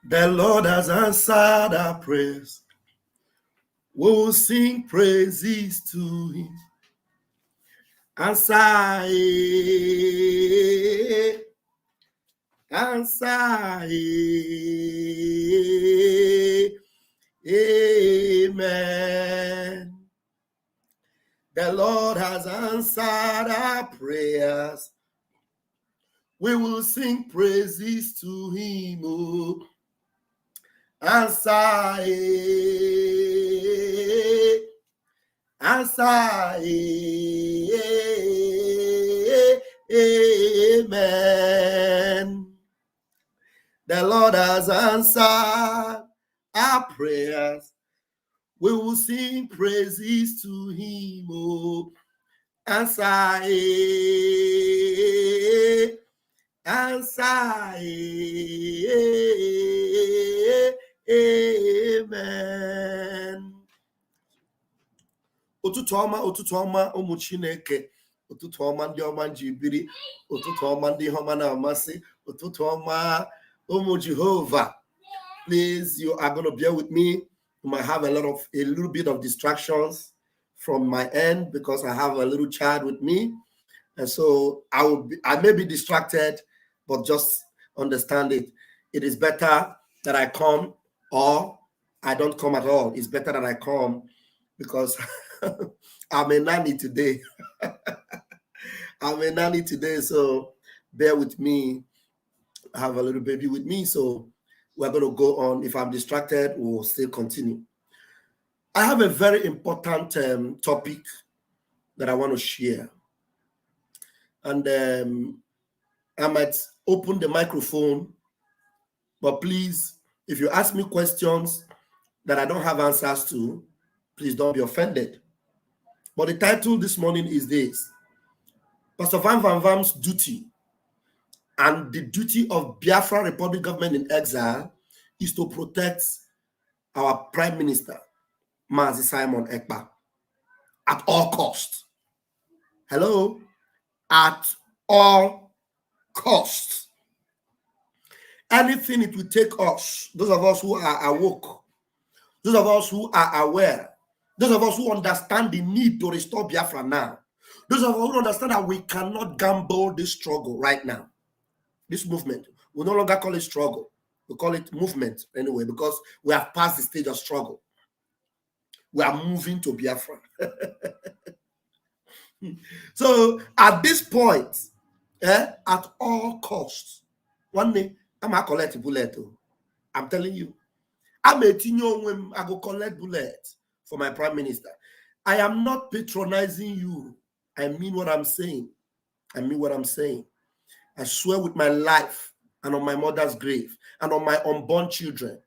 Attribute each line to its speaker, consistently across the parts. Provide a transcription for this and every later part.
Speaker 1: The Lord has answered our prayers. We will sing praises to him. Answer, answer, amen. The Lord has answered our prayers. We will sing praises to him. Oh. Answer, answer, amen. The Lord has answered our prayers. We will sing praises to him. Oh, answer, answer, amen. Ututu Oma, UMUCHINEKE. Ututu Oma ndị ọma njibiri. Ututu Oma ndị ọma na-amasị. Ututu Oma Umu Jehovah. Please, you are going to bear with me. You might have a little bit of distractions from my end because I have a little child with me, and so I may be distracted, but just understand it. It is better that I come or I don't come at all. It's better that I come because I'm a nanny today. I'm a nanny today, so bear with me. I have a little baby with me, so we're going to go on. If I'm distracted, we'll still continue. I have a very important topic that I want to share. And I might open the microphone, but please, if you ask me questions that I don't have answers to, please don't be offended. But the title this morning is this: Pst Vam Vam's duty and the duty of Biafra Republic government in exile is to protect our Prime Minister, Mazi Simon Ekpa, at all costs. Hello? At all costs. Anything it will take us, those of us who are awoke, those of us who are aware, those of us who understand the need to restore Biafra now, those of us who understand that we cannot gamble this struggle right now, this movement. We no longer call it struggle. We call it movement anyway, because we have passed the stage of struggle. We are moving to Biafra. So at this point, at all costs, one day, I'm going to collect a bullet. I'm telling you. I'm a when I go collect bullet for my Prime Minister. I am not patronizing you. I mean what I'm saying. I mean what I'm saying. I swear with my life and on my mother's grave and on my unborn children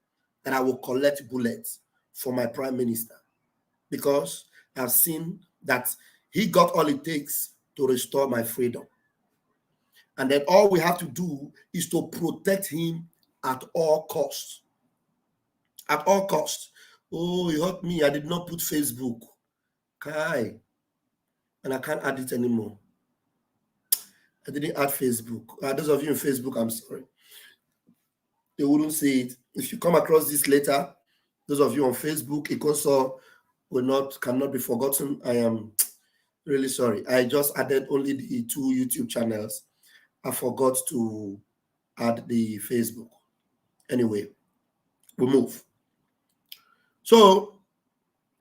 Speaker 1: that I will collect bullets for my Prime Minister, because I've seen that he got all it takes to restore my freedom. And then all we have to do is to protect him at all costs. At all costs. Oh, you hurt me. I did not put Facebook. Kai. And I can't add it anymore. I didn't add Facebook. Those of you in Facebook, I'm sorry. They wouldn't see it. If you come across this later, those of you on Facebook, it also cannot be forgotten. I am really sorry. I just added only the 2 YouTube channels. I forgot to add the Facebook. Anyway, we move. So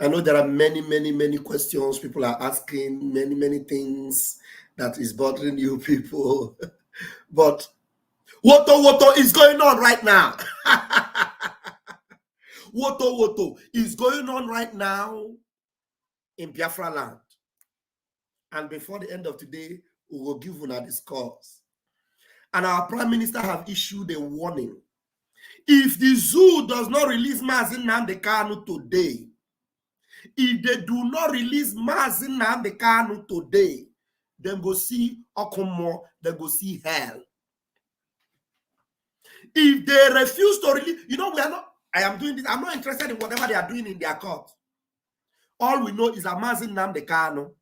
Speaker 1: I know there are many questions people are asking, many things that is bothering you people. But Woto is going on right now. Woto is going on right now in Biafra land. And before the end of today, we will give you a discourse. And our Prime Minister have issued a warning. If the zoo does not release Mazi Nnamdi Kanu today, if they do not release Mazi Nnamdi Kanu today, then go see Okomo, then go see hell. If they refuse to release, we are not, I am doing this, I'm not interested in whatever they are doing in their court. All we know is that Mazi Nnamdi Kanu,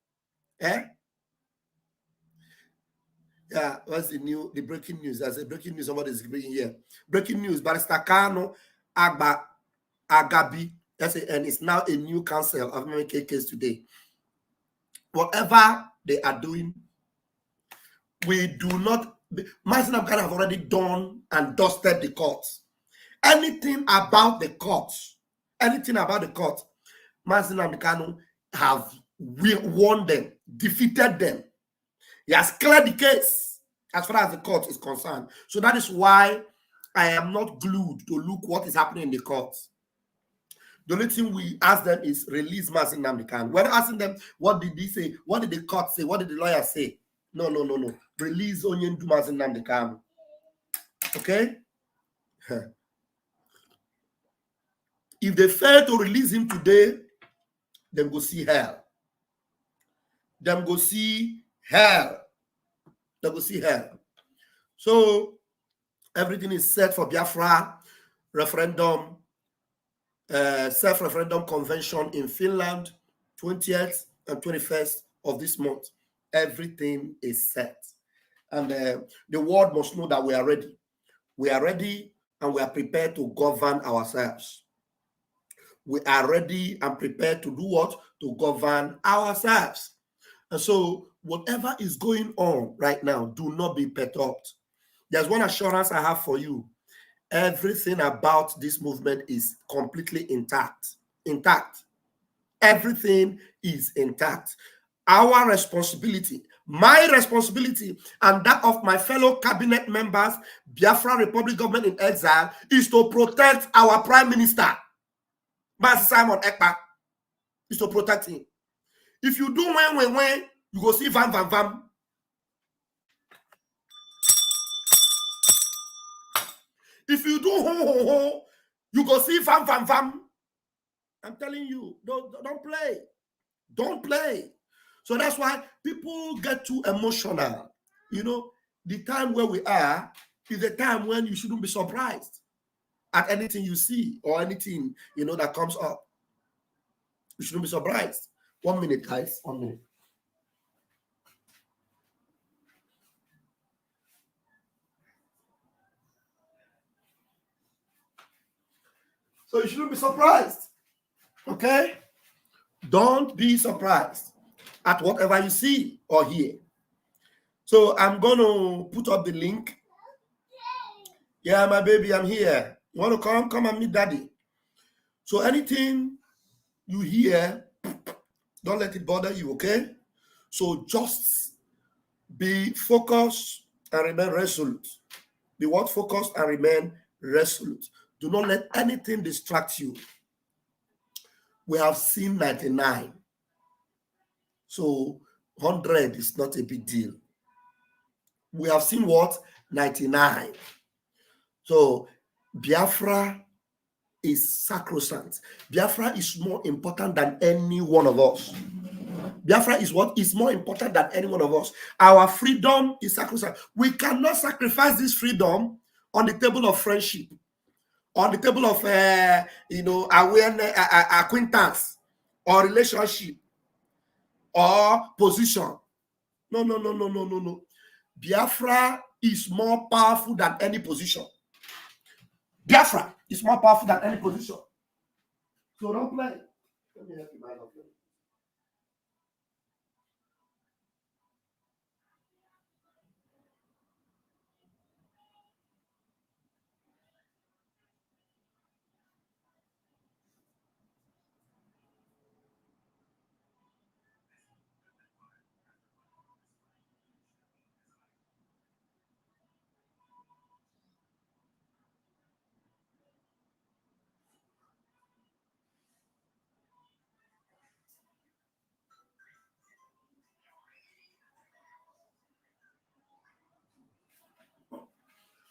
Speaker 1: Yeah, what's the breaking news? There's a breaking news. Somebody is bringing here. Breaking news: Barrister Kano Agabi, and it's now a new counsel of MK case today. Whatever they are doing, we do not. Mazin Abkana have already done and dusted the courts. Anything about the courts, Mazin Abkana have won them, defeated them. He has cleared the case as far as the court is concerned. So that is why I am not glued to look what is happening in the courts. The only thing we ask them is release Mazin Namdekan. We're asking them, what did he say? What did the court say? What did the lawyer say? No. Release Onyendu Mazin Namdekan. Okay? If they fail to release him today, then go see hell. Them go see hell. They go see hell. So everything is set for Biafra referendum, self-referendum convention in Finland, 20th and 21st of this month. Everything is set. And the world must know that we are ready. We are ready and we are prepared to govern ourselves. We are ready and prepared to do what? To govern ourselves. And so whatever is going on right now, do not be perturbed. There's one assurance I have for you. Everything about this movement is completely intact. Everything is intact. Our responsibility, my responsibility, and that of my fellow cabinet members, Biafra Republic Government in Exile, is to protect our Prime Minister, Master Simon Ekpa, is to protect him. If you do when, you go see Vam Vam Vam. If you do ho, you go see Vam Vam Vam. I'm telling you, don't play. Don't play. So that's why people get too emotional. You know, the time where we are is the time when you shouldn't be surprised at anything you see or anything, you know, that comes up. You shouldn't be surprised. 1 minute, guys. 1 minute. So you shouldn't be surprised. Okay? Don't be surprised at whatever you see or hear. So I'm going to put up the link. Yeah, my baby, I'm here. You want to come? Come and meet daddy. So anything you hear, don't let it bother you, okay? So just be focused and remain resolute. Be what? Focused and remain resolute. Do not let anything distract you. We have seen 99. So 100 is not a big deal. We have seen what? 99. So Biafra is sacrosanct. Biafra is more important than any one of us. Biafra is what is more important than any one of us. Our freedom is sacrosanct. We cannot sacrifice this freedom on the table of friendship, on the table of awareness, acquaintance, or relationship, or position. No. Biafra is more powerful than any position. Biafra is more powerful than any position. So don't play. Let me help you, my love.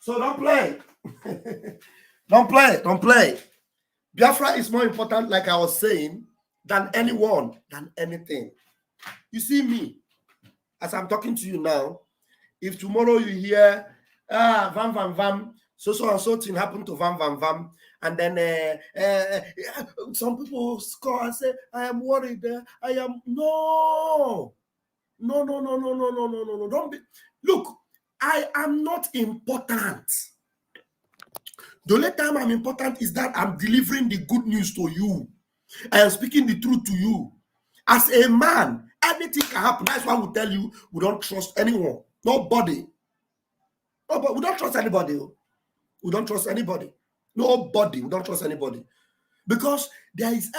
Speaker 1: So don't play. Don't play. Biafra is more important, like I was saying, than anyone, than anything. You see me, as I'm talking to you now, if tomorrow you hear, Vam Vam Vam, so and so thing happened to Vam Vam Vam, and then some people score and say, I am worried, I am, no. Don't be, look, I am not important. The only time I'm important is that I'm delivering the good news to you. I am speaking the truth to you. As a man, anything can happen. That's why we tell you we don't trust anyone. Nobody. Nobody. We don't trust anybody. We don't trust anybody. Nobody. We don't trust anybody. Because there is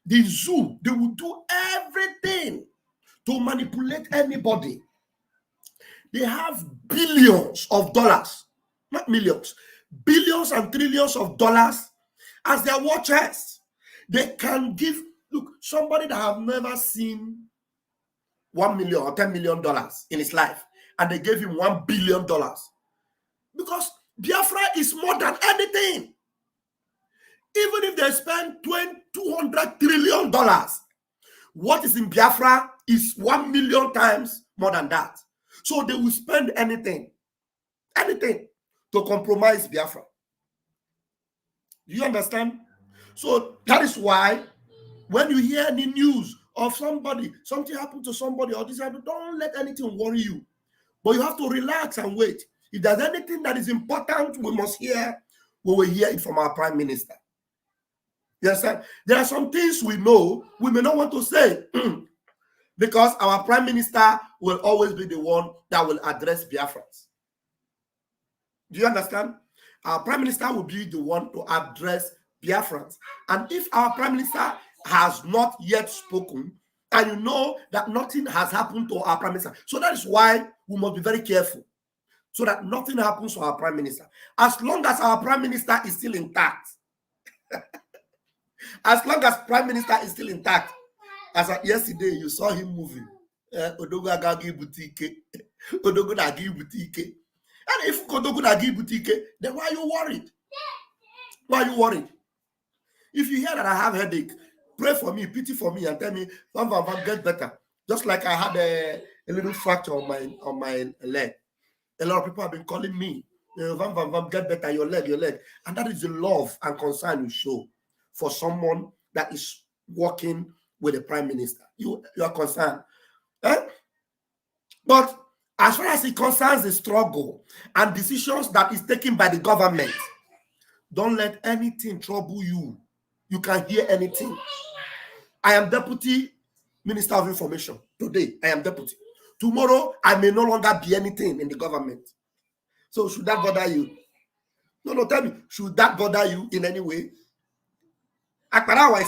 Speaker 1: the zoo, they will do everything to manipulate anybody. They have billions of dollars, not millions, billions and trillions of dollars as their watchers. They can give, look, somebody that have never seen $1 million or $10 million in his life, and they gave him $1 billion. Because Biafra is more than anything. Even if they spend $200 trillion, what is in Biafra is 1 million times more than that. So they will spend anything to compromise Biafra. Do you understand? So that is why when you hear any news of somebody, something happened to somebody or this happened, don't let anything worry you. But you have to relax and wait. If there's anything that is important, we must hear, we will hear it from our Prime Minister. Yes, sir. There are some things we know we may not want to say because our Prime Minister will always be the one that will address Biafrans. Do you understand? Our Prime Minister will be the one to address Biafrans. And if our Prime Minister has not yet spoken, and you know that nothing has happened to our Prime Minister, so that is why we must be very careful so that nothing happens to our Prime Minister. As long as our Prime Minister is still intact, as long as Prime Minister is still intact, as yesterday you saw him moving. Odogo agagi butike. Odogo nagi butike. And if Odogo nagi butike, then why are you worried? Why are you worried? If you hear that I have headache, pray for me, pity for me, and tell me, Vam Vam Vam, get better. Just like I had a little fracture on my leg. A lot of people have been calling me, Vam Vam Vam, get better, your leg. And that is the love and concern you show for someone that is working with the Prime Minister. You are concerned. But as far as it concerns the struggle and decisions that is taken by the government, don't let anything trouble you. You can hear anything. I am Deputy Minister of Information. Today, I am Deputy. Tomorrow, I may no longer be anything in the government. So should that bother you? No, tell me, should that bother you in any way? Akparawa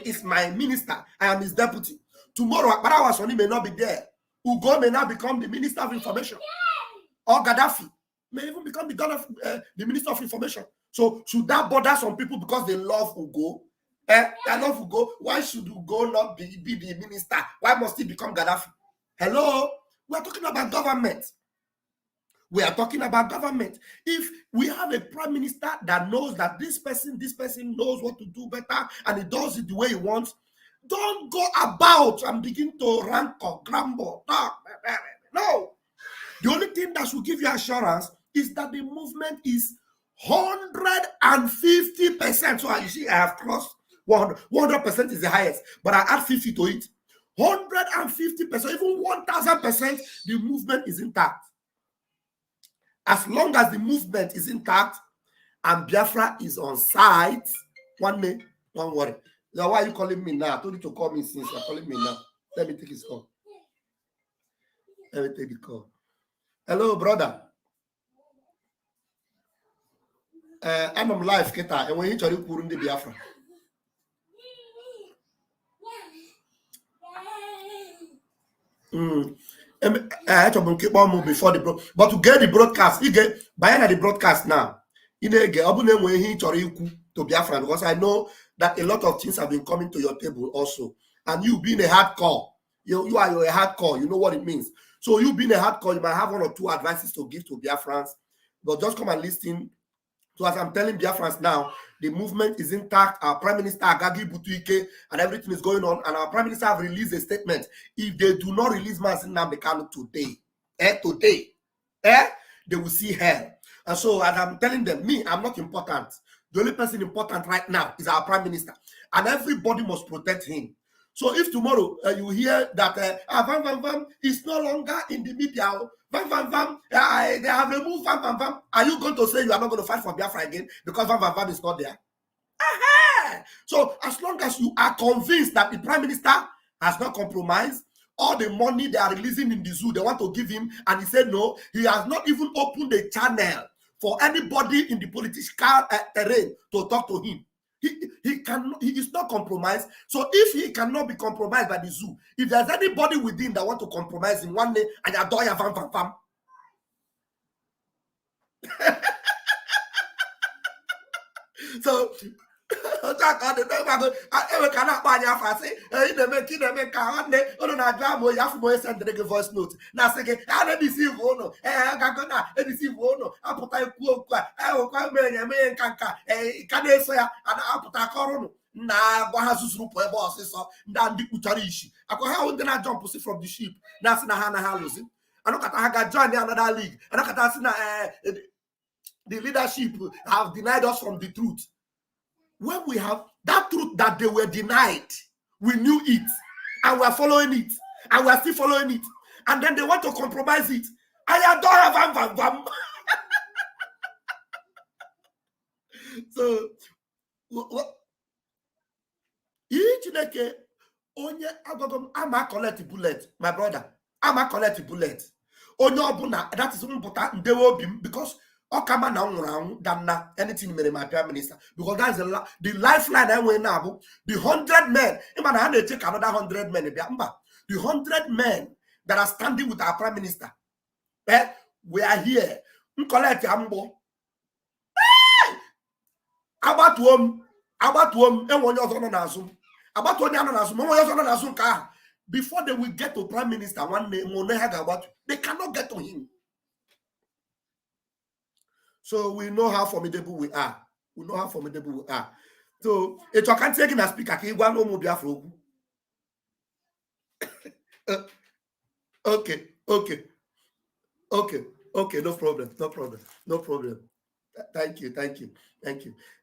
Speaker 1: is my minister. I am his deputy. Tomorrow, Akparawa Soni may not be there. Ugo may not become the Minister of Information. Or Gaddafi may even become the Minister of Information. So should that bother some people because they love Ugo? They love Ugo. Why should Ugo not be the minister? Why must he become Gaddafi? Hello? We are talking about government. We are talking about government. If we have a Prime Minister that knows that this person knows what to do better and he does it the way he wants, don't go about and begin to rancor, grumble, talk. No. The only thing that should give you assurance is that the movement is 150%. So you see, I have crossed 100. 100% is the highest, but I add 50 to it. 150%, even 1000%, the movement is intact. As long as the movement is intact and Biafra is on site, one day, don't worry. Now, why are you calling me now? I told you to call me since you're calling me now. Let me take his call. Let me take the call. Hello, brother. I'm on live, Keta, and when you tell you Kurundi Biafra. I had to keep on before the broadcast, but to get the broadcast, you get buying the broadcast now. You know, get abune when he to Biafra, because I know that a lot of things have been coming to your table also, and you being a hardcore, you are a hardcore. You know what it means. So you being a hardcore, you might have 1 or 2 advices to give to Biafrans, but just come and listen. So as I'm telling Biafrans now, the movement is intact. Our Prime Minister Agagi Butuike and everything is going on. And our Prime Minister have released a statement. If they do not release Mazin Namdekano today, they will see hell. And so as I'm telling them, I'm not important. The only person important right now is our Prime Minister. And everybody must protect him. So if tomorrow you hear that Vam Vam Vam is no longer in the media, Vam Vam Vam they have removed Vam Vam Vam. Are you going to say you are not going to fight for Biafra again because Vam Vam Vam is not there? So as long as you are convinced that the Prime Minister has not compromised, all the money they are releasing in the zoo, they want to give him, and he said no, he has not even opened a channel for anybody in the political terrain to talk to him. He is not compromised. So if he cannot be compromised by the zoo, if there's anybody within that want to compromise him one day, and adore your Vam Vam Vam. So I cannot buy your fancy. Voice note. Now say, I don't deceive one. I deceive one. I put a quote. I will come in canca. Can I say, and I put a coron. Nah, Bahasus Rupo bosses or Dan di Utarishi. I go how then I jump from the ship. That's Nahana Halusin. I look at I got joined another league. I look at the leadership have denied us from the truth. When we have that truth that they were denied, we knew it, and we are following it, and we are still following it, and then they want to compromise it. I adore Vam Vam Vam. So, UMUCHINEKE, I'm a collect bullet, my brother. I'm a collect bullet. That is important. They will be because. Okama na unround than anything made my prime minister because that's the lifeline I went now. The 100 men, even I had to take another 100 men. The 100 men that are standing with our prime minister. We are here. Collect ambo. About home, and one years on Azum. About 1 year on Azum, 1 year on Azum car. Before they will get to prime minister, one day, they cannot get to him. So we know how formidable we are. We know how formidable we are. So if you can't take in a speaker, okay, no problem. Thank you.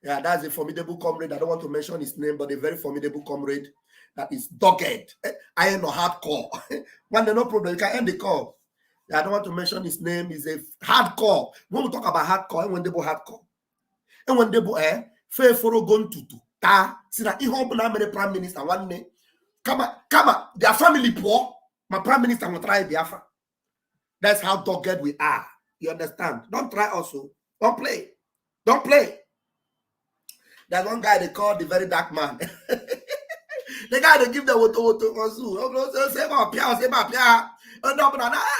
Speaker 1: Yeah, that's a formidable comrade. I don't want to mention his name, but a very formidable comrade that is dogged. I am not hardcore. One day, no problem. You can end the call. I don't want to mention his name. He's a hardcore. When we talk about hardcore, and when they hardcore, and when they fair for going to ta, see that he hope na many prime minister one day. Come on, their family poor. My prime minister will try Biafra. That's how dogged we are. You understand? Don't try also. Don't play. There's one guy they call the very dark man. The guy they give the woto say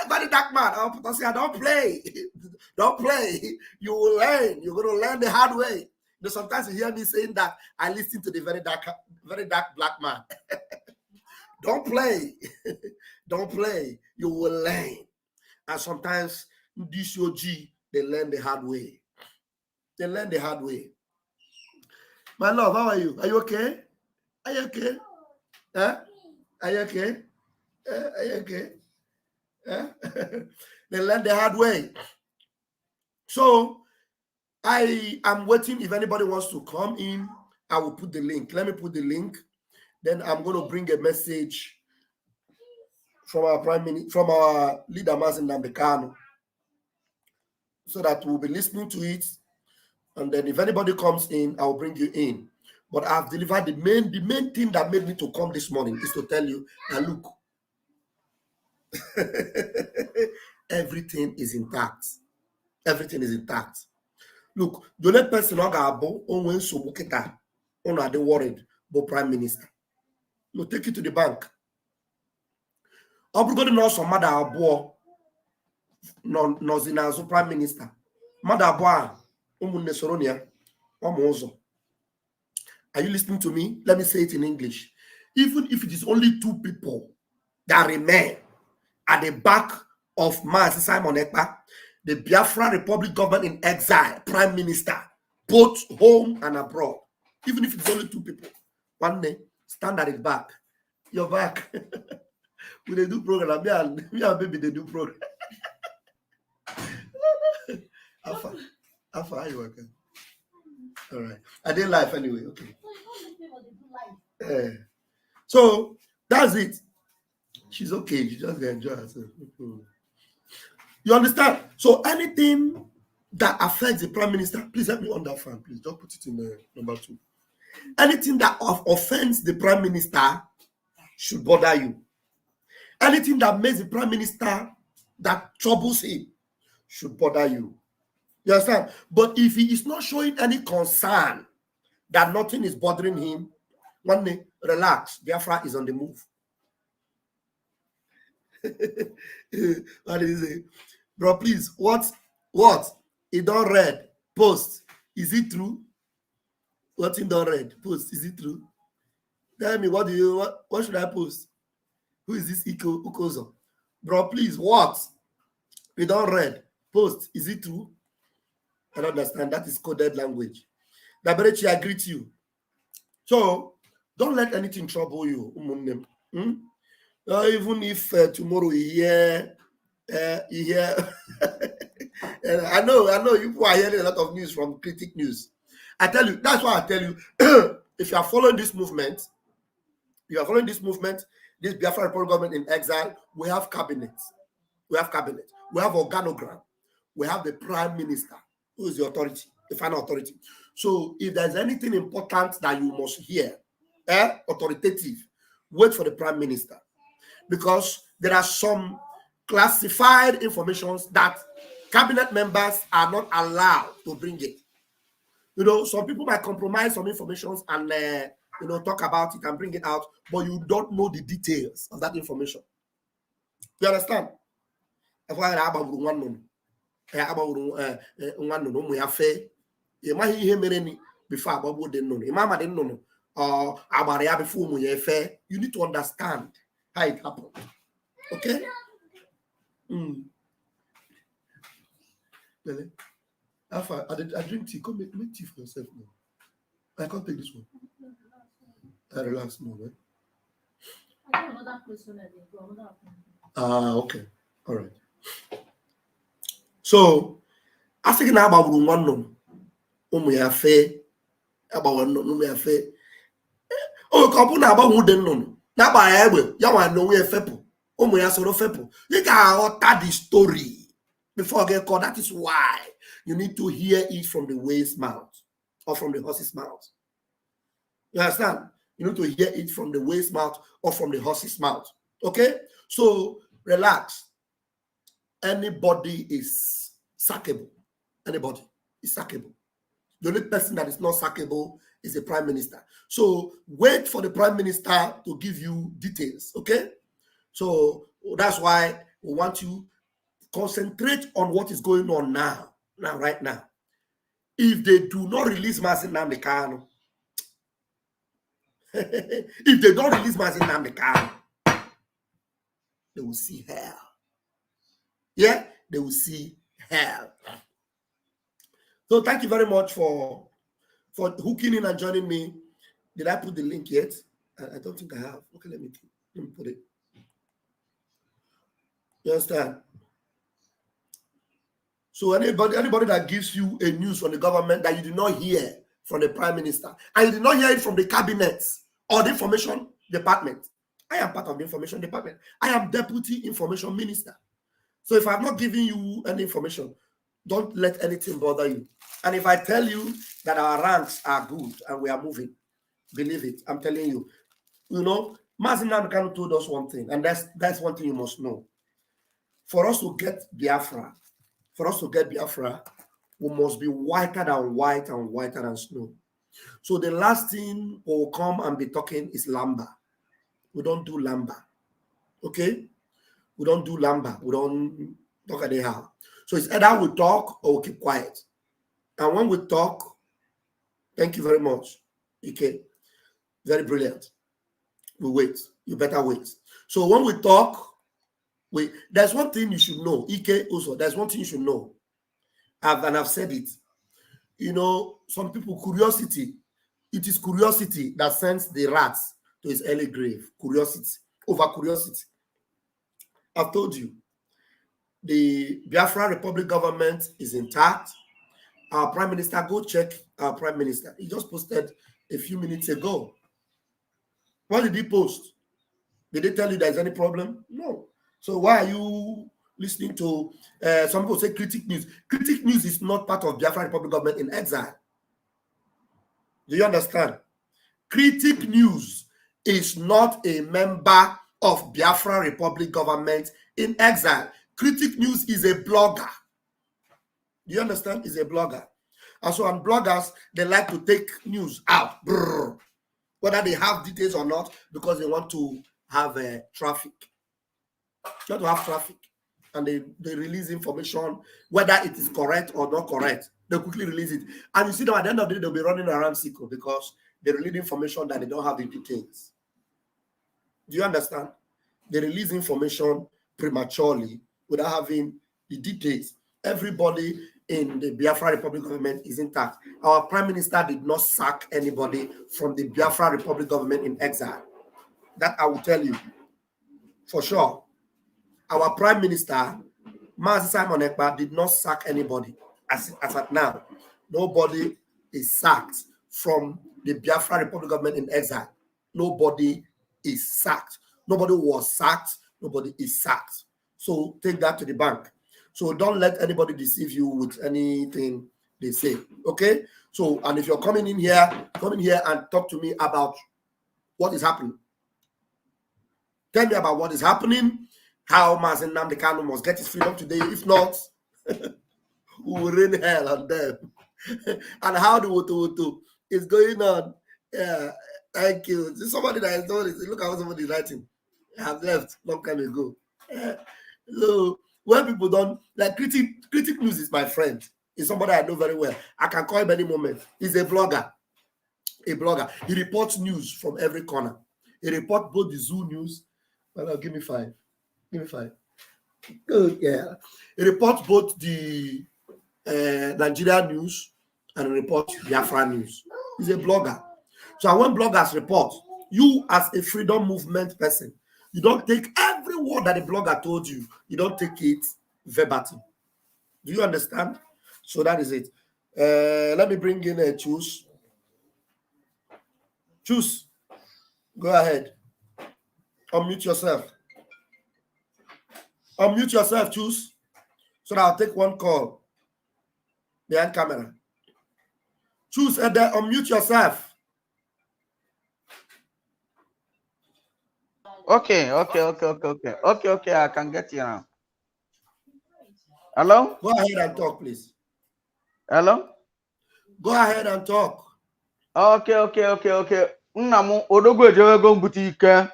Speaker 1: very dark man. Don't play. You will learn. You're going to learn the hard way. You know, sometimes you hear me saying that I listen to the very dark black man. Don't play. You will learn. And sometimes this OG, they learn the hard way. My love, how are you? Are you okay? Huh? Are you okay? They learn the hard way. So I am waiting. If anybody wants to come in, I will put the link. Let me put the link. Then I'm going to bring a message from our from our leader Mazin Nambekano, so that we'll be listening to it. And then if anybody comes in, I'll bring you in. But I've delivered the main thing that made me to come this morning is to tell you that look, everything is intact. Look, the only person who got on so are they worried about prime minister. No, take it to the bank. Everybody knows some mother abo no zinazo prime minister. Mother abo umunne soronia omozo. Are you listening to me? Let me say it in English. Even if it is only 2 people that remain at the back of Master Simon Ekpa, the Biafra Republic government in exile, prime minister, both home and abroad. Even if it's only 2 people, one day, stand at his back. Your back. We they do program. Me and baby they do program. How far are you working? All right. I did live anyway. Okay. So that's it. She's okay. She just enjoy herself. You understand? So anything that affects the prime minister, please help me on that fan, please. Just put it in number 2. Anything that offends the prime minister should bother you. Anything that makes the prime minister that troubles him should bother you. You understand? But if he is not showing any concern that nothing is bothering him, one day, relax. BIAFRA is on the move. What did he say? Bro, please, what? He don't read. Post. Is it true? What he don't read? Post. Is it true? Tell me, what should I post? Who is this Ukozo? Bro, please, what? We don't read. Post. Is it true? I don't understand. That is coded language. BRGIE, I greet you. So, don't let anything trouble you. Even if tomorrow you hear I know you are hearing a lot of news from Critic News. I tell you, that's why I tell you, if you are following this movement, this Biafra Republic government in exile, we have cabinet. We have organogram. We have the prime minister, who is the authority, the final authority. So if there's anything important that you must hear, authoritative, wait for the prime minister. Because there are some classified informations that cabinet members are not allowed to bring it. You know, some people might compromise some information and talk about it and bring it out, but you don't know the details of that information. You understand? That's why I you need to understand how it happened. Okay? Alpha, I drink tea. Come make tea for yourself now. I can't take this one. I relax more, right?
Speaker 2: I have another question.
Speaker 1: Okay. All right. So, I think now about one oh, couple now about wooden no. Now by ebe, ya want know where fepo. Ya soro fepo. You can utter the story before I get called. That is why you need to hear it from the whale's mouth or from the horse's mouth. You understand? You need to hear it from the whale's mouth or from the horse's mouth. Okay? So relax. Anybody is sackable. Anybody is sackable. The only person that is not sackable is the prime minister. So wait for the prime minister to give you details. Okay? So that's why we want you to concentrate on what is going on now, right now. If they do not release Mazin Namdekano, if they don't release Mazin Namdekano, they will see hell. Yeah, they will see hell. So thank you very much for hooking in and joining me. Did I put the link yet? I don't think I have. Okay, let me put it. You understand? So anybody that gives you a news from the government that you did not hear from the prime minister, and you did not hear it from the cabinet or the information department. I am part of the information department. I am deputy information minister. So if I'm not giving you any information, don't let anything bother you. And if I tell you that our ranks are good and we are moving, believe it. I'm telling you. You know, Mazin Namdekano told us one thing, and that's one thing you must know. For us to get Biafra, we must be whiter than white and whiter than snow. So the last thing we'll come and be talking is lamba. We don't do lamba. Okay? We don't do lamba. We don't talk anyhow. So it's either we talk or we keep quiet. And when we talk, thank you very much. Okay. Very brilliant. We wait. You better wait. So when we talk, there's one thing you should know. Ike also, there's one thing you should know. And I've said it. You know, some people, curiosity. It is curiosity that sends the rats to his early grave. Curiosity. Over curiosity. I've told you. The Biafra Republic government is intact. Our prime minister, go check our prime minister. He just posted a few minutes ago. What did he post? Did they tell you there's any problem? No. So why are you listening to some people say critic news. Critic news is not part of Biafra Republic government in exile. Do you understand? Critic news is not a member of Biafra Republic government in exile. Critic news is a blogger. Do you understand? Is a blogger. And so on bloggers, they like to take news out, whether they have details or not, because they want to have traffic. They want to have traffic. And they release information, whether it is correct or not correct. They quickly release it. And you see them at the end of the day, they'll be running around circle because they release information that they don't have the details. Do you understand? They release information prematurely without having the details. Everybody in the Biafra Republic government is intact. Our prime minister did not sack anybody from the Biafra Republic government in exile. That I will tell you for sure. Our prime minister, Mazi Simon Ekpa, did not sack anybody as at now. Nobody is sacked from the Biafra Republic government in exile. Nobody is sacked. Nobody was sacked. Nobody is sacked. So take that to the bank. So don't let anybody deceive you with anything they say. Okay? So, and if you're coming in here and talk to me about what is happening. Tell me about what is happening, how Mazi Nnamdi Kanu must get his freedom today. If not, we will rain hell on them. And how the Ututu is going on. Yeah, thank you. This is somebody that is doing this. Look at what somebody is writing. I have left long time ago. So when people don't like critic news is my friend. He's somebody I know very well. I can call him any moment. He's a blogger. A blogger. He reports news from every corner. He reports both the Zoo news. Well, give me 5. Give me 5. Good, yeah. He reports both the Nigeria news and reports Biafra news. He's a blogger. So when bloggers report, you as a freedom movement person, you don't take every word that the blogger told you. You don't take it verbatim. Do you understand? So that is it. Let me bring in a Choose. Choose. Go ahead. Unmute yourself. Unmute yourself, Choose. So that I'll take one call behind camera. Choose and then unmute yourself.
Speaker 3: Okay. I can get you now. Hello?
Speaker 1: Go ahead and talk, please.
Speaker 3: Hello?
Speaker 1: Go ahead and talk.
Speaker 3: Okay. Nnamu odogwu ejewego mbute ike.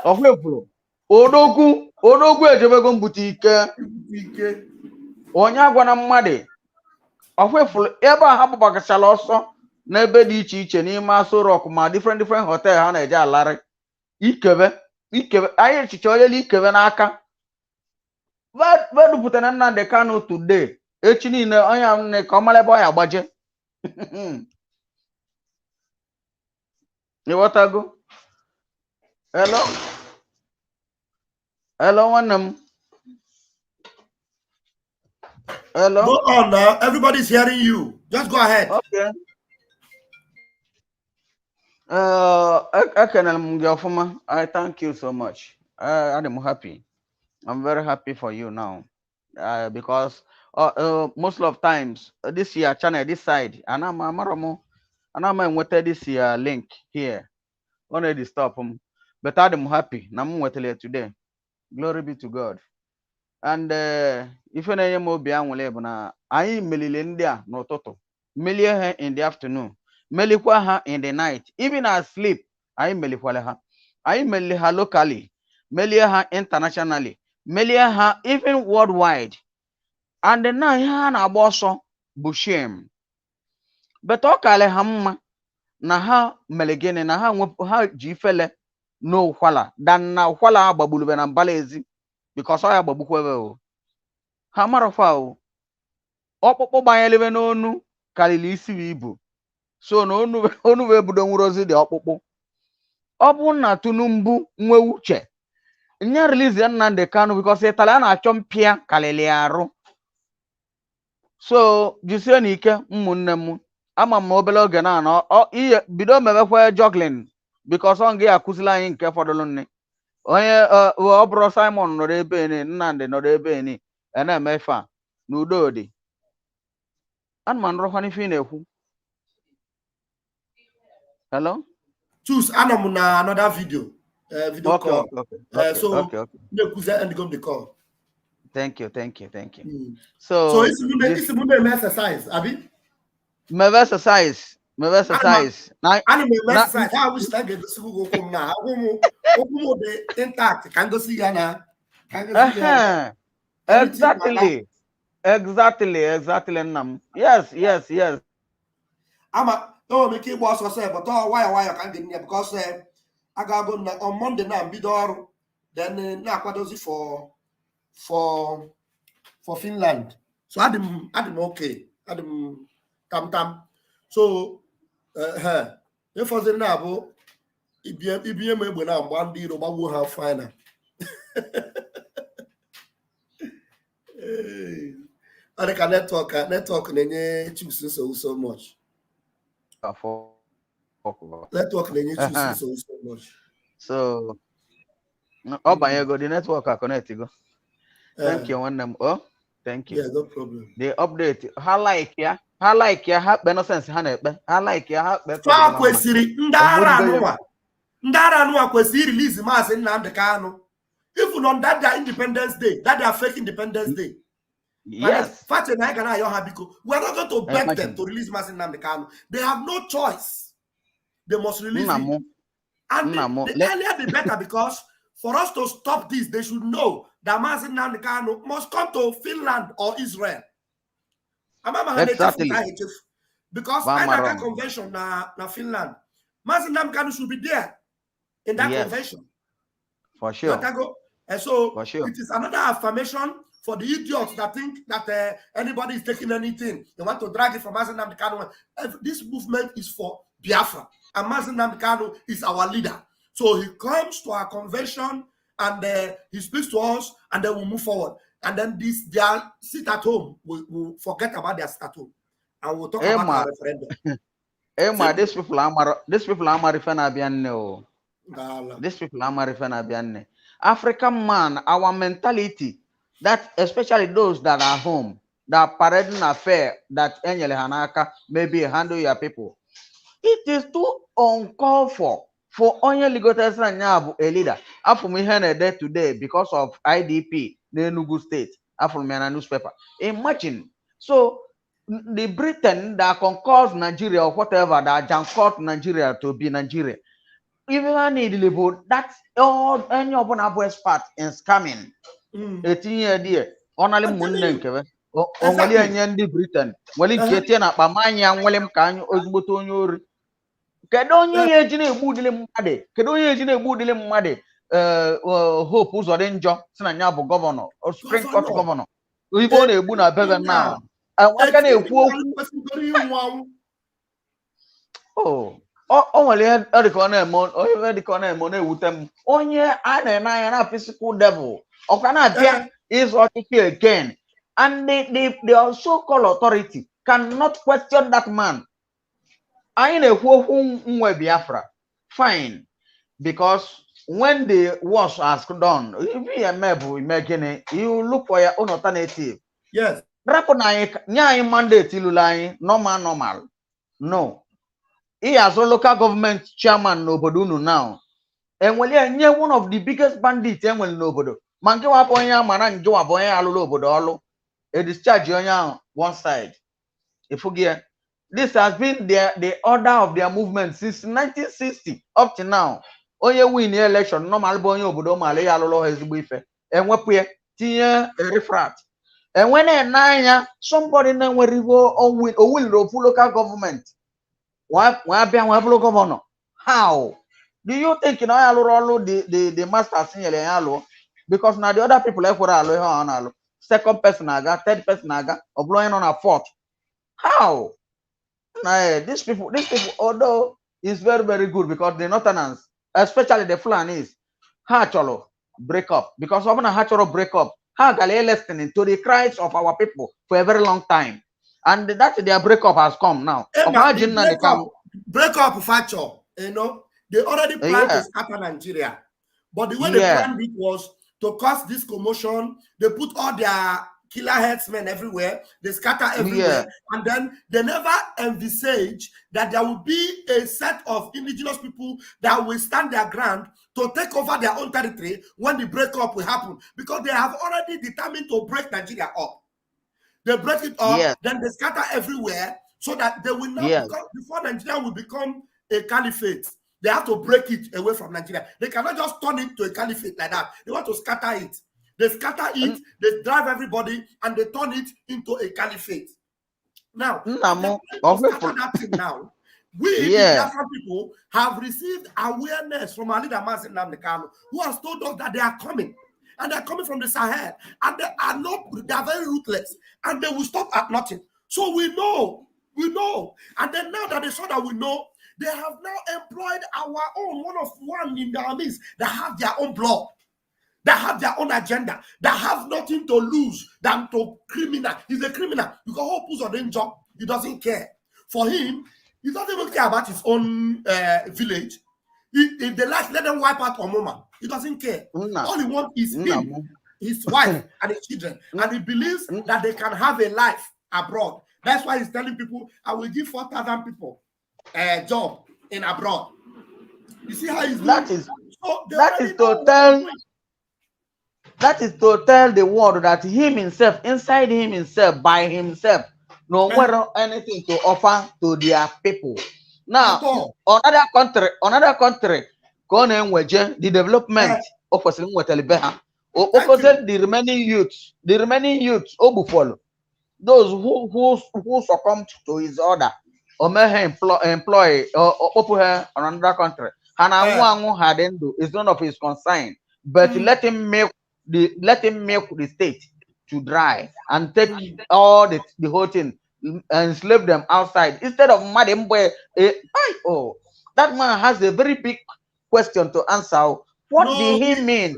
Speaker 3: Ofefuru. Odogwu ejewego mbute ike. Onye agwana mmadụ. Ofefuru ebe a ha gbagachala ọsọ n'ebe dị iche iche n'ime Aso Rock ma different hotel ha na-eje alarị. Ikebe anyị echiche onye ikebe n'aka. Vedupụtara Nnamdi Kanu today. Echi niile onye nne ka ọ mara ebe ọ ya agbaje. Ịghọtago? Hello, nwanne m. Hello?
Speaker 1: Go on now. Everybody's hearing you. Just go ahead.
Speaker 3: Okay. I thank you so much. I'm happy. I'm very happy for you now. Because most of times this year channel this side and I'm with this year link here. Already stop them. But I'm happy. I'm with it today. Glory be to God. And if you know more beyond I melile India no toto. Melia her in the afternoon. Melikwa her in the night. Even as sleep, I melikwale her. I meli her locally. Melia her internationally. Melia her even worldwide. And then now na aboso bushim. But okale hamma na ha melegene na ha jifele no whala dan na whala agbabulube na mbalezi because oya gbabukwewe o. Ha marofa o. Okpokpo banyelebe n'onu kalili isi ibu. So no onu we budo nwurozi de okpokpo. Obu na Tunumbu nwe uche. Nya release Nnamdi Kanu because Italian achompia kalili arụ. So jisie n'ike ụmụnne m ama m obele oge na ihe bido mebekwa juggling because ọ nga akụzila anyị nke fọdụrụ nne onye ọ bụrụ Simon nọrọ ebe ni Nnamdi nọrọ ebe ni na-eme ife a n'udo dị ana m anụrụkwana ife ị na-ekwu. Hello?
Speaker 1: Choose Anam na another video. Video
Speaker 3: Okay,
Speaker 1: call.
Speaker 3: okay.
Speaker 1: So
Speaker 3: Okay.
Speaker 1: and go the call.
Speaker 3: Thank you.
Speaker 1: So
Speaker 3: So
Speaker 1: it's a exercise, Abi.
Speaker 3: my exercise. Now,
Speaker 1: Animal exercise. How wish I get to go home now. Open the intact. Can go see Yana.
Speaker 3: Exactly. Yes.
Speaker 1: I'm a don't make it boss or say, but why I can't get me because I got go on Monday now, be door. Then now for Finland. So Adam okay. Adam tam. So if was in now, IBM when I'm one deal about who have final. I can network and choose so much. Network and choose so much.
Speaker 3: So oh my God, the network are connected. Thank you, one them. Oh, thank you.
Speaker 1: Yeah, no problem.
Speaker 3: The update. How like ya? Have no sense. I like ya.
Speaker 1: Fa kwesiri ndara anụ kwesiri release Maazị Nnamdi Kanu. Even on that Independence Day, that their fake Independence Day.
Speaker 3: Yes.
Speaker 1: Fact and I can we're not going to beg them to release Maazị Nnamdi Kanu. They have no choice. They must release him. And the earlier the better, because for us to stop this, they should know that Maazị Nnamdi Kanu must come to Finland or Israel.
Speaker 3: Exactly.
Speaker 1: Because I convention na Finland. Maazị Nnamdi Kanu should be there in that convention.
Speaker 3: For sure.
Speaker 1: And so it is another affirmation for the idiots that think that anybody is taking anything. They want to drag it from Maazị Nnamdi Kanu. This movement is for Biafra. And Maazị Nnamdi Kanu is our leader. So he comes to our convention and he speaks to us and then we'll move forward. And then their sit at home, we'll forget about their sit at home. And we'll talk about our referendum.
Speaker 3: These people are referring. These people are referring. African man, our mentality, that especially those that are home, that parading affair, that Enyele Hanaka maybe handle your people. It is too uncalled for only Ligotes Nyabu, a leader. After me had a day today because of IDP, the Enugu State, after me a newspaper. Imagine. So the Britain that conquers Nigeria or whatever that conquered Nigeria to be Nigeria. Even I need to that's all any of our part in scamming. 18-year dear. Only Munenkeve. Only a Britain. Well, in Ketian up Mamanya, William Can, Osbuton. Kedonya yejine budile mmade. Kedonya yejine budile mmade. Hope who's or enjoy Sinanya governor or Supreme Court governor. We want a buna better now. And what can you only had the corner with them. Only I a physical devil. Or can I is what again? And they so-called authority cannot question that man. I know whom BIAFRA. Fine. Because when the wars are done, if you are imagine you look for your own alternative.
Speaker 1: Yes.
Speaker 3: Rapona nyai mandate ilulai normal. No. He has a local government chairman nobody now. And when you're one of the biggest bandits, and when nobody. Mangiwa ponya manan joa boy alulo bodolo. A discharge on one side. If you get this has been the order of their movement since 1960 up to now. Onye win the election, normal bonyo obodo male alolo ezigbo ife. Enwepue tinye refrat. And when a nine somebody na nwerigo o will full local government. Why be local governor? How? Do you think the master senior yalo? Because now the other people like what second person aga, third person aga, or blowing on a fourth. How? These people, although it's very, very good because the Northerners, especially the Fulanis, Hacholo break up. Because of a Hacholo break up, Hagale listening to the cries of our people for a very long time. And that's their breakup has come now.
Speaker 1: Imagine break up factor, they already planned to scatter Nigeria. But the way they planned it was to cause this commotion. They put all their killer headsmen everywhere. They scatter everywhere. And then they never envisage that there will be a set of indigenous people that will stand their ground to take over their own territory when the breakup will happen. Because they have already determined to break Nigeria up. They break it up, then they scatter everywhere so that they will not become, before Nigeria will become a caliphate. They have to break it away from Nigeria. They cannot just turn it to a caliphate like that. They want to scatter it. They scatter it, they drive everybody, and they turn it into a caliphate. Now, scatter that thing now. We, the Biafran people, have received awareness from our leader, Mazen Namdekano, who has told us that they are coming. And they're coming from the Sahel. And they are very ruthless. And they will stop at nothing. So we know. And then now that they saw that we know, they have now employed our own one in their midst that have their own blood, that have their own agenda, that have nothing to lose than to criminal. He's a criminal. You can hope who's on the job. He doesn't care. For him, he doesn't even care about his own village. If they like, let them wipe out Omoma. He doesn't care. All he wants is him, his wife, and his children. And he believes that they can have a life abroad. That's why he's telling people, I will give 4,000 people a job in abroad. You see how he's doing? That
Speaker 3: is to tell the world that inside himself, by himself, no matter anything to offer to their people. Now, another country, the development of the remaining youths, those who succumbed to his order, or may employ or put her on another country. And is none of his concern, but let him milk the state to dry and take all the whole thing and enslave them outside instead of madam boy. That man has a very big question to answer. What did he mean?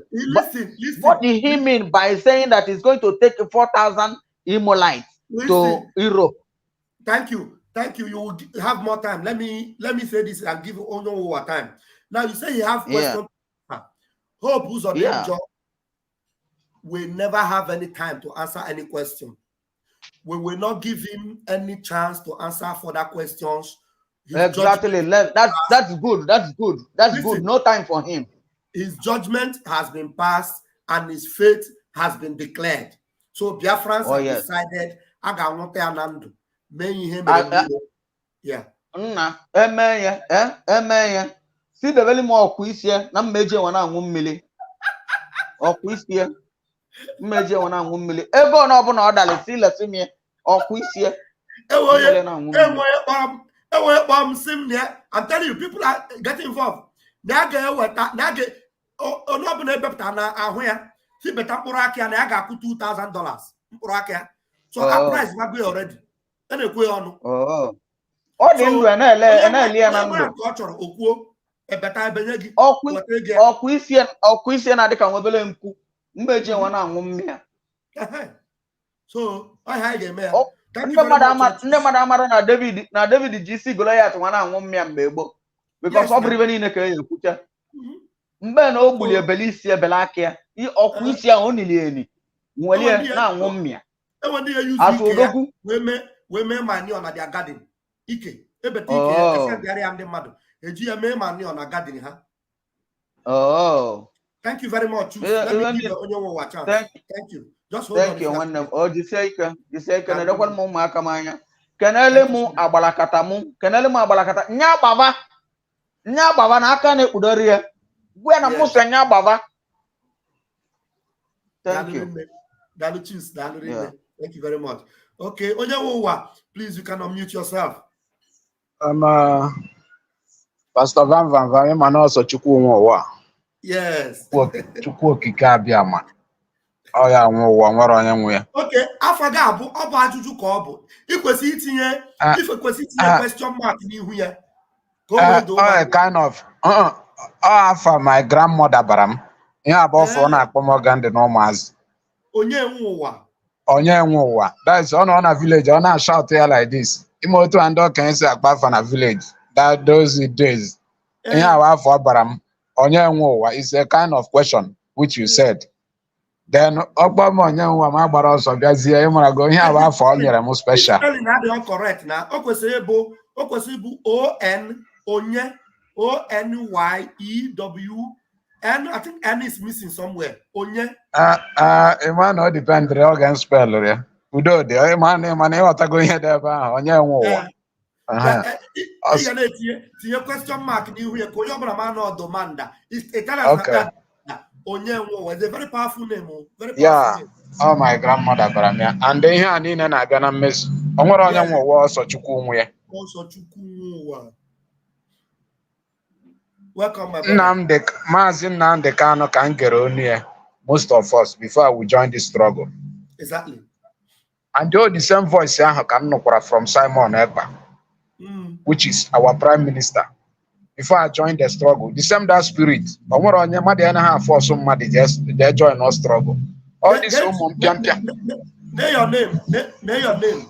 Speaker 3: What did he mean by saying that he's going to take 4,000 Imolites to Europe?
Speaker 1: Thank you. You will have more time. Let me say this. I'll give you only more time. Now you say you have questions. Hope who's on the job will never have any time to answer any question. We will not give him any chance to answer further questions.
Speaker 3: Exactly. That's good. That's good. No time for him.
Speaker 1: His judgment has been passed and his fate has been declared. So Biafrans have decided, I got one Anandu.
Speaker 3: See the very more quiz here. Now major 1 million. Or quiz here. Major 1 million. Ever no open order. See, let's see me. Or quiz here.
Speaker 1: I'm telling you, people are getting involved. $2,000. So our price might be already. So I have
Speaker 3: David GC Goliath because Mben o bulie belisia belakia I okuisia onilieni nwele na nwomia
Speaker 1: we me money on their garden ike ebeti ike efere am the madu eji ya me money on a garden ha. Thank you very much. Let me give onye wo watch out. Thank you. Just hold on.
Speaker 3: Thank you one of jiseika na dokwan mu aka manya kenele mu agbalakata mu nya baba na aka na ekudori Thank you.
Speaker 1: Thank you very much. Okay, Onyawowa, please, you can unmute yourself.
Speaker 4: Pst Vam Vam Vam, man also Chukwuwa.
Speaker 1: Yes.
Speaker 4: Chukwu Kikabiama. Oh yeah, nwere onye nwe ya.
Speaker 1: Okay, afaga abu ajụjụ ka ọ bụ. Ikwesị itinye question mark n'ihu ya.
Speaker 4: Kind of. After my grandmother baram. Yeah, about for na akpomoga ndị n'ụmụazị. Onye nwe ụwa. That's on a village. On a shout here like this. Imoto and dog can say akpa for na village. Those days. Yeah, after baram. onye nwe ụwa is a kind of question which you said. Then ọgbọ onye nwe ma gbara ọsọ bịazie ịmara go ihe abụ afọ o nyere m special.
Speaker 1: Spelling adịghị correct na o kwesịrị ịbụ O-N onye O-N-Y-E-W-N. I think N is missing somewhere. Onye.
Speaker 4: Ịma na ọ dependere oge m spelụrụ ya. Udo dị ịma na ịghọtago ihe dị ebe ahụ onye nwe ụwa.
Speaker 1: Tinye question mark n'ihu ya ka onye ọbụla ma na ọdụmanda.
Speaker 4: Okay.
Speaker 1: Onye nwe ụwa. It's a very powerful name. Very powerful
Speaker 4: Yeah.
Speaker 1: name.
Speaker 4: Oh, my grandmother bara m ya. And ihe a niile na-abịa na mmezu. O nwere onye nwe ụwa ọsọ Chukwu nwe ya.
Speaker 1: Ọsọ Chukwu nwe ụwa. Welcome, my brother.
Speaker 4: Maazị Nnamdi Kanu ka m gere onu ya, most of us, before we joined the struggle.
Speaker 1: Exactly.
Speaker 4: And the same voice ahụ ka m nụkwara from Simon Ekpa, which is our prime minister. Before I joined the struggle, the same that spirit. O nwere onye mmadụ ya na ha force mmadụ just join us struggle. All this mpịampịa.
Speaker 1: Name your name. Name your name.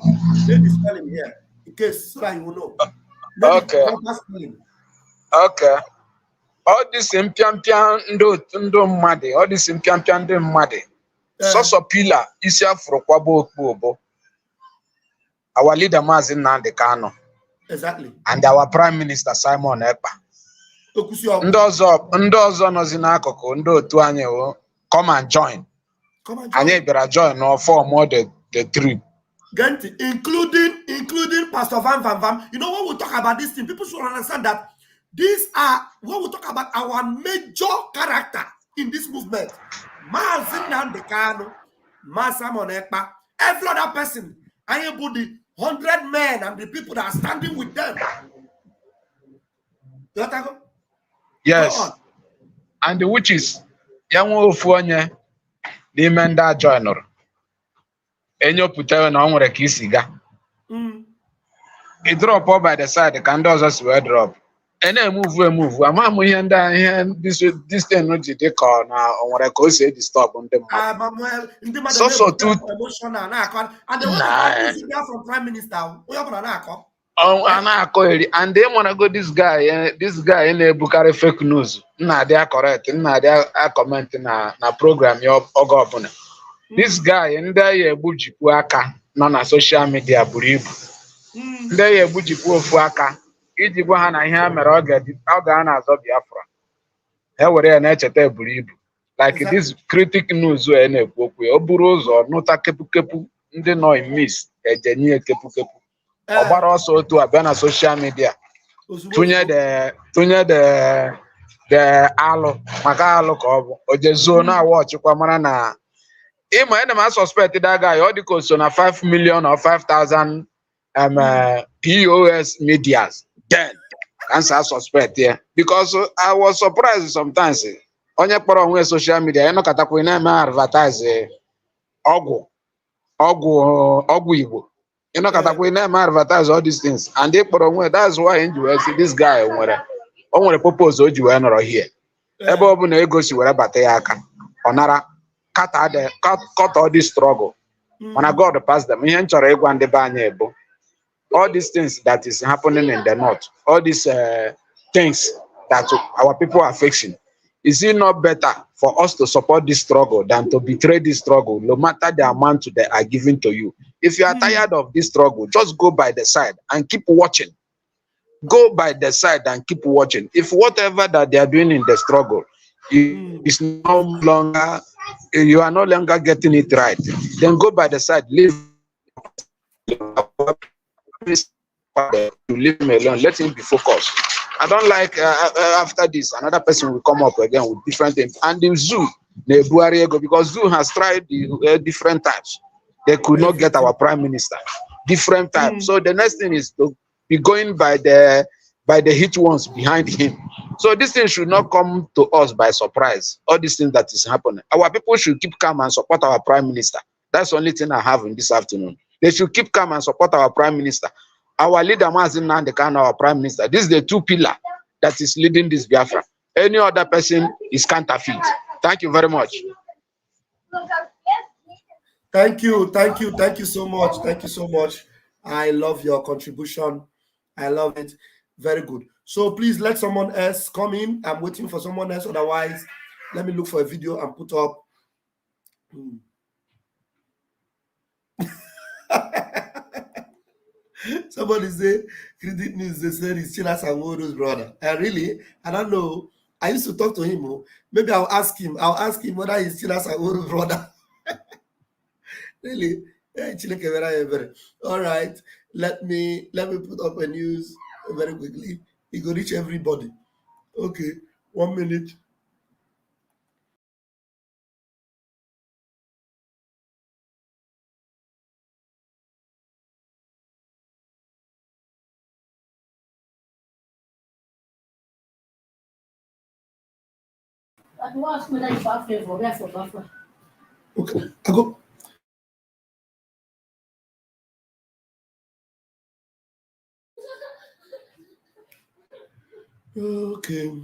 Speaker 1: Name the spelling here, in case so that you will know.
Speaker 4: Okay. Okay. All this mpịampịa ndị mmadụ, all this mpịampịa ndị mmadụ. Sọsọ pila isi afro kwabo okpo. Our leader Maazị Nnamdi Kanu.
Speaker 1: Exactly.
Speaker 4: And our prime minister Simon Ekpa. Ndị ọzọ nọzi n'akụkụ ndị otu anyị o come and join. Anyị bịara join no form the trip.
Speaker 1: Including Pastor Vam Vam Vam. You know, when we talk about this thing, people should understand that these are when we talk about our major character in this movement. Maazị Nnamdi Kanu, Maazị Simon Ekpa, every other person, anybody, 100 men and the people that are standing with them.
Speaker 4: Yes. And the witches, young ofu onye n'ime ndị a joinụrụ. Enyopụta na ọ nwere ka isi ga. I drop all by the side ka ndị ọzọ si wee drop. Move. Ama m ihe ndị ihe this thing ji dị ka na o nwere ka o si disturb ndị mmadụ. So too
Speaker 1: emotional na-akọ and the one from prime minister onye ọbụla na-akọ.
Speaker 4: Na-akọ eri and they wanna go this guy na-ebukarị fake news. Nna-adị correct, nna-adị comment na program ya oge ọbụla. This guy ndị ya egbujipụ aka nọ na social media buru ibu. Ndị ya egbujipụ ofu aka iji gwa ha na ihe a mere ọ ga na-azọ Biafra. Ha were ya na-echeta eburu ibu. Like this critic news na-ekwu okwu ya o buru ụzọ nụta kepukepu ndị nọ in miss ejenye kepukepu. Ọ gbara ọsọ otu abịa na social media tụnye the alụ maka alụ ka ọ bụ o jezuo na watchkwa mara na ịma ene ma suspect that guy ọ dịka so na 5 million or 5,000 POS medias then cancer suspect here because I was surprised sometimes onye kpọrọ onwe social media ịnọkọtakwa na-eme advertise ọgwụ Igbo ịnọkọtakwa na-eme advertise all these things and they kpọrọ onwe that's why you see this guy o nwere purpose o ji wee nọrọ here ebe ọ bụ na ego si were bata ya aka ọ nara cut all this struggle when I God pass them ihe nchọrọ ịgwa ndị be anyị bụ all these things that is happening in the north, all these things that our people are facing, is it not better for us to support this struggle than to betray this struggle, no matter the amount they are giving to you? If you are tired of this struggle, just go by the side and keep watching. Go by the side and keep watching. If whatever that they are doing in the struggle is no longer, you are no longer getting it right, then go by the side, leave. To leave him alone, let him be focused. I don't like after this another person will come up again with different things. And the zoo, because zoo has tried the different types. They could not get our prime minister. Different types. So the next thing is to be going by the hit ones behind him. So this thing should not come to us by surprise. All these things that is happening. Our people should keep calm and support our prime minister. That's the only thing I have in this afternoon. They should keep calm and support our prime minister. Our leader, Maazị Nnamdi Kanu, our prime minister. This is the two pillar that is leading this Biafra. Any other person is counterfeit. Thank you very much.
Speaker 1: Thank you so much. Thank you so much. I love your contribution. I love it. Very good. So please let someone else come in. I'm waiting for someone else. Otherwise, let me look for a video and put up. Somebody say, Credit News, they said it's Chilas Angodo's brother. Really? I don't know. I used to talk to him. Maybe I'll ask him whether he's Chilas Angodo's brother. Really? All right. Let me put up a news very quickly. It will reach everybody. Okay, 1 minute. Okay, I go. Okay.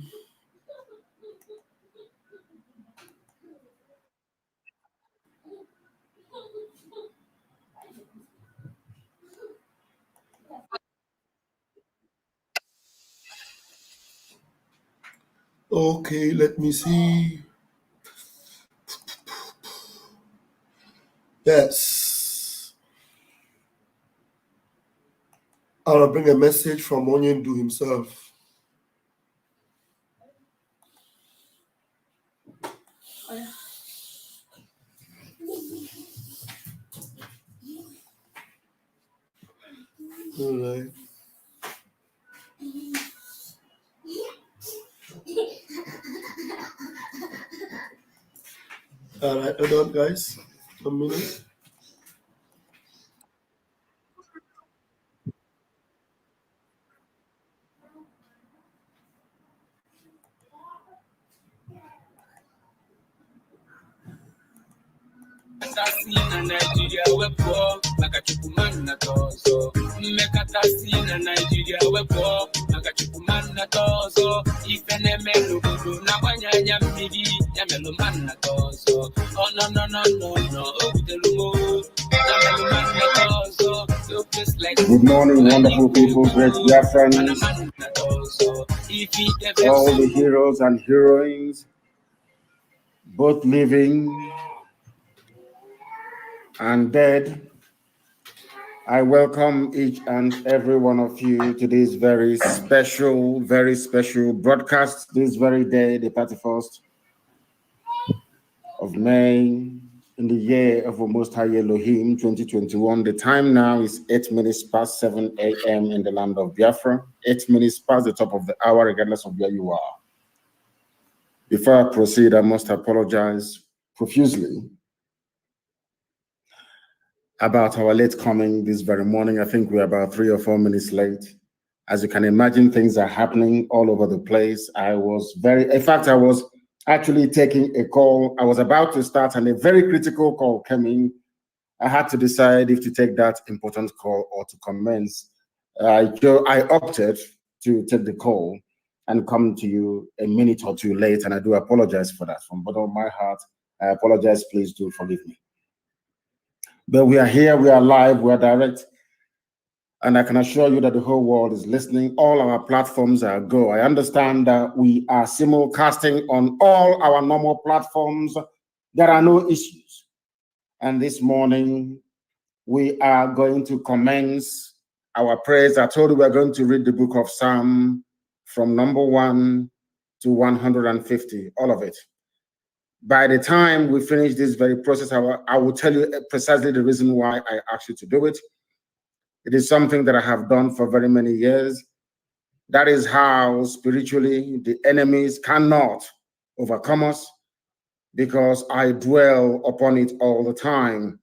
Speaker 1: Okay, let me see. Yes. I'll bring a message from Onyendu himself. All right. All right, hold on, guys. 1 minute.
Speaker 5: Nigeria wepo makachukumana tozo mekatasia Nigeria wepo makachukumana tozo ifene melugudu na wanyanya mbidi ya melumana tozo oh no no no no no ogudelumo ya melumana tozo.
Speaker 6: Good morning, wonderful people, great BIAFRANs, all the heroes and heroines, both living and dead. I welcome each and every one of you to this very special broadcast this very day, the 31st of May, in the year of Most High Elohim 2021. The time now is 8 minutes past 7 a.m. in the land of Biafra, 8 minutes past the top of the hour, regardless of where you are. Before I proceed, I must apologize profusely about our late coming this very morning. I think we're about 3 or 4 minutes late. As you can imagine, things are happening all over the place. I was actually taking a call. I was about to start and a very critical call came in. I had to decide if to take that important call or to commence. I opted to take the call and come to you a minute or two late, and I do apologize for that. From the bottom of my heart, I apologize. Please do forgive me. But we are here, we are live, we are direct. And I can assure you that the whole world is listening. All our platforms are go. I understand that we are simulcasting on all our normal platforms. There are no issues. And this morning, we are going to commence our prayers. I told you we're going to read the book of Psalm from number 1 to 150, all of it. By the time we finish this very process, I will tell you precisely the reason why I asked you to do it. It is something that I have done for very many years. That is how spiritually the enemies cannot overcome us, because I dwell upon it all the time.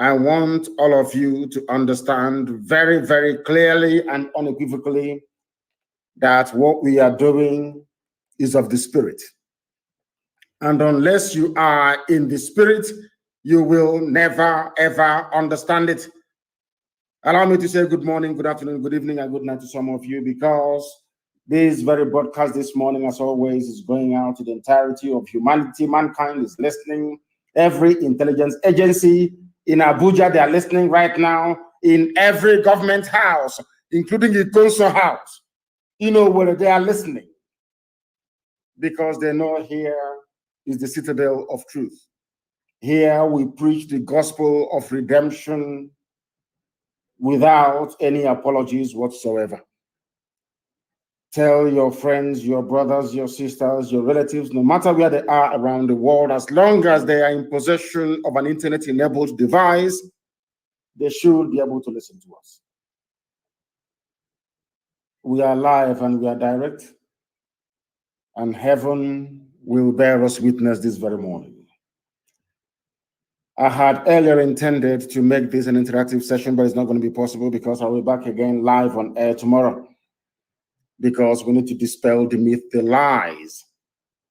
Speaker 6: I want all of you to understand very, very clearly and unequivocally that what we are doing is of the Spirit. And unless you are in the Spirit, you will never, ever understand it. Allow me to say good morning, good afternoon, good evening, and good night to some of you, because this very broadcast this morning, as always, is going out to the entirety of humanity. Mankind is listening. Every intelligence agency in Abuja, they are listening right now. In every government house, including the council house, whether they are listening, because they know here is the citadel of truth. Here we preach the gospel of redemption without any apologies whatsoever. Tell your friends, your brothers, your sisters, your relatives, no matter where they are around the world, as long as they are in possession of an internet-enabled device, they should be able to listen to us. We are live and we are direct, and heaven will bear us witness this very morning. I had earlier intended to make this an interactive session, but it's not going to be possible because I'll be back again live on air tomorrow, because we need to dispel the myth, the lies,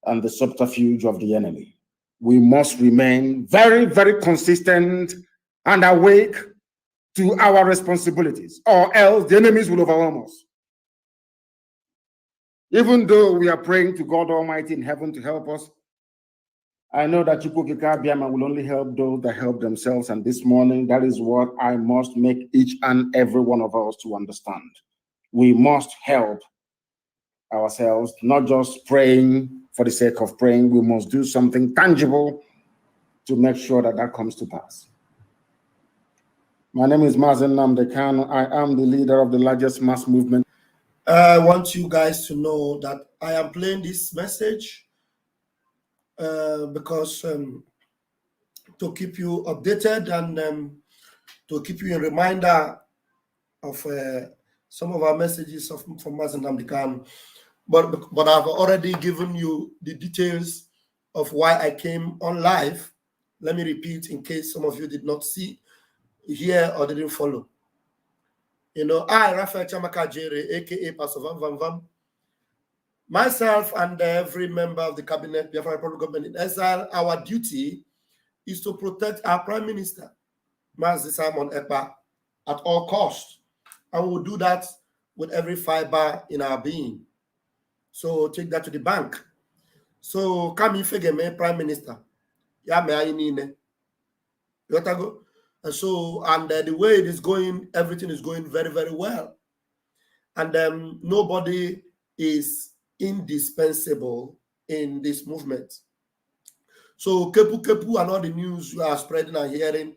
Speaker 6: and the subterfuge of the enemy. We must remain very, very consistent and awake to our responsibilities, or else the enemies will overwhelm us. Even though we are praying to God Almighty in heaven to help us, I know that Chukwukika will only help those that help themselves, and this morning, that is what I must make each and every one of us to understand. We must help ourselves, not just praying for the sake of praying. We must do something tangible to make sure that that comes to pass. My name is Mazen Namdekan. I am the leader of the largest mass movement.
Speaker 1: I want you guys to know that I am playing this message because to keep you updated and to keep you a reminder of some of our messages from Mazen Namdekan. But I've already given you the details of why I came on live. Let me repeat in case some of you did not see, hear, or didn't follow. I, Raphael Chamaka Jere, aka Pst Vam Vam Vam, myself and every member of the cabinet, BIAFRA Republic Government in Exile, our duty is to protect our Prime Minister, Mazi Simon Ekpa, at all costs. And we'll do that with every fiber in our being. So take that to the bank. So come in figure me Prime Minister. Yeah, me I need. You got to go. And so the way it is going, everything is going very, very well. And nobody is indispensable in this movement. So kepu kepu and all the news you are spreading and hearing,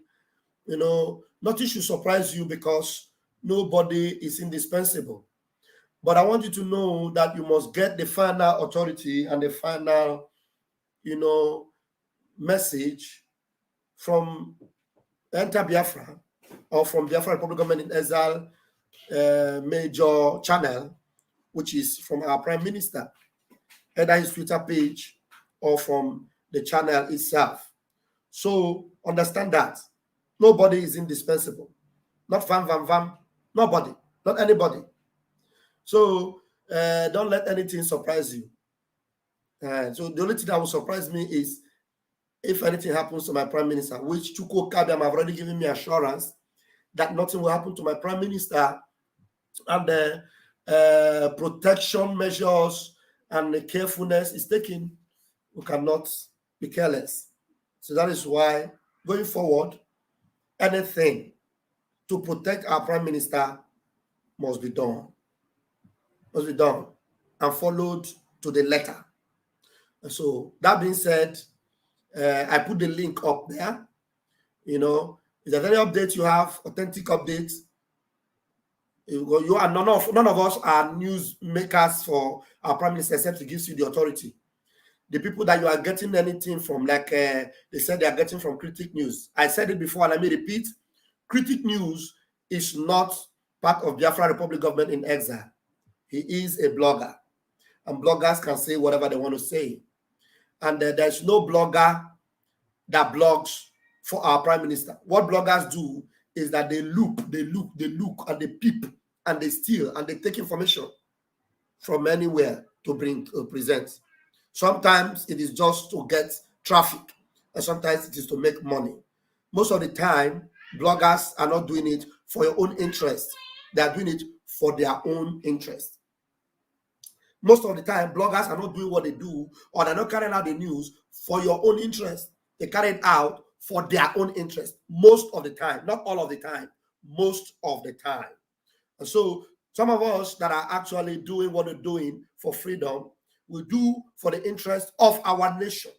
Speaker 1: nothing should surprise you because nobody is indispensable. But I want you to know that you must get the final authority and the final, message from Enter Biafra or from Biafra Republic Government in Exile major channel, which is from our Prime Minister, either his Twitter page or from the channel itself. So understand that nobody is indispensable. Not Vam Vam Vam, nobody, not anybody. So don't let anything surprise you. So the only thing that will surprise me is if anything happens to my Prime Minister, which Chukwuka Kabiam have already given me assurance that nothing will happen to my Prime Minister, and the protection measures and the carefulness is taken, we cannot be careless. So that is why, going forward, anything to protect our Prime Minister must be done. Must be done and followed to the letter. And so that being said, I put the link up there. If there's any update you have, authentic updates, you are none of us are news makers for our Prime Minister except he gives you the authority. The people that you are getting anything from, like they said they are getting from Critic News. I said it before and let me repeat. Critic News is not part of Biafra Republic Government in Exile. He is a blogger. And bloggers can say whatever they want to say. And there's no blogger that blogs for our Prime Minister. What bloggers do is that they look, and they peep, and they steal, and they take information from anywhere to present. Sometimes it is just to get traffic, and sometimes it is to make money. Most of the time, bloggers are not doing it for your own interest. They are doing it for their own interest. Most of the time, bloggers are not doing what they do, or they're not carrying out the news for your own interest. They carry it out for their own interest. Most of the time, not all of the time, most of the time. And so Some of us that are actually doing what we're doing for freedom, we do for the interest of our nation.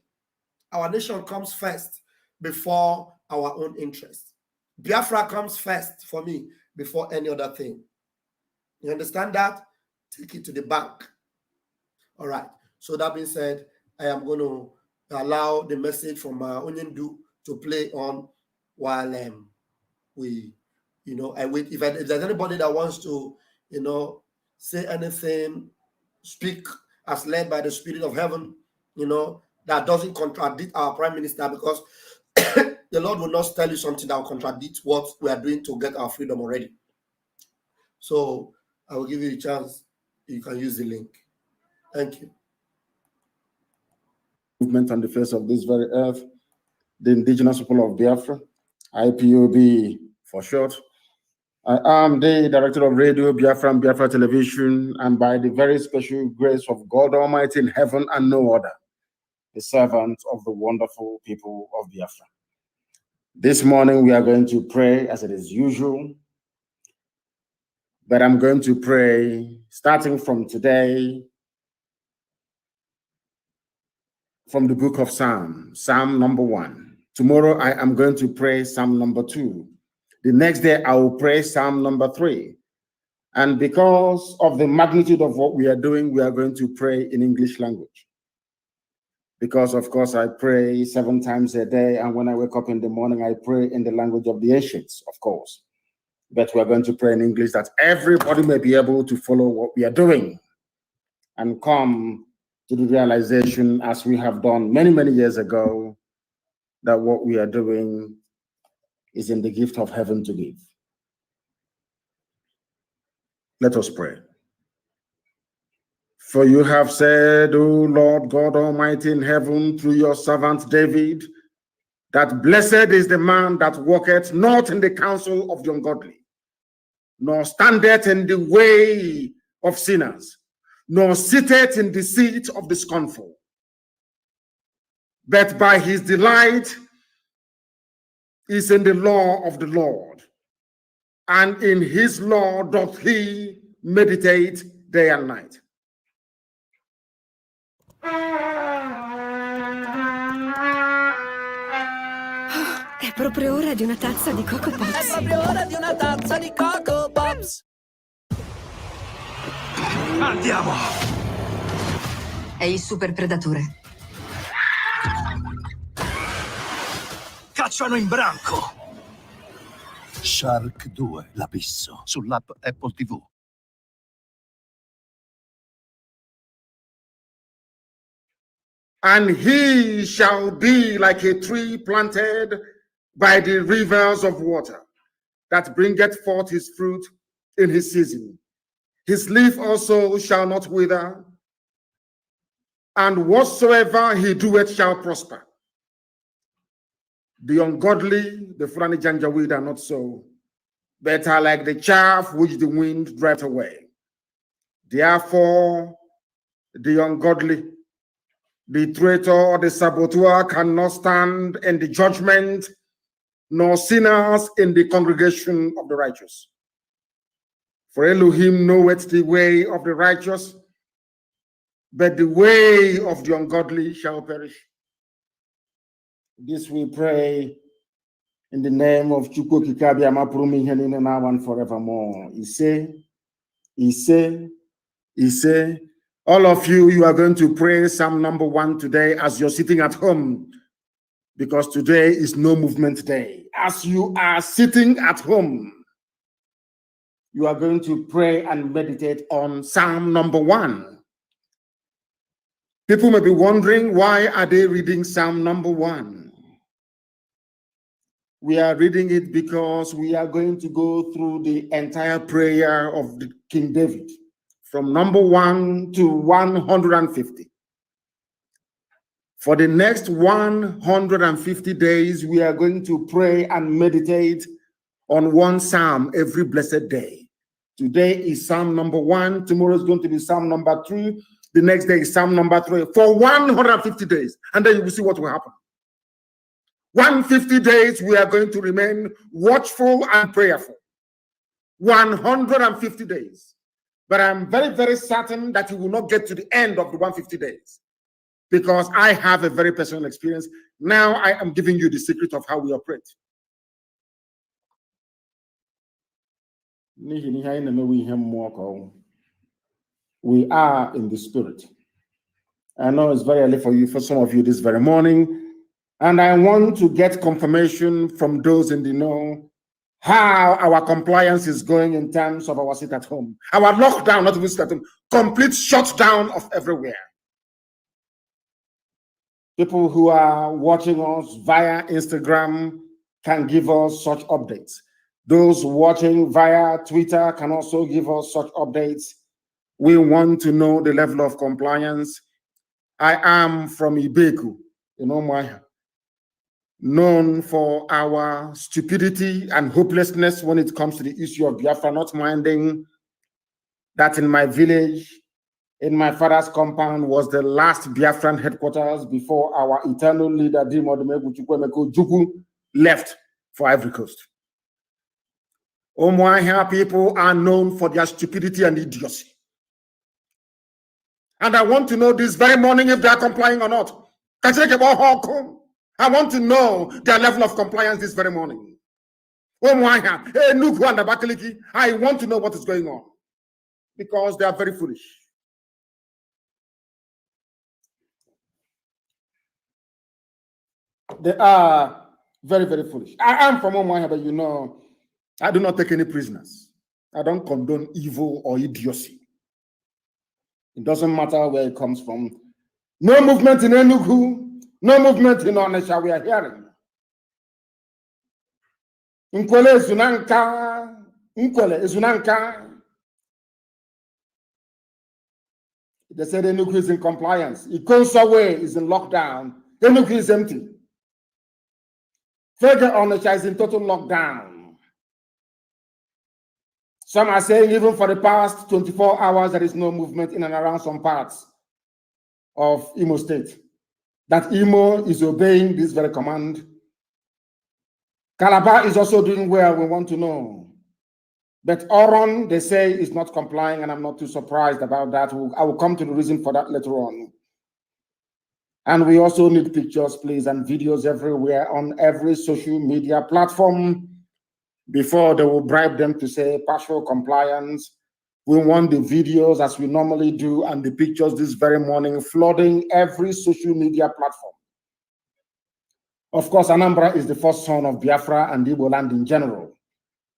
Speaker 1: Our nation comes first before our own interest. Biafra comes first for me before any other thing. You understand that? Take it to the bank. All right. So that being said, I am going to allow the message from Onyendu to play on while we, I wait. If there's anybody that wants to, say anything, speak as led by the Spirit of Heaven, that doesn't contradict our Prime Minister, because the Lord will not tell you something that will contradict what we are doing to get our freedom already. So I will give you a chance. You can use the link. Thank you.
Speaker 6: Movement on the face of this very earth, the indigenous people of Biafra, IPOB for short. I am the director of radio, Biafra and Biafra Television, and by the very special grace of God Almighty in heaven and no other, the servant of the wonderful people of Biafra. This morning we are going to pray as it is usual, but I'm going to pray starting from today from the book of Psalm number 1. Tomorrow I am going to pray Psalm number 2. The next day I will pray Psalm number 3. And because of the magnitude of what we are doing, we are going to pray in English language. Because of course I pray 7 times a day, and when I wake up in the morning, I pray in the language of the ancients, of course. But we are going to pray in English that everybody may be able to follow what we are doing and come to the realization, as we have done many, many years ago, that what we are doing is in the gift of heaven to give. Let us pray. For you have said, O Lord God Almighty in heaven, through your servant David, that blessed is the man that walketh not in the counsel of the ungodly, nor standeth in the way of sinners, nor sitteth in the seat of the scornful. But by his delight is in the law of the Lord, and in his law doth he meditate day and night.
Speaker 7: È proprio ora di una tazza di Coco Pops.
Speaker 8: È proprio ora di una tazza di Coco Pops.
Speaker 9: Andiamo!
Speaker 7: È il super predatore.
Speaker 9: Cacciano in branco! Shark 2, l'abisso, sull'app Apple TV.
Speaker 6: And he shall be like a tree planted by the rivers of water, that bringeth forth his fruit in his season. His leaf also shall not wither, and whatsoever he doeth shall prosper. The ungodly, the Fulani Janjaweed, are not so, but are like the chaff which the wind driveth away. Therefore, the ungodly, the traitor, the saboteur cannot stand in the judgment, nor sinners in the congregation of the righteous. For Elohim knoweth the way of the righteous, but the way of the ungodly shall perish. This we pray in the name of Chukwu Kikabi Amapurumi Henine now and forevermore. He say, all of you, you are going to pray Psalm number 1 today as you're sitting at home, because today is no movement day. As you are sitting at home, you are going to pray and meditate on Psalm number 1. People may be wondering, why are they reading Psalm number 1? We are reading it because we are going to go through the entire prayer of King David, from number 1 to 150. For the next 150 days, we are going to pray and meditate on one psalm every blessed day. Today is Psalm number 1. Tomorrow is going to be Psalm number 2. The next day is Psalm number 3 for 150 days. And then you will see what will happen. 150 days, we are going to remain watchful and prayerful. 150 days. But I'm very, very certain that you will not get to the end of the 150 days because I have a very personal experience. Now I am giving you the secret of how we operate. We are in the spirit. I know it's very early for some of you this very morning, and I want to get confirmation from those in the know how our compliance is going in terms of our sit at home. Our lockdown, not even sit at home, complete shutdown of everywhere. People who are watching us via Instagram can give us such updates. Those watching via Twitter can also give us such updates. We want to know the level of compliance. I am from Ibeku, in Umuahia, known for our stupidity and hopelessness when it comes to the issue of Biafra, not minding that in my village, in my father's compound, was the last Biafran headquarters before our eternal leader, Jugu, left for Ivory Coast. Umuahia people are known for their stupidity and idiocy. And I want to know this very morning if they are complying or not. I want to know their level of compliance this very morning. I want to know what is going on because they are very foolish. They are very, very foolish. I am from Umuahia, but you know, I do not take any prisoners. I don't condone evil or idiocy. It doesn't matter where it comes from. No movement in Enugu, no movement in Onitsha, we are hearing. Nkwele Zunanka, Nkwele Zunanka. They said Enugu is in compliance. Ikonsawe is in lockdown. Enugu is empty. Further Onitsha is in total lockdown. Some are saying even for the past 24 hours, there is no movement in and around some parts of Imo State. That Imo is obeying this very command. Calabar is also doing well, we want to know. But Oron, they say, is not complying, and I'm not too surprised about that. I will come to the reason for that later on. And we also need pictures, please, and videos everywhere on every social media platform before they will bribe them to say partial compliance. We want the videos as we normally do and the pictures this very morning flooding every social media platform. Of course, Anambra is the first son of Biafra and Igbo land in general.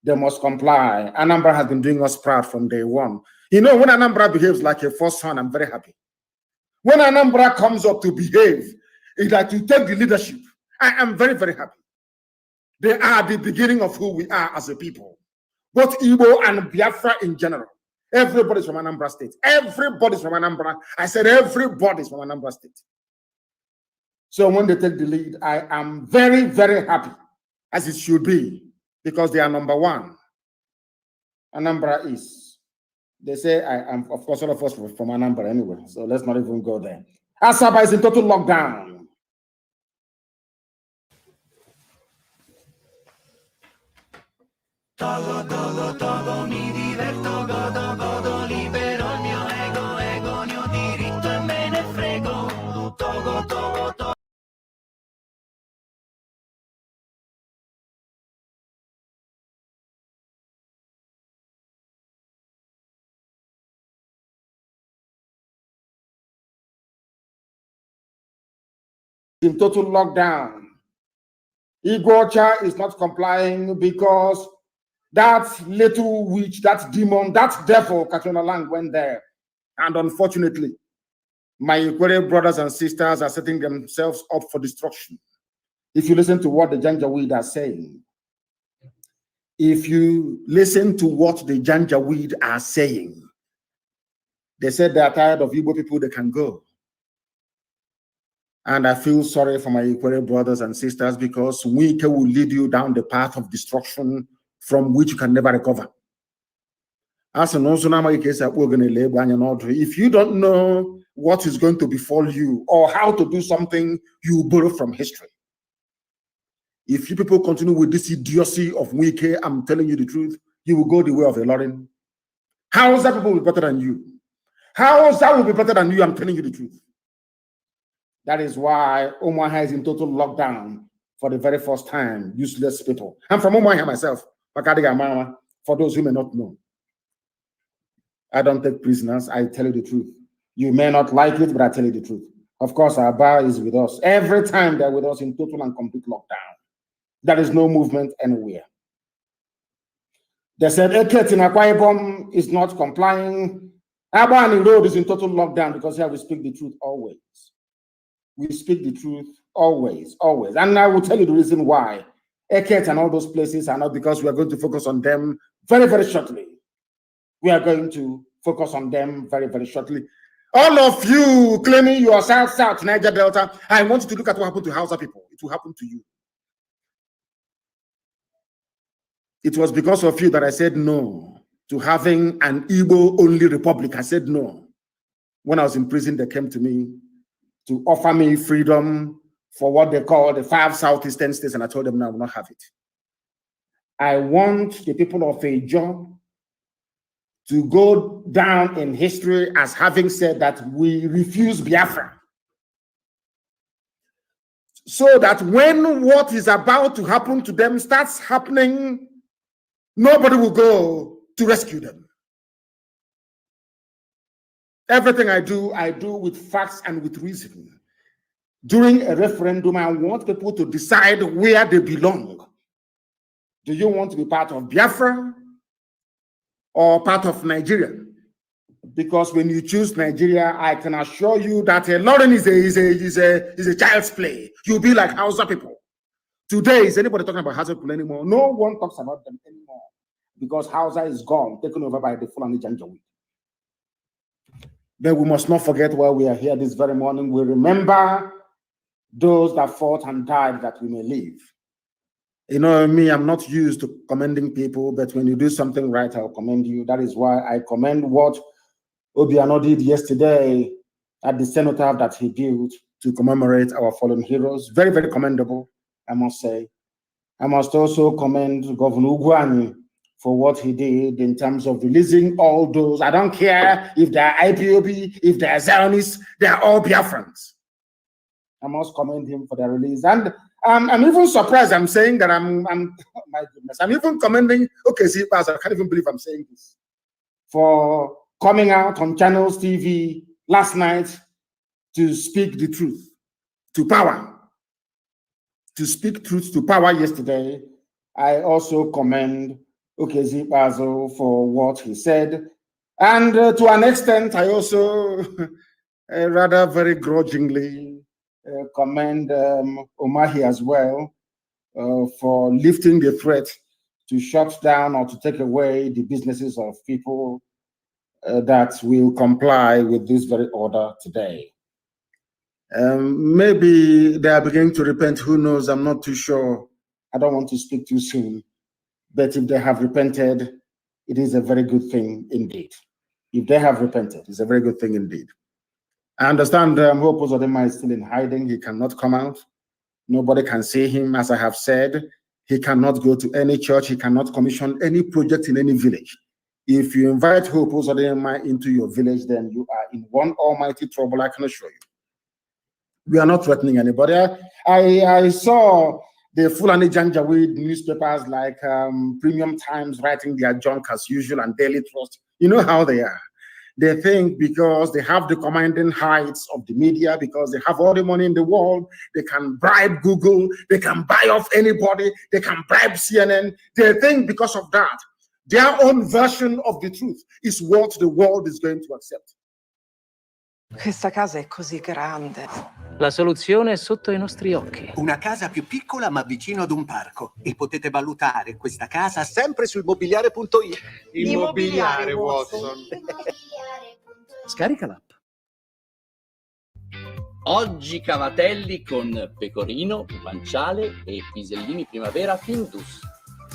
Speaker 6: They must comply. Anambra has been doing us proud from day one. You know, when Anambra behaves like a first son, I'm very happy. When Anambra comes up to behave, it's like to take the leadership. I am very, very happy. They are the beginning of who we are as a people. Both Igbo and Biafra in general. Everybody's from Anambra State. Everybody's from Anambra. I said everybody's from Anambra State. So when they take the lead, I am very, very happy, as it should be, because they are number one. Anambra is. They say I am, of course, all of us from Anambra anyway, so let's not even go there. Asaba is in total lockdown.
Speaker 8: Todo, mi diverto, godo, libero il mio ego, ne ho diritto e me ne frego. Todo.
Speaker 6: In total lockdown. Igbocha is not complying because that little witch, that demon, that devil, Katrina Lang went there. And unfortunately, my Ikwere brothers and sisters are setting themselves up for destruction. If you listen to what the Janjaweed are saying, they said they are tired of Igbo people, they can go. And I feel sorry for my Ikwere brothers and sisters because Wike will lead you down the path of destruction from which you can never recover. If you don't know what is going to befall you or how to do something, you borrow from history. If you people continue with this idiocy of Wike, I'm telling you the truth, you will go the way of Elorin. Hausa people will be better than you. Hausa will be better than you. I'm telling you the truth. That is why Omaha is in total lockdown for the very first time. Useless people. I'm from Omaha myself. For those who may not know, I don't take prisoners. I tell you the truth. You may not like it, but I tell you the truth. Of course, our bar is with us. Every time they're with us in total and complete lockdown. There is no movement anywhere. They said Eket in Akwa Ibom is not complying. Abani Road is in total lockdown because here we speak the truth always. We speak the truth always, always. And I will tell you the reason why. Eket and all those places are not, because we are going to focus on them very, very shortly. We are going to focus on them very, very shortly. All of you claiming you are South, Niger Delta, I want you to look at what happened to Hausa people. It will happen to you. It was because of you that I said no to having an Igbo-only republic. I said no. When I was in prison, they came to me to offer me freedom for what they call the 5 southeastern states, and I told them no, I will not have it. I want the people of Ejo to go down in history as having said that we refuse Biafra. So that when what is about to happen to them starts happening, nobody will go to rescue them. Everything I do with facts and with reason. During a referendum, I want people to decide where they belong. Do you want to be part of Biafra or part of Nigeria? Because when you choose Nigeria, I can assure you that Lauren is a child's play. You'll be like Hausa people. Today, is anybody talking about Hausa people anymore? No one talks about them anymore because Hausa is gone, taken over by the Fulani Janjaweed. But we must not forget why we are here this very morning. We remember those that fought and died that we may live. You know me, I'm not used to commending people, but when you do something right, I'll commend you. That is why I commend what Obiano did yesterday at the cenotaph that he built to commemorate our fallen heroes. Very, very commendable, I must say. I must also commend Governor Ugwuanyi for what he did in terms of releasing all those. I don't care if they're IPOB, if they're Zionists, they're all Biafrans. I must commend him for their release. And I'm even surprised I'm saying that my goodness, I'm even commending, okay, see, I can't even believe I'm saying this, for coming out on Channels TV last night to speak the truth to power. To speak truth to power yesterday. I also commend Okezi Bazo for what he said. And to an extent, I also rather very grudgingly commend Omahi as well for lifting the threat to shut down or to take away the businesses of people that will comply with this very order today. Maybe they are beginning to repent. Who knows? I'm not too sure. I don't want to speak too soon. But if they have repented, it is a very good thing indeed. If they have repented, it's a very good thing indeed. I understand Hope Uzodinma is still in hiding. He cannot come out. Nobody can see him. As I have said, he cannot go to any church. He cannot commission any project in any village. If you invite Hope Uzodinma into your village, then you are in one almighty trouble, I can assure you. We are not threatening anybody. I saw the Fulani Janjaweed newspapers like Premium Times writing their junk as usual and Daily Trust. You know how they are. They think because they have the commanding heights of the media, because they have all the money in the world, they can bribe Google, they can buy off anybody, they can bribe CNN. They think because of that, their own version of the truth is what the world is going to accept.
Speaker 10: Questa casa è così grande.
Speaker 11: La soluzione è sotto i nostri occhi.
Speaker 9: Una casa più piccola ma vicino ad un parco. E potete valutare questa casa sempre su immobiliare.it.
Speaker 10: Immobiliare, Watson.
Speaker 11: Scarica l'app.
Speaker 12: Oggi cavatelli con pecorino, guanciale e pisellini primavera Findus.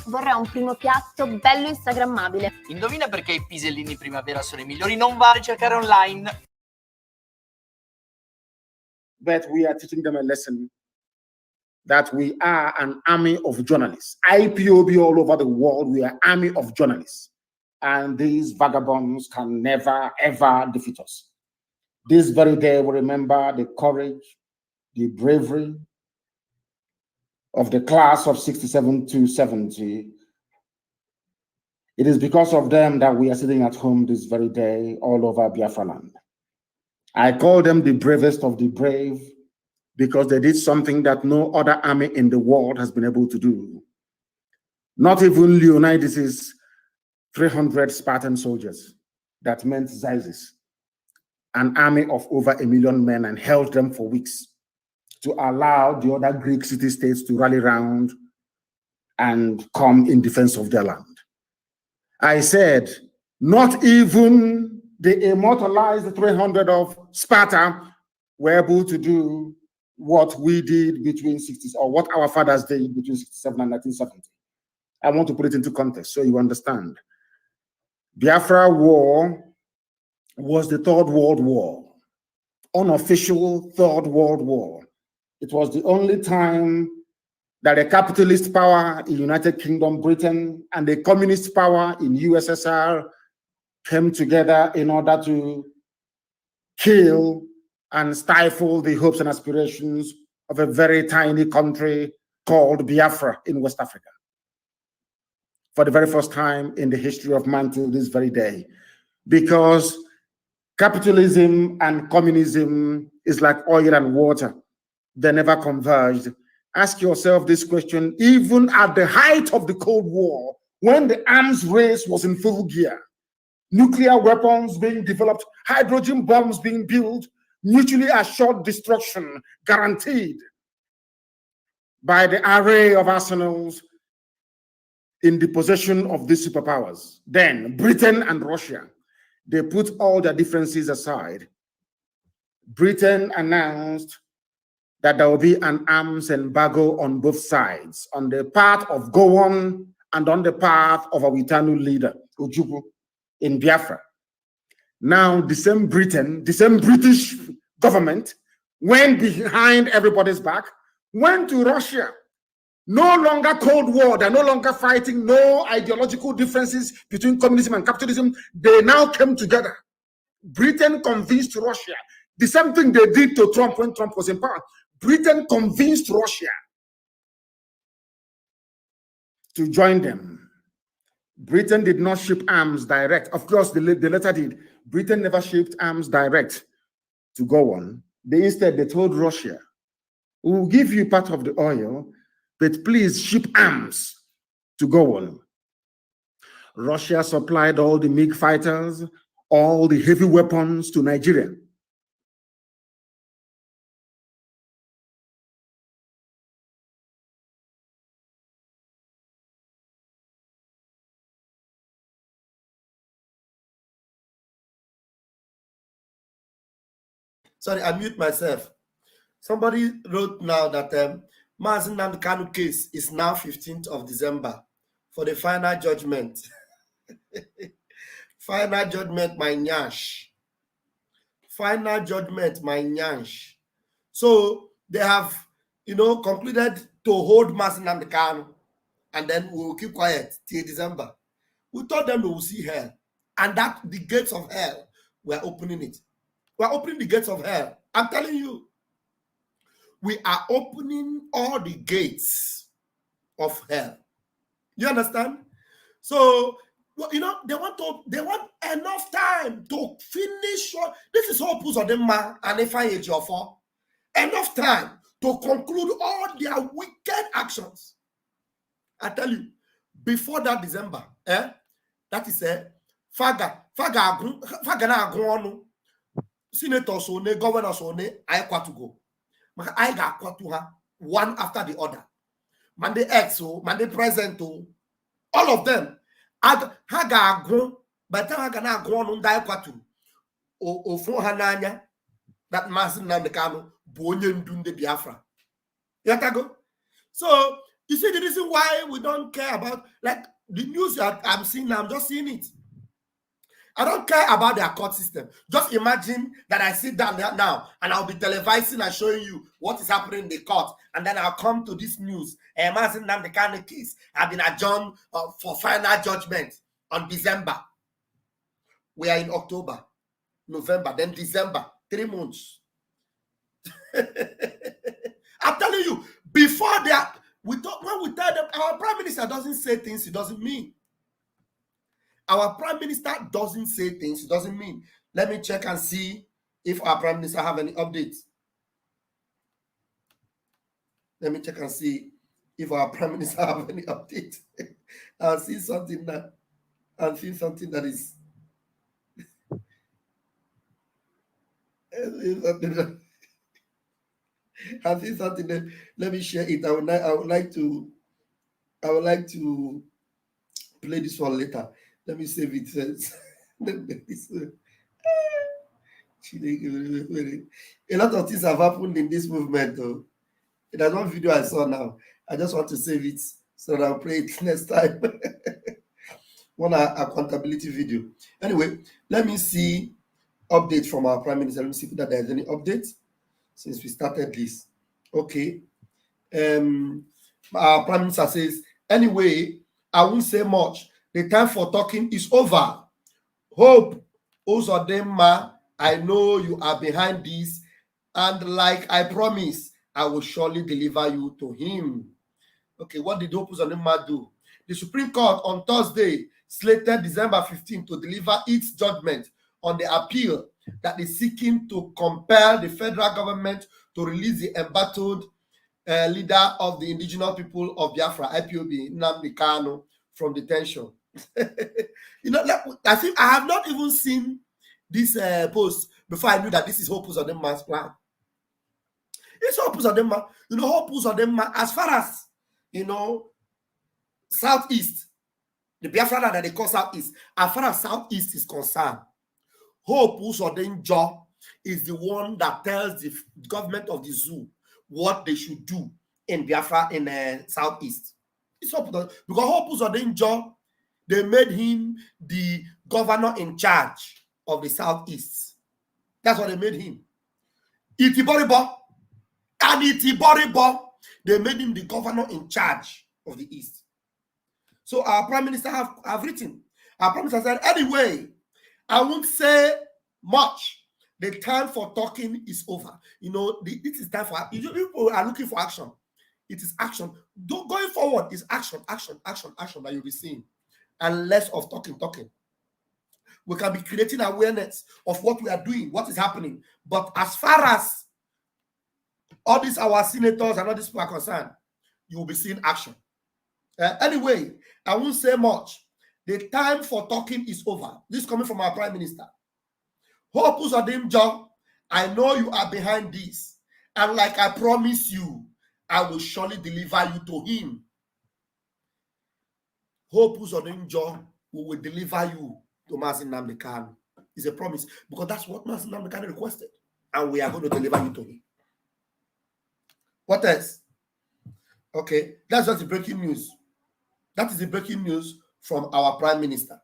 Speaker 13: Vorrei un primo piatto bello instagrammabile.
Speaker 12: Indovina perché i pisellini primavera sono i migliori? Non va a ricercare online.
Speaker 6: But we are teaching them a lesson that we are an army of journalists. IPOB all over the world, we are an army of journalists. and these vagabonds can never, ever defeat us. This very day, we remember the courage, the bravery of the class of 67 to 70. It is because of them that we are sitting at home this very day all over Biafra land. I call them the bravest of the brave because they did something that no other army in the world has been able to do. Not even Leonidas's 300 Spartan soldiers that meant Xerxes, an army of over 1 million men, and held them for weeks to allow the other Greek city-states to rally round and come in defense of their land. I said, not even the immortalized 300 of Sparta were able to do what we did between 60s, or what our fathers did between 67 and 1970. I want to put it into context so you understand. Biafra War was the Third World War, unofficial Third World War. It was the only time that a capitalist power in United Kingdom, Britain, and a communist power in USSR came together in order to kill and stifle the hopes and aspirations of a very tiny country called Biafra in West Africa. For the very first time in the history of man till this very day, because capitalism and communism is like oil and water. They never converged. Ask yourself this question, even at the height of the Cold War, when the arms race was in full gear, nuclear weapons being developed, hydrogen bombs being built, mutually assured destruction guaranteed by the array of arsenals in the possession of these superpowers. Then Britain and Russia, they put all their differences aside. Britain announced that there will be an arms embargo on both sides, on the part of Gowon and on the part of our Witanu leader, Ojukwu, in Biafra. Now, the same Britain, the same British government went behind everybody's back, went to Russia. No longer Cold War, they're no longer fighting, no ideological differences between communism and capitalism. They now came together. Britain convinced Russia, the same thing they did to Trump when Trump was in power. Britain convinced Russia to join them. Britain did not ship arms direct. Of course, the letter did. Britain never shipped arms direct to go on. Instead, they told Russia, we will give you part of the oil, but please ship arms to go on. Russia supplied all the MiG fighters, all the heavy weapons to Nigeria.
Speaker 1: Sorry, I mute myself. Somebody wrote now that Mazi Nnamdi Kanu case is now 15th of December for the final judgment. Final judgment, my nyash. Final judgment, my nyash. So they have, concluded to hold Mazi Nnamdi Kanu, and then we will keep quiet till December. We told them we will see hell, and that the gates of hell, we're opening it. We're opening the gates of hell. I'm telling you, we are opening all the gates of hell. You understand? So, they want enough time to finish. This is all puts on them man and if I age of four. Enough time to conclude all their wicked actions. I tell you, before that December, that is Faga na agonu. Senator Sone, Governor Sone, I got to go. I got to her one after the other. Monday EXO, Monday Present, all of them. Haga grown, but Haga na grown on Daikwatu. O for Hananya, that Mazi Nnamdi Kanu, Bonyen Dunde Biafra. Yatago. So, you see the reason why we don't care about, like, the news I'm seeing now, I'm just seeing it. I don't care about their court system. Just imagine that I sit down there now and I'll be televising and showing you what is happening in the court. And then I'll come to this news. Mazi Nnamdi Kanu case have been adjourned for final judgment on December. We are in October, November, then December, 3 months. I'm telling you, before that, when we tell them our prime minister doesn't say things, it doesn't mean. Our prime minister doesn't say things, it doesn't mean. Let me check and see if our prime minister have any updates. Let me check and see if our prime minister have any update. I'll see something that I'll see something that is I'll see something that, let me share it. I would like to play this one later. Let me save it first. A lot of things have happened in this movement though. There's one video I saw now. I just want to save it so that I'll play it next time. One accountability video. Anyway, let me see update from our prime minister. Let me see if there's any updates since we started this. Okay. Our prime minister says, anyway, I won't say much. The time for talking is over. Hope, Uzodinma, I know you are behind this, and like I promised, I will surely deliver you to him. Okay, what did Hope Uzodinma do? The Supreme Court on Thursday slated December 15 to deliver its judgment on the appeal that is seeking to compel the federal government to release the embattled leader of the indigenous people of Biafra, IPOB, Nnamdi Kanu, from detention. You know, I think I have not even seen this post before I knew that this is Hope Uzodinma's plan. It's Hope Uzodinma. You know, Hope Uzodinma, as far as, you know, Southeast, the Biafra that they call Southeast, as far as Southeast is concerned, Hope Uzodinma is the one that tells the government of the zoo what they should do in Biafra in Southeast. It's Hope Uzodinma, because Hope Uzodinma, they made him the governor in charge of the Southeast. That's what they made him. Itiboribo and Itiboribo, they made him the governor in charge of the East. So our prime minister have written. Our prime minister said, anyway, I won't say much. The time for talking is over. You know, this is time for people are looking for action. It is action. Going forward is action that you'll be seeing. And less of talking. We can be creating awareness of what we are doing, what is happening. But as far as all these our senators and all these people are concerned, you will be seeing action. Anyway, I won't say much. The time for talking is over. This is coming from our prime minister. Hope Uzodinma, I know you are behind this. And like I promise you, I will surely deliver you to him. Hope Uzodinma, we will deliver you to Mazi Nnamdi Kanu. It's a promise, because that's what Mazi Nnamdi Kanu requested. And we are going to deliver you to him. What else? Okay, that's just the breaking news. That is the breaking news from our prime minister.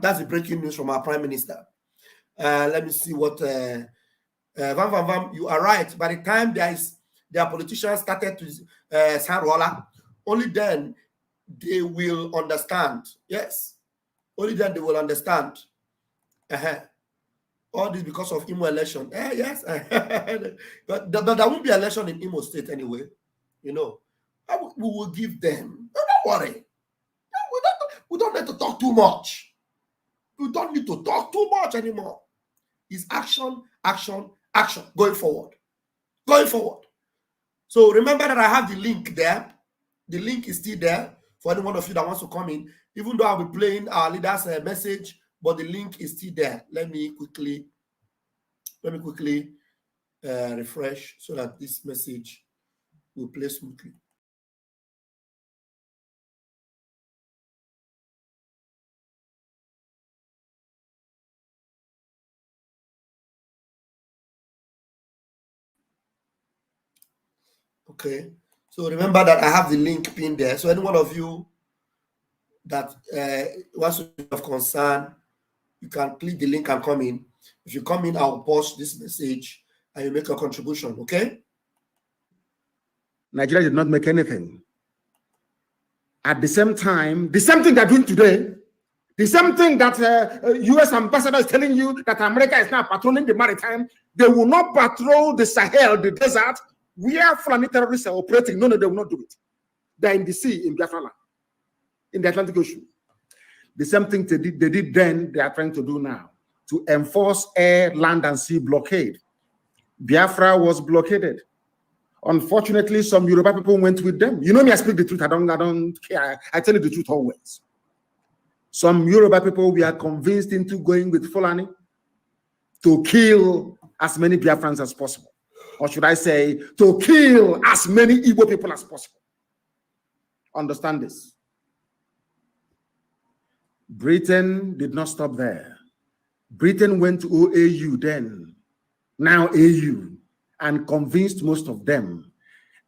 Speaker 1: That's the breaking news from our prime minister. Let me see what Vam Vam Vam, you are right. By the time their politicians started to sound roller, only then they will understand. Yes, only then they will understand. All this because of Imo election. Yes, but there won't be election in Imo State anyway. You know, we will give them. Don't worry. We don't need to talk too much. We don't need to talk too much anymore. It's action, action, action. Going forward. So remember that I have the link there. The link is still there for any one of you that wants to come in. Even though I'll be playing our leader's message, but the link is still there. Let me quickly refresh so that this message will play smoothly. Okay, so remember that I have the link pinned there. So any one of you that wants to have concern, you can click the link and come in. If you come in, I'll post this message and you make a contribution, okay?
Speaker 6: Nigeria did not make anything. At the same time, the same thing they're doing today, The same thing that U.S. ambassador is telling you that America is now patrolling the maritime. They will not patrol the Sahel, the desert, where Fulani terrorists are operating. No, they will not do it. They're in the sea, in BIAFRA land, in the Atlantic Ocean. The same thing they did then, they are trying to do now, to enforce air, land, and sea blockade. Biafra was blockaded. Unfortunately, some Yoruba people went with them. You know me, I speak the truth. I don't care. I tell you the truth always. Some Yoruba people were convinced into going with Fulani to kill as many Biafrans as possible. Or should I say, to kill as many Igbo people as possible. Understand this. Britain did not stop there. Britain went to OAU then, now AU, and convinced most of them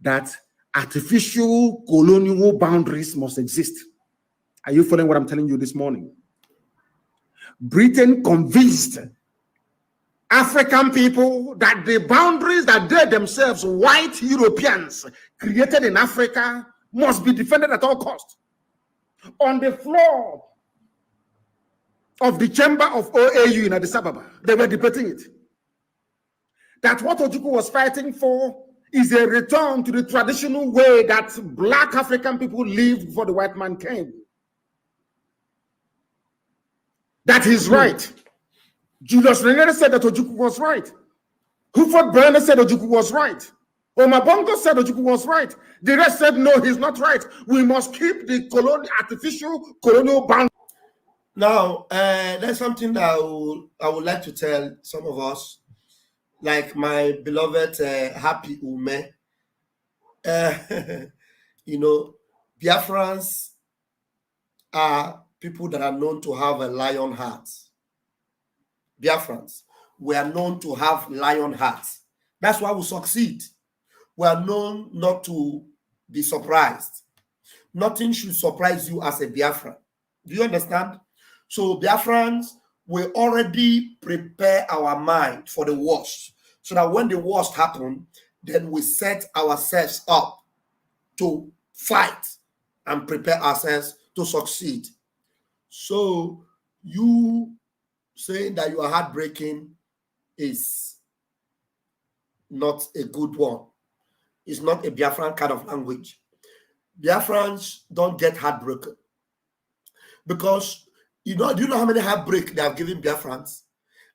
Speaker 6: that artificial colonial boundaries must exist. Are you following what I'm telling you this morning? Britain convinced African people that the boundaries that they themselves, white Europeans, created in Africa must be defended at all costs. On the floor of the chamber of OAU in Addis Ababa, they were debating it. That what Ojukwu was fighting for is a return to the traditional way that black African people lived before the white man came. That is right. Julius Nyerere said that Ojukwu was right. Huford Berners said Ojukwu was right. Omar Bongo said Ojukwu was right. The rest said no, he's not right. We must keep the artificial colonial boundary.
Speaker 1: Now, there's something that I would like to tell some of us, like my beloved Happy Ume. You know, Biafrans are people that are known to have a lion heart. Biafrans, we are known to have lion hearts. That's why we succeed. We are known not to be surprised. Nothing should surprise you as a Biafran. Do you understand? So Biafrans, we already prepare our mind for the worst, so that when the worst happens, then we set ourselves up to fight and prepare ourselves to succeed. So you saying that you are heartbreaking is not a good one. It's not a Biafran kind of language. Biafrans don't get heartbroken. Because, do you know how many heartbreak they have given Biafrans?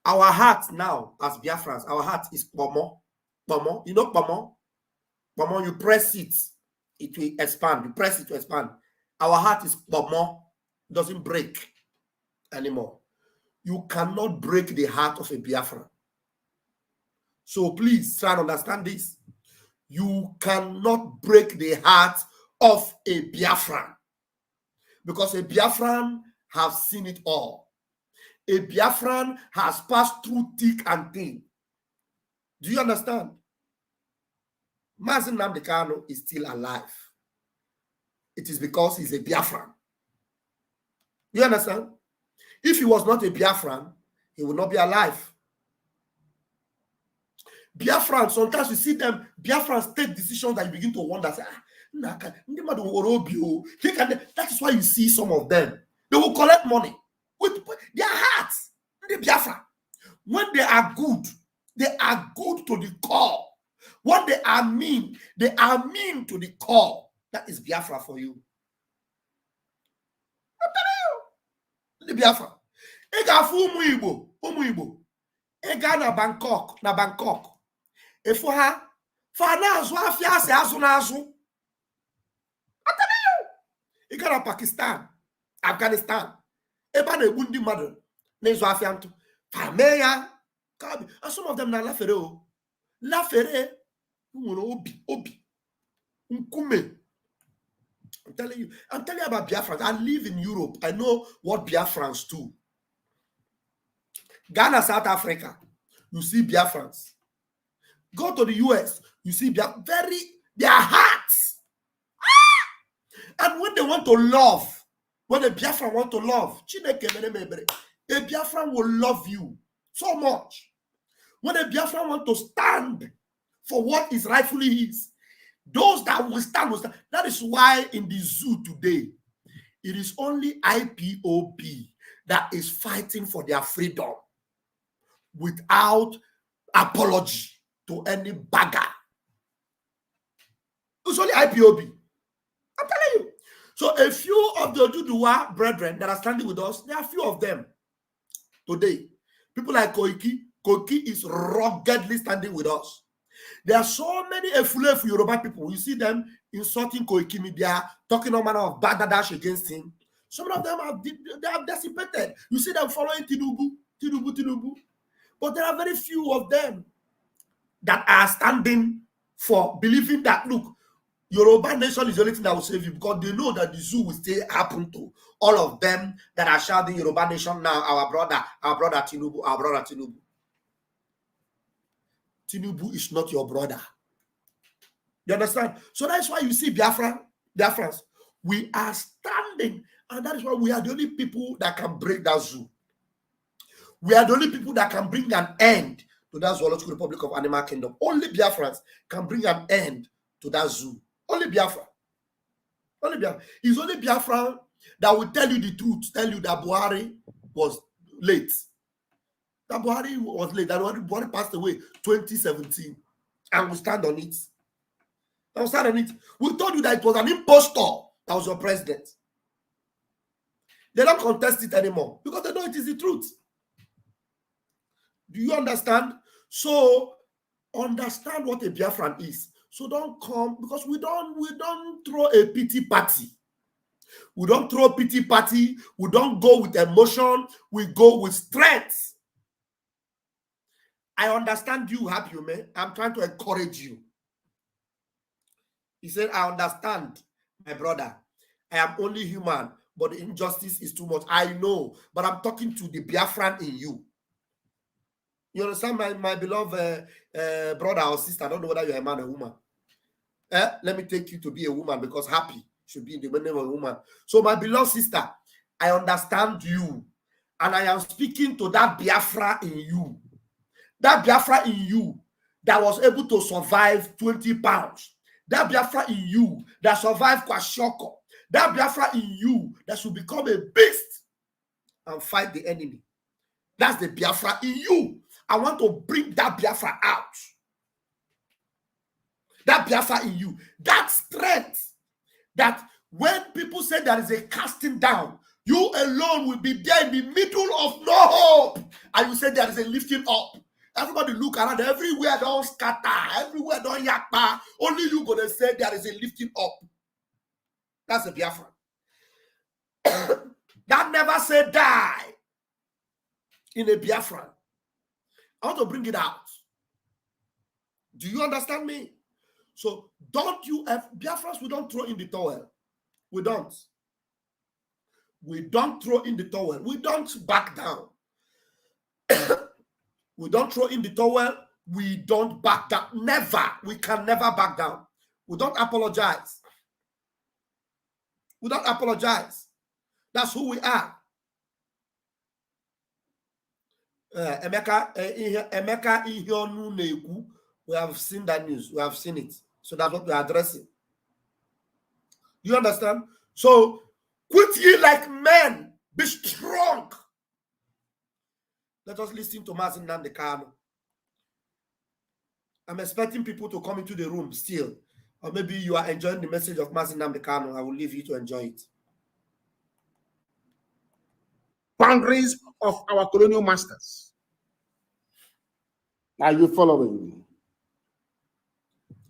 Speaker 1: Our heart now, as Biafrans, our heart is pomo. Pomo. You know pomo? Pomo, you press it, it will expand. You press it to expand. Our heart is pomo. It doesn't break anymore. You cannot break the heart of a Biafran. So please try to understand this. You cannot break the heart of a Biafran, because a Biafran has seen it all. A Biafran has passed through thick and thin. Do you understand? Mazi Nnamdi Kanu is still alive. It is because he's a Biafran. You understand? If he was not a Biafran, he would not be alive. Biafrans, sometimes you see them, Biafrans take decisions that you begin to wonder, say, that is why you see some of them. They will collect money with their hearts. The Biafra. When they are good to the core. When they are mean to the core. That is Biafra for you. I'm telling you. The Biafra. Ega fu umu Igbo. Ega na Bangkok. Efo ha, fa na azu afia se azu na azu. I'm telling you. Ega na Pakistan, Afghanistan. Eba na egbu ndi mmadụ na izu afia ntụ. Fa mee ya. And some of them na lafere o. Lafere nwere obi. Nkume. I'm telling you about Biafrans. I live in Europe. I know what Biafrans do. Ghana, South Africa, you see Biafrans. Go to the US, you see their hearts. And when they want to love, when a Biafran want to love, a Biafran will love you so much. When a Biafran want to stand for what is rightfully his, those that will stand will stand. That is why in the zoo today, it is only IPOB that is fighting for their freedom without apology to any bagger. It's only IPOB. I'm telling you. So a few of the Ututu brethren that are standing with us, there are a few of them today. People like Koiki. Koiki is ruggedly standing with us. There are so many Efulefu Yoruba people. You see them insulting Koiki media, talking all manner of badadash against him. Some of them have dissipated. You see them following Tinubu. But there are very few of them that are standing for believing that, look, Yoruba nation is the only thing that will save you, because they know that the zoo will still happen to all of them that are shouting Yoruba nation now, our brother Tinubu, our brother Tinubu. Tinubu is not your brother. You understand? So that's why you see Biafrans, we are standing, and that is why we are the only people that can break that zoo. We are the only people that can bring an end to that Zoological Republic of Animal Kingdom. Only Biafrans can bring an end to that zoo. Only Biafra. Only Biafra. It's only Biafra that will tell you the truth, tell you that Buhari was late. That Buhari was late. That Buhari passed away 2017. And we stand on it. We stand on it. We told you that it was an impostor that was your president. They don't contest it anymore because they know it is the truth. Do you understand? So understand what a Biafran is. So don't come, because we don't throw a pity party. We don't throw a pity party. We don't go with emotion. We go with strength. I understand you, Happy man. I'm trying to encourage you. He said, I understand, my brother. I am only human, but the injustice is too much. I know, but I'm talking to the Biafran in you. You understand, my beloved brother or sister? I don't know whether you're a man or a woman. Let me take you to be a woman, because happy should be in the name of a woman. So my beloved sister, I understand you. And I am speaking to that Biafra in you. That Biafra in you that was able to survive 20 pounds. That Biafra in you that survived Kwashiorkor. That Biafra in you that should become a beast and fight the enemy. That's the Biafra in you. I want to bring that Biafra out. That Biafra in you. That strength that when people say there is a casting down, you alone will be there in the middle of no hope. And you say there is a lifting up. Everybody look around, everywhere don't scatter, everywhere don't yakpa. Only you gonna say there is a lifting up. That's a Biafra. That never say die in a Biafra. I want to bring it out. Do you understand me? So don't you have Biafrans, we don't throw in the towel. We don't. We don't throw in the towel. We don't back down. We don't throw in the towel. We don't back down. Never. We can never back down. We don't apologize. We don't apologize. That's who we are. Emeka, we have seen that news. We have seen it. So that's what we are addressing. You understand? So quit ye like men. Be strong. Let us listen to Mazi Nnamdi Kanu. I'm expecting people to come into the room still. Or maybe you are enjoying the message of Mazi Nnamdi Kanu. I will leave you to enjoy it.
Speaker 6: Boundaries of our colonial masters. Are you following me?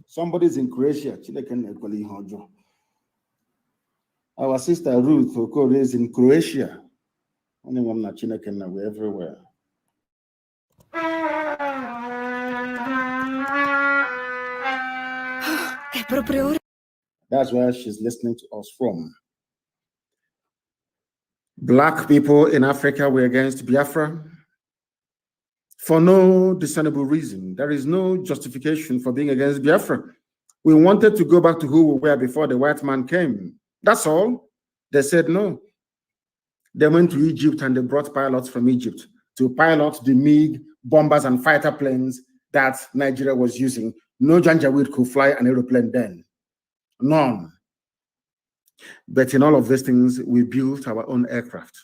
Speaker 6: Somebody's in Croatia. Our sister Ruth Okoro is in Croatia. We're everywhere. That's where she's listening to us from. Black people in Africa were against Biafra for no discernible reason. There is no justification for being against Biafra. We wanted to go back to who we were before the white man came. That's all. They said no. They went to Egypt and they brought pilots from Egypt to pilot the MiG bombers and fighter planes that Nigeria was using. No Janjaweed could fly an aeroplane then. None. But in all of these things, we built our own aircraft.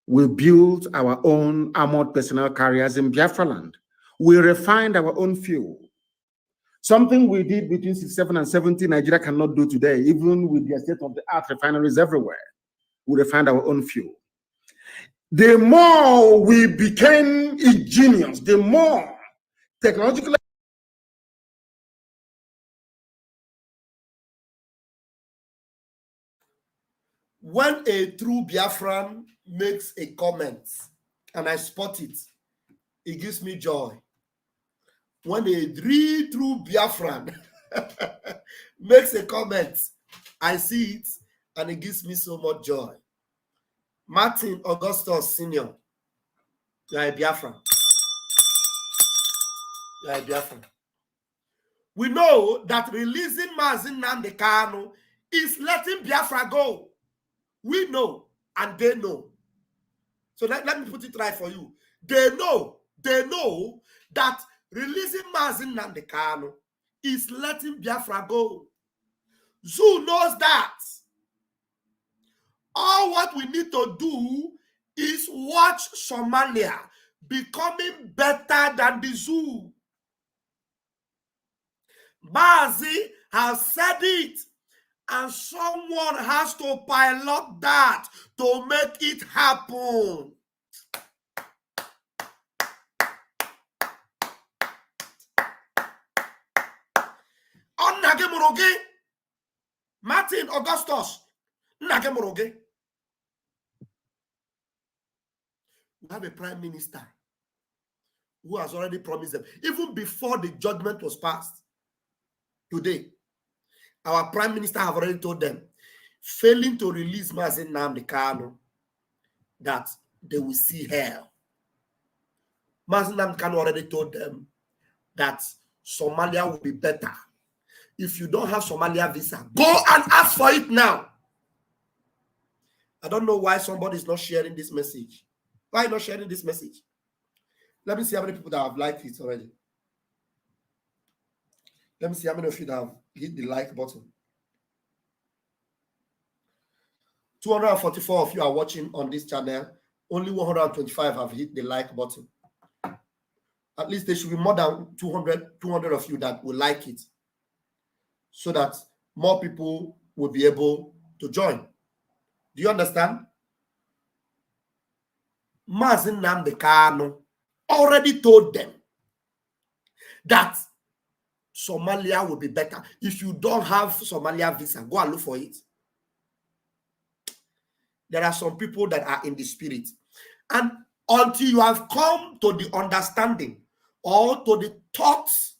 Speaker 6: We built our own armored personnel carriers in Biafra land. We refined our own fuel. Something we did between 67 and 70, Nigeria cannot do today, even with their state-of-the-art refineries everywhere. We refined our own fuel. The more we became ingenious, the more technologically.
Speaker 1: When a true Biafran makes a comment and I spot it, it gives me joy. When a real true Biafran makes a comment, I see it and it gives me so much joy. Martin Augustus Sr., you are a Biafran. You are a Biafran. We know that releasing Mazin Nnamdi Kanu is letting Biafra go. We know and they know. So let me put it right for you. They know that releasing Mazin Nnamdi Kanu is letting Biafra go. Zoo knows that. All what we need to do is watch Somalia becoming better than the zoo. Bazi has said it, and someone has to pilot that to make it happen. Martin Augustus, we have a prime minister who has already promised them, even before the judgment was passed. Today, our prime minister have already told them, failing to release Mazin Nnamdi Kanu, that they will see hell. Mazin Nnamdi Kanu already told them that Somalia will be better. If you don't have Somalia visa, go and ask for it now. I don't know why somebody is not sharing this message. Why not sharing this message? Let me see how many people that have liked it already. Let me see how many of you that have hit the like button. 244 of you are watching on this channel. Only 125 have hit the like button. At least there should be more than 200 of you that will like it, so that more people will be able to join. Do you understand? Mazin Nnamdi Kanu already told them that Somalia will be better. If you don't have Somalia visa, go and look for it. There are some people that are in the spirit. And until you have come to the understanding or to the thoughts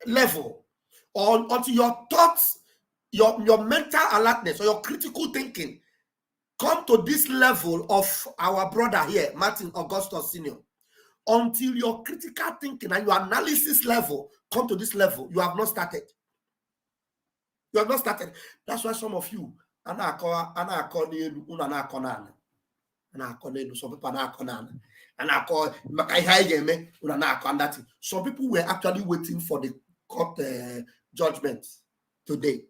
Speaker 1: level, or until your thoughts, your mental alertness or your critical thinking come to this level of our brother here, Martin Augustus Sr., until your critical thinking and your analysis level come to this level, you have not started. You have not started. That's why some of you, some people were actually waiting for the court judgment today.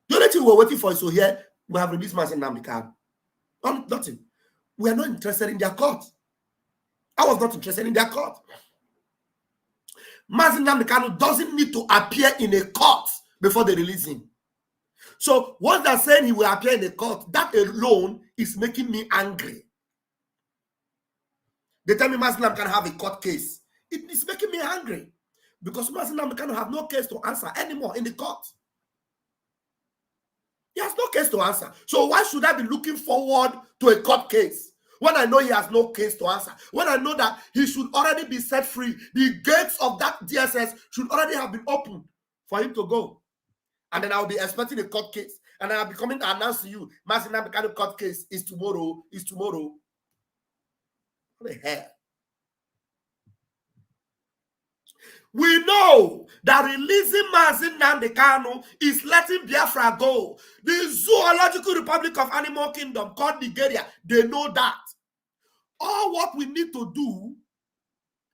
Speaker 1: The only thing we're waiting for is to hear we have released Mazin Nnamdi Kanu. Nothing. We are not interested in their court. I was not interested in their court. Mazin Nnamdi Kanu doesn't need to appear in a court before they release him. So once they're saying he will appear in a court, that alone is making me angry. They tell me Mazin Nnamdi Kanu have a court case. It is making me angry because Mazin Nnamdi Kanu have no case to answer anymore in the court. He has no case to answer. So why should I be looking forward to a court case when I know he has no case to answer? When I know that he should already be set free, the gates of that DSS should already have been opened for him to go. And then I'll be expecting a court case. And I'll be coming to announce to you, Mazin Nnamdi Kanu court case is tomorrow, What the hell? We know that releasing Mazin Nnamdi Kanu is letting Biafra go. The Zoological Republic of Animal Kingdom called Nigeria, they know that. All what we need to do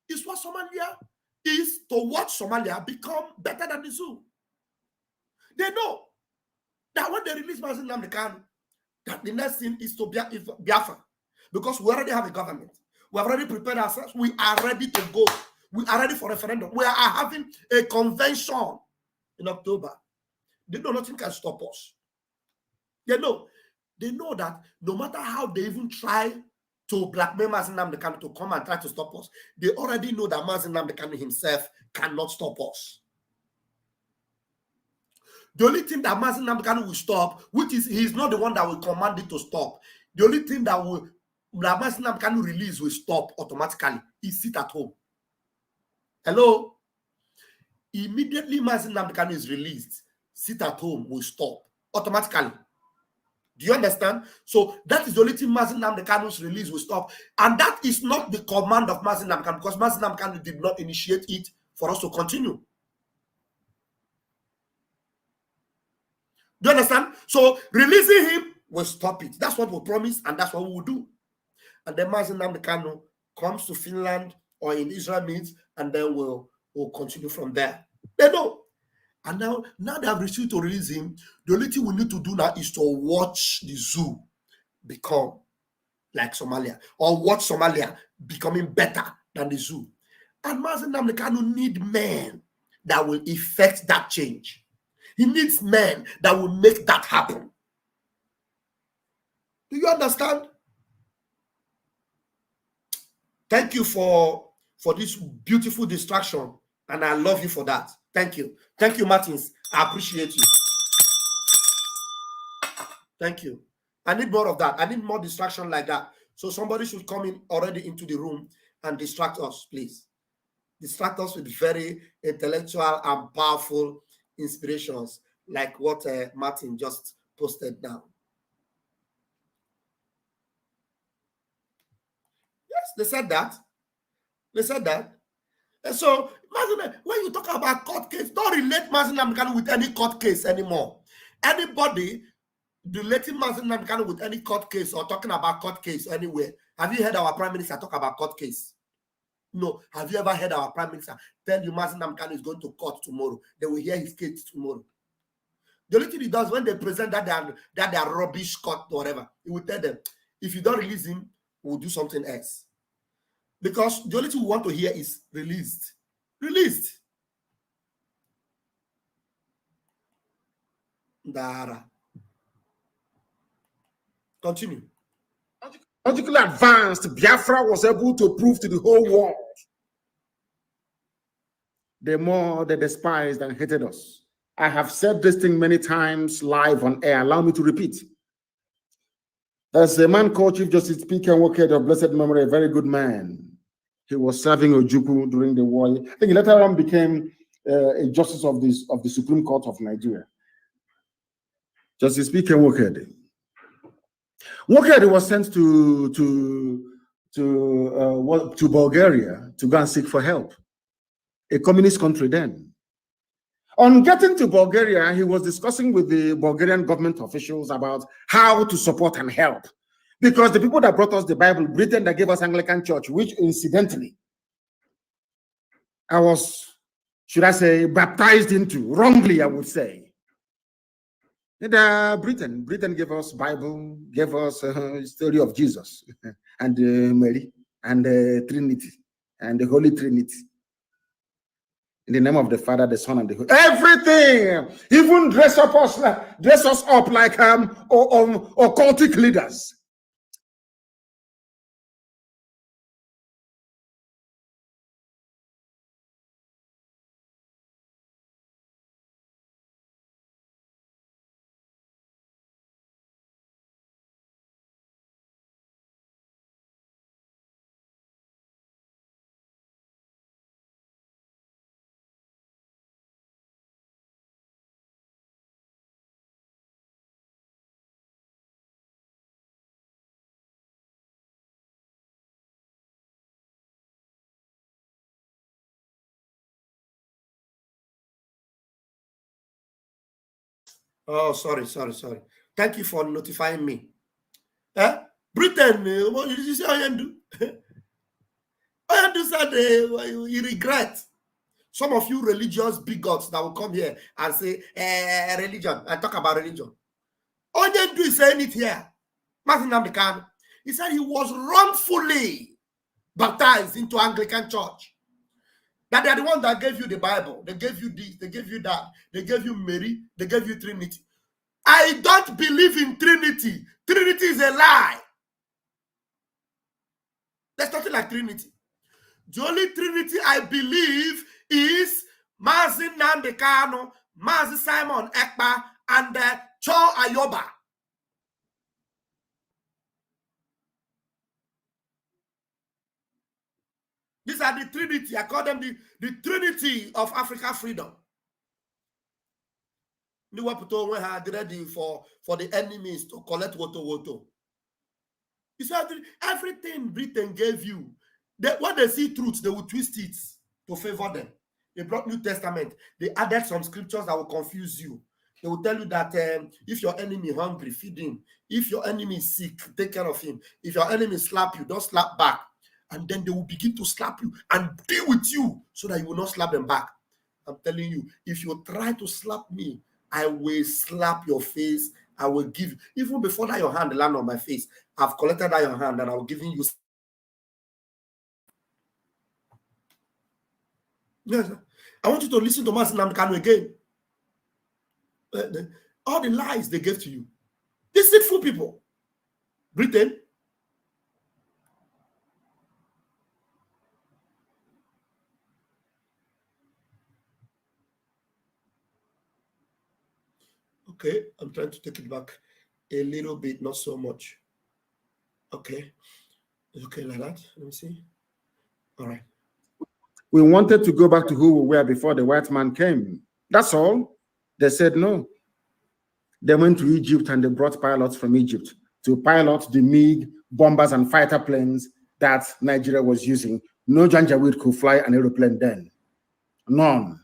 Speaker 1: is what Somalia is to watch Somalia become better than the zoo. They know that when they release Mazin Nnamdi Kanu, that the next thing is to Biafra, because we already have a government. We have already prepared ourselves. We are ready to go. We are ready for referendum. We are having a convention in October. They know nothing can stop us. They know that no matter how they even try to blackmail Mazi Nnamdi Kanu to come and try to stop us, they already know that Mazi Nnamdi Kanu himself cannot stop us. The only thing that Mazi Nnamdi Kanu will stop, which is he's not the one that will command it to stop. The only thing that Mazi Nnamdi Kanu release will stop automatically is sit at home. Hello? Immediately Mazi Nnamdi Kanu is released, sit at home will stop automatically. Do you understand? So that is the only thing Mazi Nnamdi Kanu's release will stop. And that is not the command of Mazi Nnamdi Kanu, because Mazi Nnamdi Kanu did not initiate it for us to continue. Do you understand? So releasing him will stop it. That's what we promise, and that's what we will do. And then Mazi Nnamdi Kanu comes to Finland or in Israel meets, and then we'll continue from there. They know. And now they have refused to release him. The only thing we need to do now is to watch the zoo become like Somalia, or watch Somalia becoming better than the zoo. And Mazi Nnamdi Kanu need men that will effect that change. He needs men that will make that happen. Do you understand? Thank you for this beautiful distraction, and I love you for that. Thank you. Thank you, Martins. I appreciate you. Thank you. I need more of that. I need more distraction like that. So somebody should come in already into the room and distract us, please. Distract us with very intellectual and powerful inspirations like what Martin just posted now. Yes, they said that. They said that. And so, when you talk about court case, don't relate Mazi Nnamdi Kanu with any court case anymore. Anybody relating Mazi Nnamdi Kanu with any court case or talking about court case anywhere, have you heard our Prime Minister talk about court case? No. Have you ever heard our Prime Minister tell you Mazi Nnamdi Kanu is going to court tomorrow? They will hear his case tomorrow. The only thing he does when they present that they are rubbish court or whatever, he will tell them, if you don't release him, we'll do something else. Because the only thing we want to hear is released. Released. Dara. Continue.
Speaker 6: Logically advanced, Biafra was able to prove to the whole world. The more they despised and hated us. I have said this thing many times live on air. Allow me to repeat. There's a man called Chief Justice P.K. Nwokedi of blessed memory, a very good man. He was serving Ojukwu during the war. I think he later on became a justice of the Supreme Court of Nigeria. Justice P.K. Nwokedi. Nwokedi was sent to Bulgaria to go and seek for help. A communist country then. On getting to Bulgaria, he was discussing with the Bulgarian government officials about how to support and help. Because the people that brought us the Bible, Britain that gave us Anglican Church, which incidentally, I was, should I say, baptized into, wrongly I would say. And, Britain gave us Bible, gave us story of Jesus and Mary and the Trinity and the Holy Trinity. In the name of the Father, the Son, and the Holy. Everything, even dress us up like occultic leaders.
Speaker 1: Oh, sorry. Thank you for notifying me. Britain, what did you say Oyendu? Oyendu said you regret. Some of you religious bigots that will come here and say religion and talk about religion. Oyendu is saying it here. Mazin Nnamdi Kanu. He said he was wrongfully baptized into Anglican Church. That they are the ones that gave you the Bible. They gave you this, they gave you that. They gave you Mary, they gave you Trinity. I don't believe in Trinity. Trinity is a lie. There's nothing like Trinity. The only Trinity I believe is Mazin Nnamdi Kanu, Mazin Simon Ekpa, and Cho Ayoba. These are the Trinity. I call them the Trinity of African freedom. The Waputo we had ready for the enemies to collect woto. You see, everything Britain gave you, when they see truth, they will twist it to favor them. They brought New Testament. They added some scriptures that will confuse you. They will tell you that if your enemy is hungry, feed him. If your enemy is sick, take care of him. If your enemy slap you, don't slap back. And then they will begin to slap you and deal with you so that you will not slap them back. I'm telling you, if you try to slap me, I will slap your face. I will give you, even before that your hand land on my face, I've collected that your hand and I'm giving you. Yes, I want you to listen to Mazin Nnamdi Kanu again. All the lies they gave to you. Deceitful people. Britain. Okay, I'm trying to take it back a little bit, not so much. Okay. It's okay like that. Let me see. All right.
Speaker 6: We wanted to go back to who we were before the white man came. That's all. They said no. They went to Egypt and they brought pilots from Egypt to pilot the MiG bombers and fighter planes that Nigeria was using. No Janjaweed could fly an aeroplane then. None.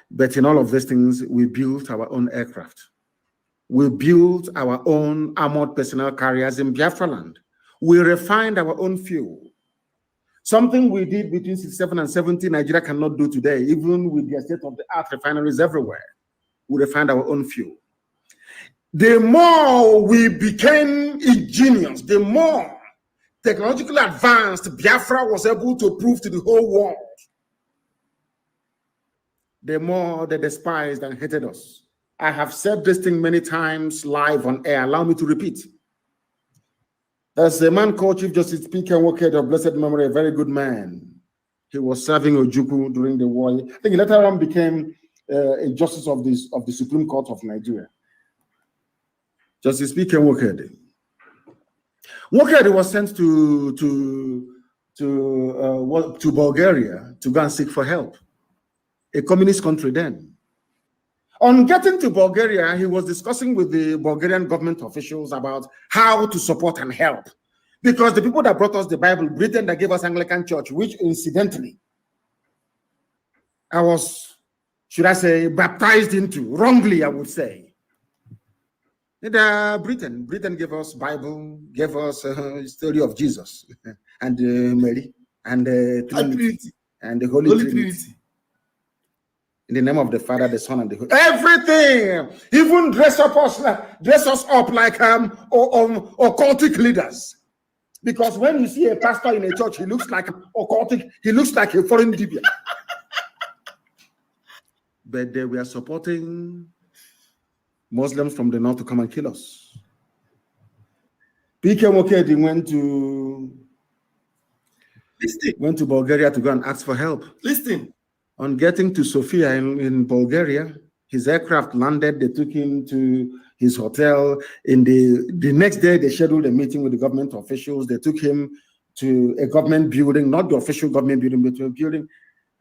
Speaker 6: But in all of these things, we built our own aircraft. We built our own armored personnel carriers in Biafra land. We refined our own fuel. Something we did between 67 and 70, Nigeria cannot do today, even with the state-of-the-art refineries everywhere. We refined our own fuel. The more we became ingenious, the more technologically advanced Biafra was able to prove to the whole world, the more they despised and hated us. I have said this thing many times live on air. Allow me to repeat. There's a man called Chief Justice P.K. Nwokedi of blessed memory, a very good man. He was serving Ojukwu during the war. I think he later on became a justice of the Supreme Court of Nigeria. Justice P.K. Nwokedi. Nwokedi was sent to Bulgaria to go and seek for help. A communist country then. On getting to Bulgaria, he was discussing with the Bulgarian government officials about how to support and help. Because the people that brought us the Bible, Britain that gave us Anglican Church, which incidentally, I was, should I say, baptized into, wrongly I would say. Britain gave us Bible, gave us the story of Jesus and Mary and Trinity and the Holy Trinity. In the name of the Father, the Son, and the Holy Everything, even dress us up like occultic leaders. Because when you see a pastor in a church, he looks like occultic, he looks like a foreign dibia. But they were supporting Muslims from the north to come and kill us. P.K. Nwokedi went to Bulgaria to go and ask for help.
Speaker 1: Listen.
Speaker 6: On getting to Sofia in Bulgaria, his aircraft landed. They took him to his hotel. In the next day, they scheduled a meeting with the government officials. They took him to a government building, not the official government building, but a building,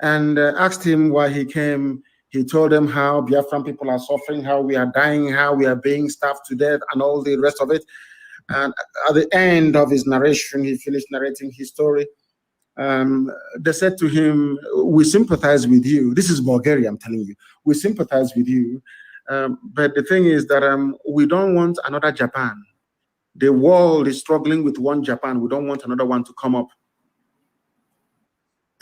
Speaker 6: and asked him why he came. He told them how Biafran people are suffering, how we are dying, how we are being starved to death, and all the rest of it. And at the end of his narration, he finished narrating his story. They said to him, we sympathize with you. This is Bulgaria, I'm telling you. We sympathize with you. But the thing is that we don't want another Japan. The world is struggling with one Japan. We don't want another one to come up.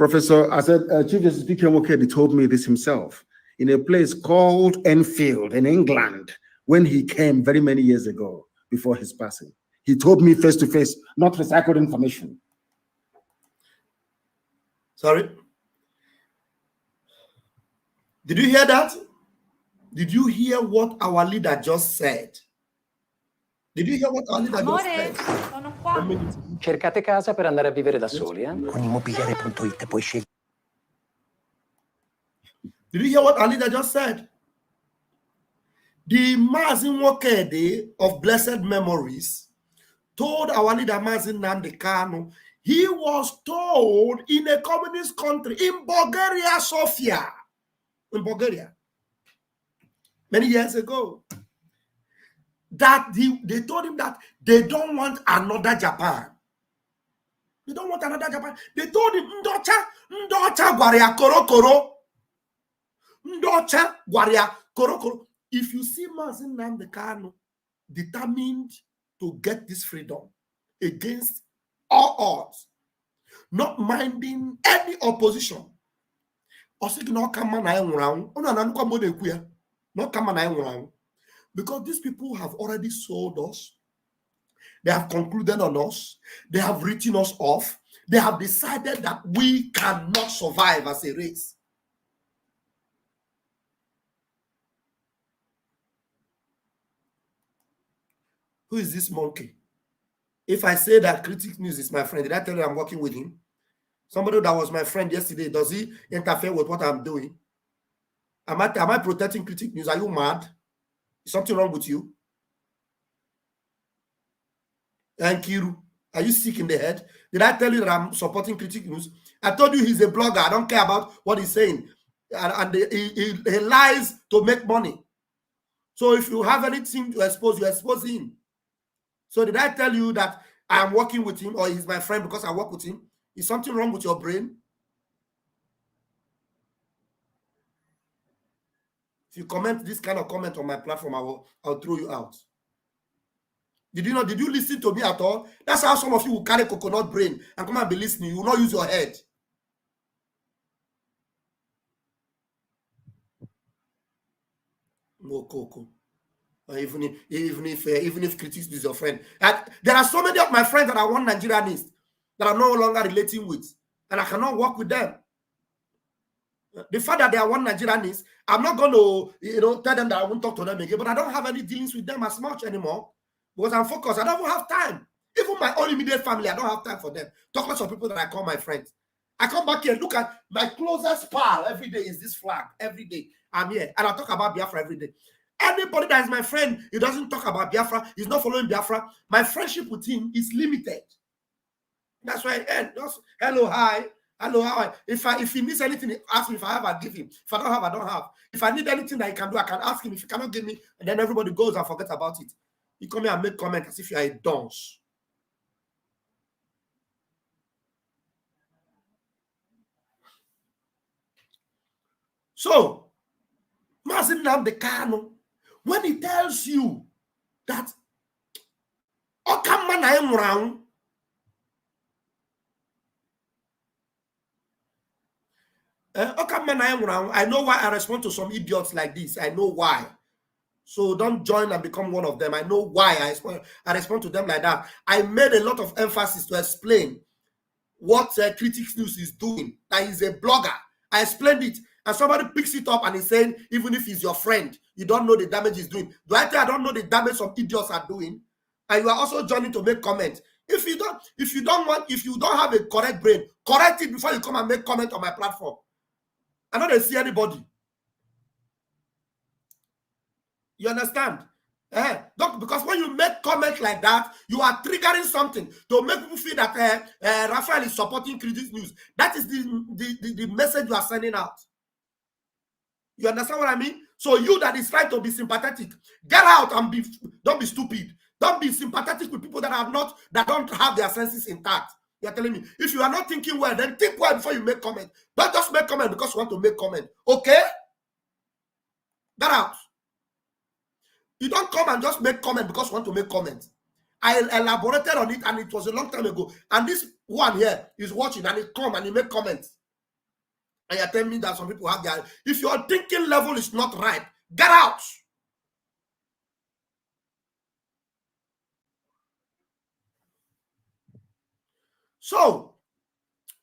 Speaker 6: Chief Justice P.K. Nwokedi told me this himself in a place called Enfield in England when he came very many years ago before his passing. He told me face to face, not recycled information.
Speaker 1: Sorry? Did you hear that? Did you hear what our leader just said? Did you hear what our leader just said?
Speaker 2: Sono qua.
Speaker 11: Cercate casa per andare a vivere da soli, eh?
Speaker 9: Con immobiliare.it puoi scegliere.
Speaker 1: Did you hear what our leader just said? The Mazin Wokede of blessed memories told our leader Mazin Nnamdi Kanu he was told in a communist country, in Bulgaria, Sofia, in Bulgaria, many years ago, that they told him that they don't want another Japan. They don't want another Japan. They told him, Ndocha Gwaria Korokoro. Ndocha Gwaria Korokoro. If you see Mazin Nnamdi Kanu determined to get this freedom against all odds, not minding any opposition, because these people have already sold us, they have concluded on us, they have written us off, they have decided that we cannot survive as a race. Who is this monkey? If I say that Critic News is my friend, did I tell you I'm working with him? Somebody that was my friend yesterday, does he interfere with what I'm doing? Am I protecting Critic News? Are you mad? Is something wrong with you? And Kiru, are you sick in the head? Did I tell you that I'm supporting Critic News? I told you he's a blogger. I don't care about what he's saying. And he lies to make money. So if you have anything to expose, you expose him. So did I tell you that I'm working with him or he's my friend because I work with him? Is something wrong with your brain? If you comment this kind of comment on my platform, I'll throw you out. Did you know? Did you listen to me at all? That's how some of you will carry coconut brain and come and be listening. You will not use your head. No, Coco. Even if critics is your friend. And there are so many of my friends that are one Nigerianist that I'm no longer relating with, and I cannot work with them. The fact that they are one Nigerianist, I'm not going to tell them that I won't talk to them again, but I don't have any dealings with them as much anymore because I'm focused. I don't even have time. Even my own immediate family, I don't have time for them. Talk less of people that I call my friends. I come back here and look at my closest pal every day is this flag. Every day I'm here and I talk about Biafra every day. Anybody that is my friend, he doesn't talk about Biafra, he's not following Biafra, my friendship with him is limited. That's why I end. Just hello, hi, hello, how. If he needs anything, ask me. If I have, I give him. If I don't have, I don't have. If I need anything that he can do, I can ask him. If he cannot give me, and then everybody goes and forgets about it. You come here and make comments as if you are a dunce. So, Mazin Nnamdi Kanu, when he tells you that Okama na emurang, I know why I respond to some idiots like this. I know why. So don't join and become one of them. I know why I respond to them like that. I made a lot of emphasis to explain what Critics News is doing. That he's a blogger. I explained it. And somebody picks it up and is saying, even if he's your friend, you don't know the damage he's doing. Do I tell you I don't know the damage some idiots are doing? And you are also joining to make comments. If you don't have a correct brain, correct it before you come and make comment on my platform. I don't see anybody. You understand? Because when you make comments like that, you are triggering something to make people feel that Raphael is supporting Critics News. That is the message you are sending out. You understand what I mean? So you that is trying to be sympathetic, get out and don't be stupid. Don't be sympathetic with people that don't have their senses intact. You are telling me, if you are not thinking well, then think well before you make comment. Don't just make comment because you want to make comment. Okay? Get out. You don't come and just make comment because you want to make comment. I elaborated on it and it was a long time ago. And this one here is watching and he come and he make comments. And you're telling me that some people have their... If your thinking level is not right, get out. So,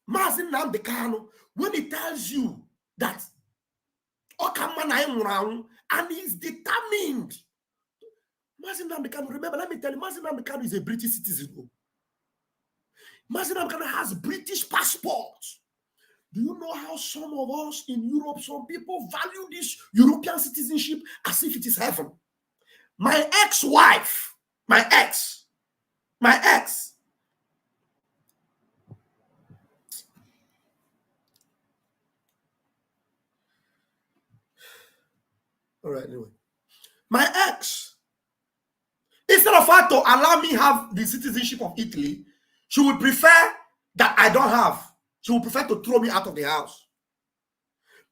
Speaker 1: Mazi Nnamdi Kanu, when he tells you that and he's determined. Mazi Nnamdi Kanu, remember, let me tell you, Mazi Nnamdi Kanu is a British citizen. Mazi Nnamdi Kanu has British passport. Do you know how some of us in Europe, some people value this European citizenship as if it is heaven? My ex-wife, my ex. All right, anyway. My ex, instead of her to allow me have the citizenship of Italy, she would prefer that I don't have. She would prefer to throw me out of the house.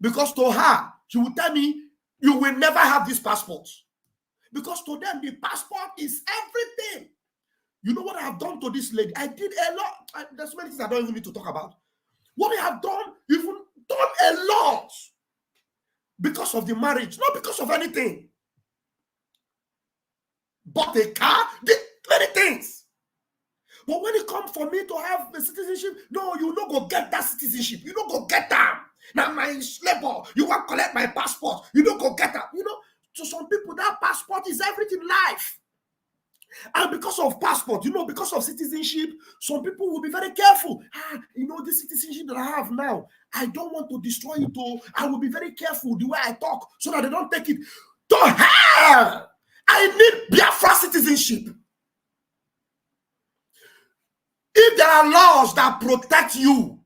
Speaker 1: Because to her, she would tell me, you will never have this passport. Because to them, the passport is everything. You know what I have done to this lady? I did a lot. There's many things I don't even need to talk about. What I have done, even done a lot. Because of the marriage, not because of anything. Bought a car, did many things. But when it comes for me to have the citizenship, no, you don't go get that citizenship. You don't go get that. Now my labor, you want to collect my passport. You don't go get that. You know, to some people, that passport is everything in life. And because of passport, you know, because of citizenship, some people will be very careful. You know, this citizenship that I have now, I don't want to destroy it. I will be very careful the way I talk so that they don't take it to hell. I need Biafra citizenship. If there are laws that protect you,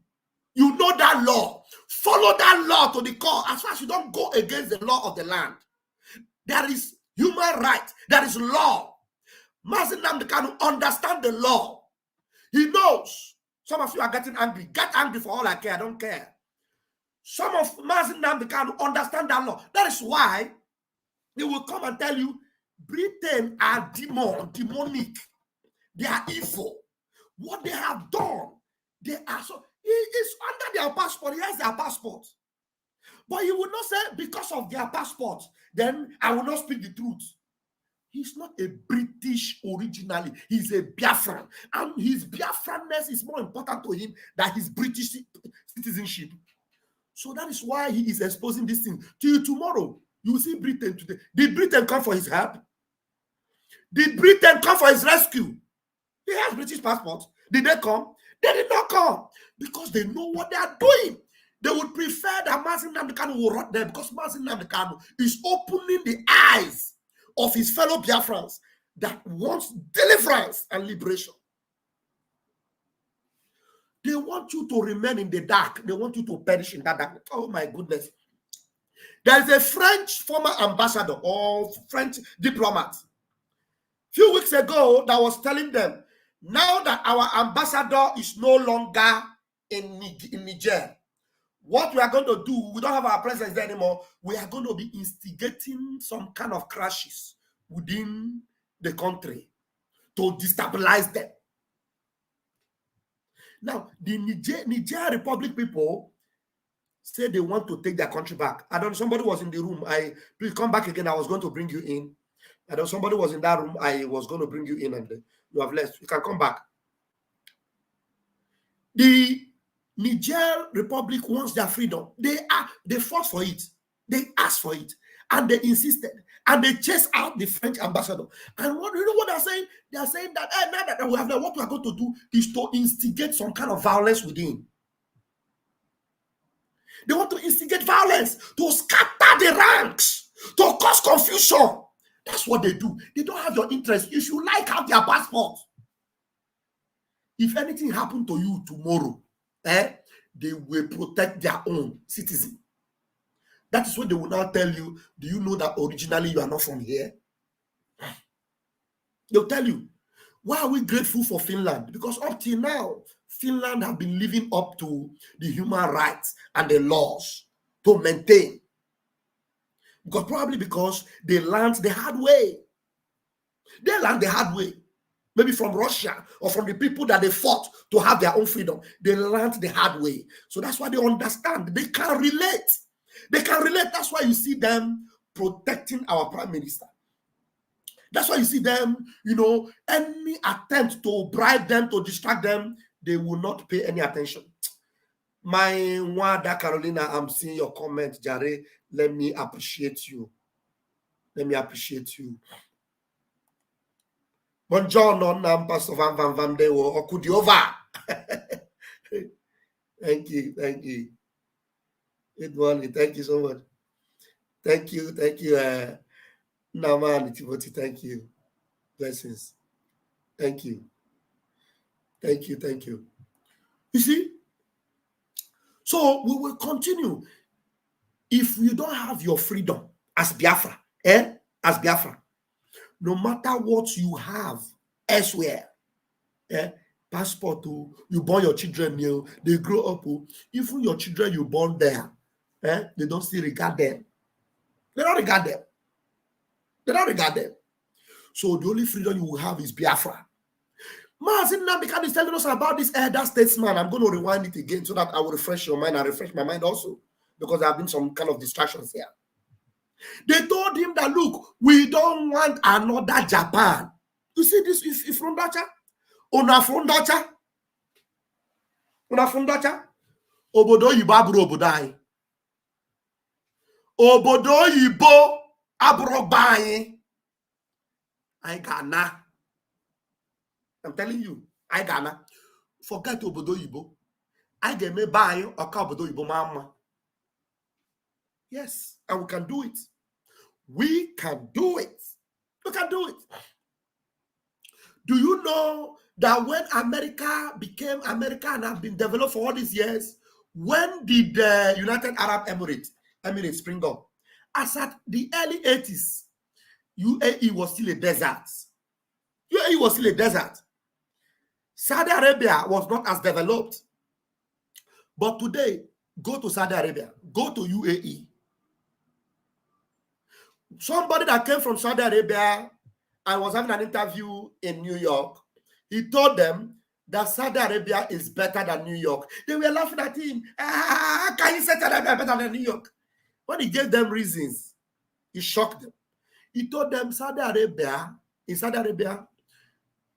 Speaker 1: you know that law. Follow that law to the core as far as you don't go against the law of the land. There is human right. There is law. Mazi Nnamdi Kanu understand the law. He knows. Some of you are getting angry. Get angry for all I care. I don't care. Some of Mazi Nnamdi Kanu understand that law. That is why he will come and tell you, Britain are demonic. They are evil. What they have done, they are so. It's under their passport. He has their passport. But he will not say, because of their passport, then I will not speak the truth. He's not a British originally. He's a Biafran. And his Biafranness is more important to him than his British citizenship. So that is why he is exposing this thing. Till tomorrow, you will see Britain today. Did Britain come for his help? Did Britain come for his rescue? He has British passport. Did they come? They did not come. Because they know what they are doing. They would prefer that Mazi Nnamdi Kanu will rot there because Mazi Nnamdi Kanu is opening the eyes of his fellow Biafrans that wants deliverance and liberation. They want you to remain in the dark. They want you to perish in that darkness. Oh my goodness. There is a French former ambassador or French diplomat a few weeks ago that was telling them, now that our ambassador is no longer in Niger, what we are going to do, we don't have our presence there anymore, we are going to be instigating some kind of crashes within the country to destabilize them. Now, the Niger Republic people say they want to take their country back. I don't know, somebody was in the room. Please come back again. I was going to bring you in. I know somebody was in that room. I was going to bring you in and you have left. You can come back. The Niger Republic wants their freedom. They fought for it. They asked for it. And they insisted. And they chased out the French ambassador. And you know what they're saying? They're saying that now that we have done, what we are going to do is to instigate some kind of violence within. They want to instigate violence, to scatter the ranks, to cause confusion. That's what they do. They don't have your interest. If you like, have their passport. If anything happened to you tomorrow, they will protect their own citizen. That is what they will now tell you. Do you know that originally you are not from here? They'll tell you. Why are we grateful for Finland? Because up till now, Finland have been living up to the human rights and the laws to maintain. Probably because they learned the hard way. They learned the hard way. Maybe from Russia or from the people that they fought to have their own freedom. They learned the hard way. So that's why they understand. They can relate. They can relate. That's why you see them protecting our prime minister. That's why you see them, any attempt to bribe them, to distract them, they will not pay any attention. My Wanda Carolina, I'm seeing your comment, Jare. Let me appreciate you. Let me appreciate you. Buongiorno, Pastor Vam Vam Vam Dewo Okudiova. Thank you, thank you. Good morning, thank you so much. Thank you, Naman Timothy, thank you. Blessings. Thank you. Thank you, thank you. You see? So we will continue. If you don't have your freedom as Biafra, as Biafra, no matter what you have elsewhere, passport, you born your children, they grow up, even your children you born there, they don't still regard them. They don't regard them. They don't regard them. So the only freedom you will have is Biafra. Mazin Nabikan is telling us about this elder statesman. I'm going to rewind it again so that I will refresh your mind and refresh my mind also, because there have been some kind of distractions here. They told him that, look, we don't want another Japan. You see this if from Dacha? Una from Dacha? Una from Dacha? Obodo Yibo aburo obodai. Obodo Yibo aburo bayi. I Ghana. I'm telling you, I Ghana. Forget Obodo Yibo. I get me buy Oka Obodo Yibo mama. Yes, and we can do it. We can do it. We can do it. Do you know that when America became America and have been developed for all these years, when did the United Arab Emirates spring up? As at the early 80s, UAE was still a desert. UAE was still a desert. Saudi Arabia was not as developed. But today, go to Saudi Arabia, go to UAE. Somebody that came from Saudi Arabia and was having an interview in New York, he told them that Saudi Arabia is better than New York. They were laughing at him. Can you say Saudi Arabia better than New York? When he gave them reasons, he shocked them. He told them in Saudi Arabia,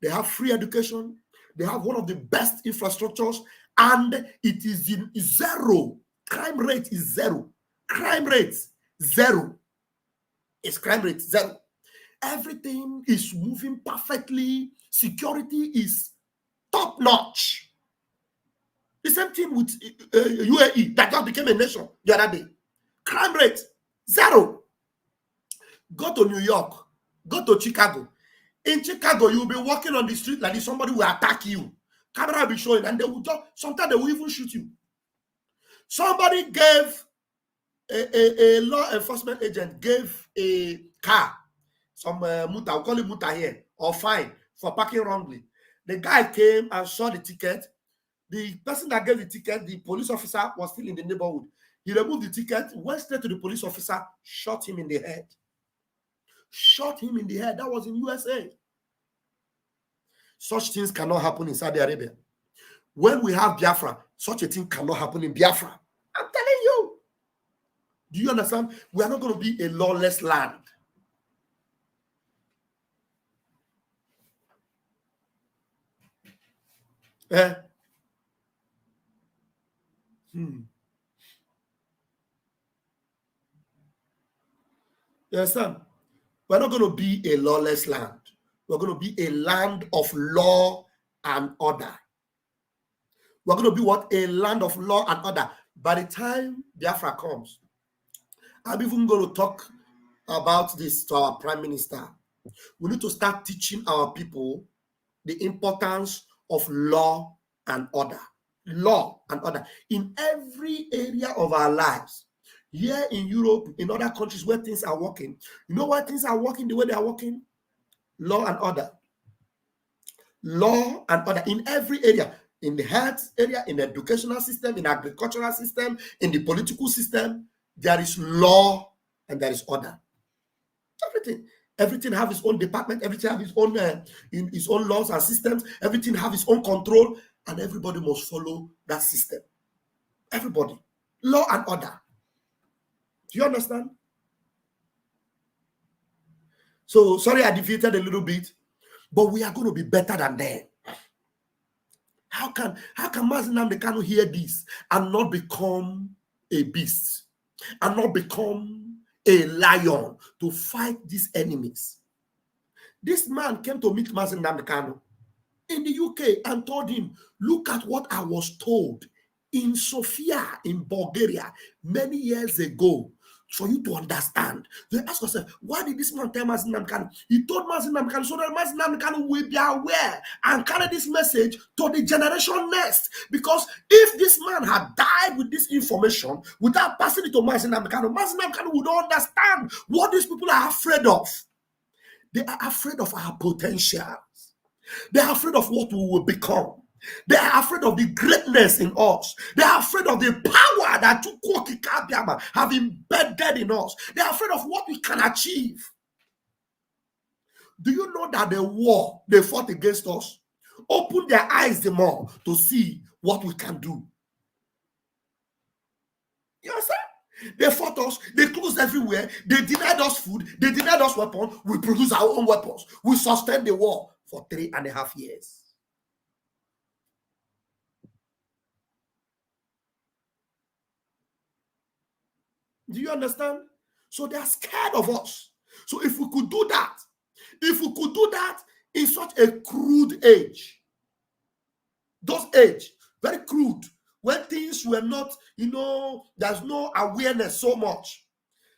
Speaker 1: they have free education, they have one of the best infrastructures, and it is in zero. Crime rate is zero. Crime rate, zero. It's crime rate, zero. Everything is moving perfectly. Security is top notch. The same thing with UAE that just became a nation the other day. Crime rate, zero. Go to New York, go to Chicago. In Chicago, you'll be walking on the street like this, somebody will attack you. Camera will be showing, and they will just, sometimes they will even shoot you. Somebody gave a law enforcement agent gave a car some muta, I'll call it muta here, or fine for parking wrongly. The guy came and saw the ticket. The person that gave the ticket, the police officer, was still in the neighborhood. He removed the ticket, went straight to the police officer, shot him in the head. Shot him in the head. That was in USA. Such things cannot happen in Saudi Arabia. When we have Biafra, such a thing cannot happen in Biafra. I'm telling you. Do you understand? We are not going to be a lawless land. You understand? We're not going to be a lawless land. We're going to be a land of law and order. We're going to be what? A land of law and order. By the time Biafra comes, I'm even going to talk about this to our Prime Minister. We need to start teaching our people the importance of law and order. Law and order in every area of our lives. Here in Europe, in other countries where things are working, you know why things are working the way they are working? Law and order. Law and order in every area. In the health area, in the educational system, in agricultural system, in the political system, there is law and there is order. Everything have its own department. Everything have its own laws and systems. Everything have its own control, and everybody must follow that system. Everybody, law and order. Do you understand? So sorry, I deviated a little bit, but we are going to be better than them. How can Mazi Nnamdi Kanu hear this and not become a beast and not become a lion to fight these enemies? This man came to meet Mazi Nnamdi Kanu in the UK and told him, look at what I was told in Sofia, in Bulgaria, many years ago, for you to understand. They ask yourself, why did this man tell Mazi Nnamdi Kanu? He told Mazi Nnamdi Kanu so that Mazi Nnamdi Kanu will be aware and carry this message to the generation next. Because if this man had died with this information without passing it to Mazi Nnamdi Kanu would not understand what these people are afraid of. They are afraid of our potential. They are afraid of what we will become. They are afraid of the greatness in us. They are afraid of the power that Chukwuoki Kabiama have embedded in us. They are afraid of what we can achieve. Do you know that the war they fought against us opened their eyes the more to see what we can do? You understand? They fought us, they closed everywhere, they denied us food, they denied us weapons. We produce our own weapons. We sustained the war for 3.5 years. Do you understand? So they are scared of us. So if we could do that in such a crude age, those age, very crude, when things were not, there's no awareness so much.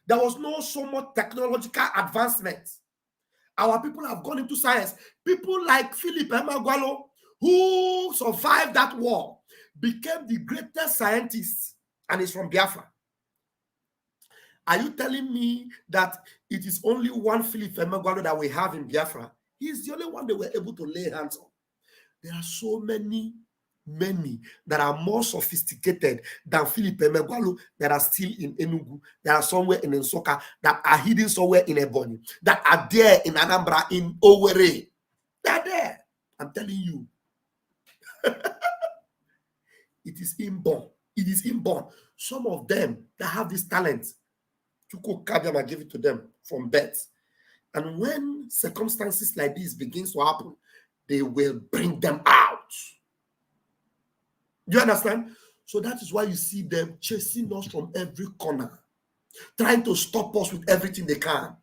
Speaker 1: There was no so much technological advancement. Our people have gone into science. People like Philip Emeagwalo, who survived that war, became the greatest scientist, and is from Biafra. Are you telling me that it is only one Philip Emeagwalo that we have in Biafra? He's the only one they were able to lay hands on. There are so many that are more sophisticated than Philip Emeagwalo that are still in Enugu, that are somewhere in Nsukka, that are hidden somewhere in Ebonyi, that are there in Anambra, in Owerri. They're there. I'm telling you. It is inborn. It is inborn. Some of them that have this talent, Chukwu Kabiama gave it to them from birth. And when circumstances like this begins to happen, they will bring them out. Do you understand? So that is why you see them chasing us from every corner, trying to stop us with everything they can.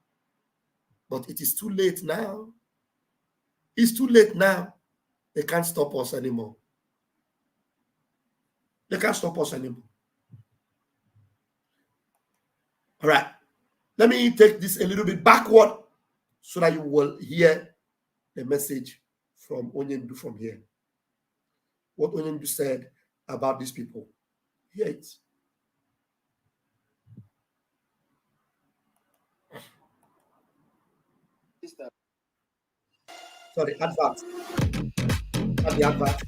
Speaker 1: But it is too late now. It's too late now. They can't stop us anymore. They can't stop us anymore. All right. Let me take this a little bit backward so that you will hear the message from Onyendu from here. What Onyendu said about these people. Hear it. Sorry, advert. Not the advert.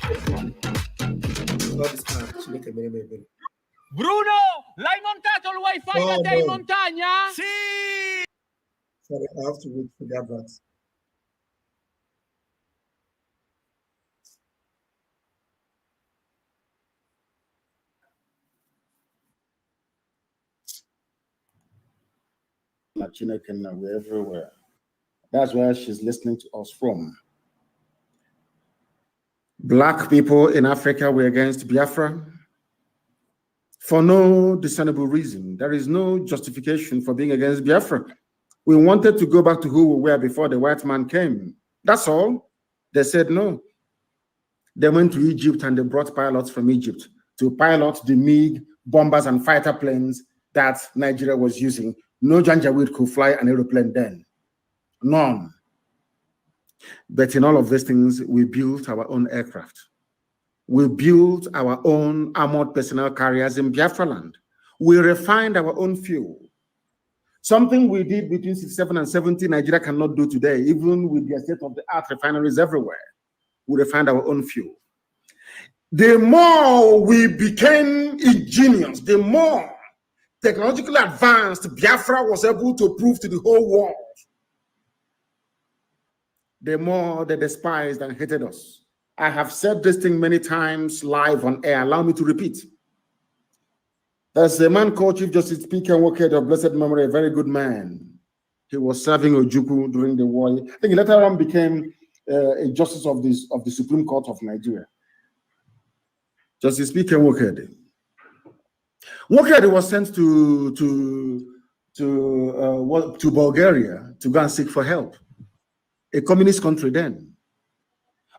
Speaker 14: Bruno, l'hai montato il wifi da te in montagna? Sì!
Speaker 1: Sorry, I have to wait for the advert.
Speaker 6: UMUCHINEKE, we're everywhere. That's where she's listening to us from. Black people in Africa were against Biafra for no discernible reason. There is no justification for being against Biafra. We wanted to go back to who we were before the white man came. That's all. They said no. They went to Egypt and they brought pilots from Egypt to pilot the MiG bombers and fighter planes that Nigeria was using. No Janjaweed could fly an aeroplane then. None. But in all of these things, we built our own aircraft. We built our own armored personnel carriers in Biafra land. We refined our own fuel. Something we did between 67 and 70, Nigeria cannot do today, even with the state-of-the-art refineries everywhere. We refined our own fuel. The more we became ingenious, the more technologically advanced Biafra was able to prove to the whole world, the more they despised and hated us. I have said this thing many times live on air. Allow me to repeat. There's a man called Chief Justice P.K. Nwoke of blessed memory, a very good man. He was serving Ojukwu during the war. I think he later on became a justice of the Supreme Court of Nigeria. Justice Speaker Wokedi. Wokedi was sent to Bulgaria to go and seek for help, a communist country then.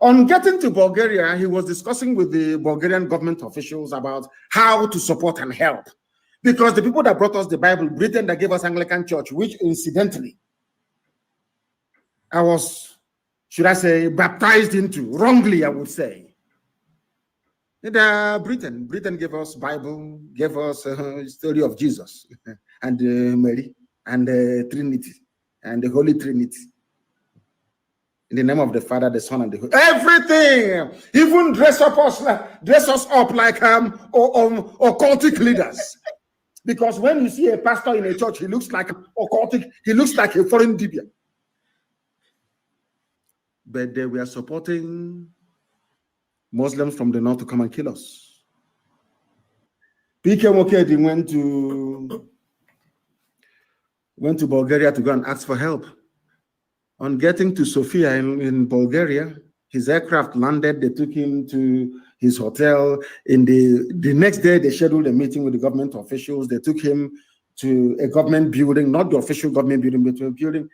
Speaker 6: On getting to Bulgaria, he was discussing with the Bulgarian government officials about how to support and help. Because the people that brought us the Bible, Britain that gave us Anglican Church, which incidentally, I was, should I say, baptized into, wrongly I would say. Britain gave us Bible, gave us a story of Jesus and Mary and the Trinity and the Holy Trinity. In the name of the Father, the Son, and the Holy Everything, even dress us up like occultic leaders. Because when you see a pastor in a church, he looks like occultic, he looks like a foreign dibia. But they were supporting Muslims from the north to come and kill us. PK Wokedi went to Bulgaria to go and ask for help. On getting to Sofia in Bulgaria, his aircraft landed. They took him to his hotel. In the next day, they scheduled a meeting with the government officials. They took him to a government building, not the official government building, but a building,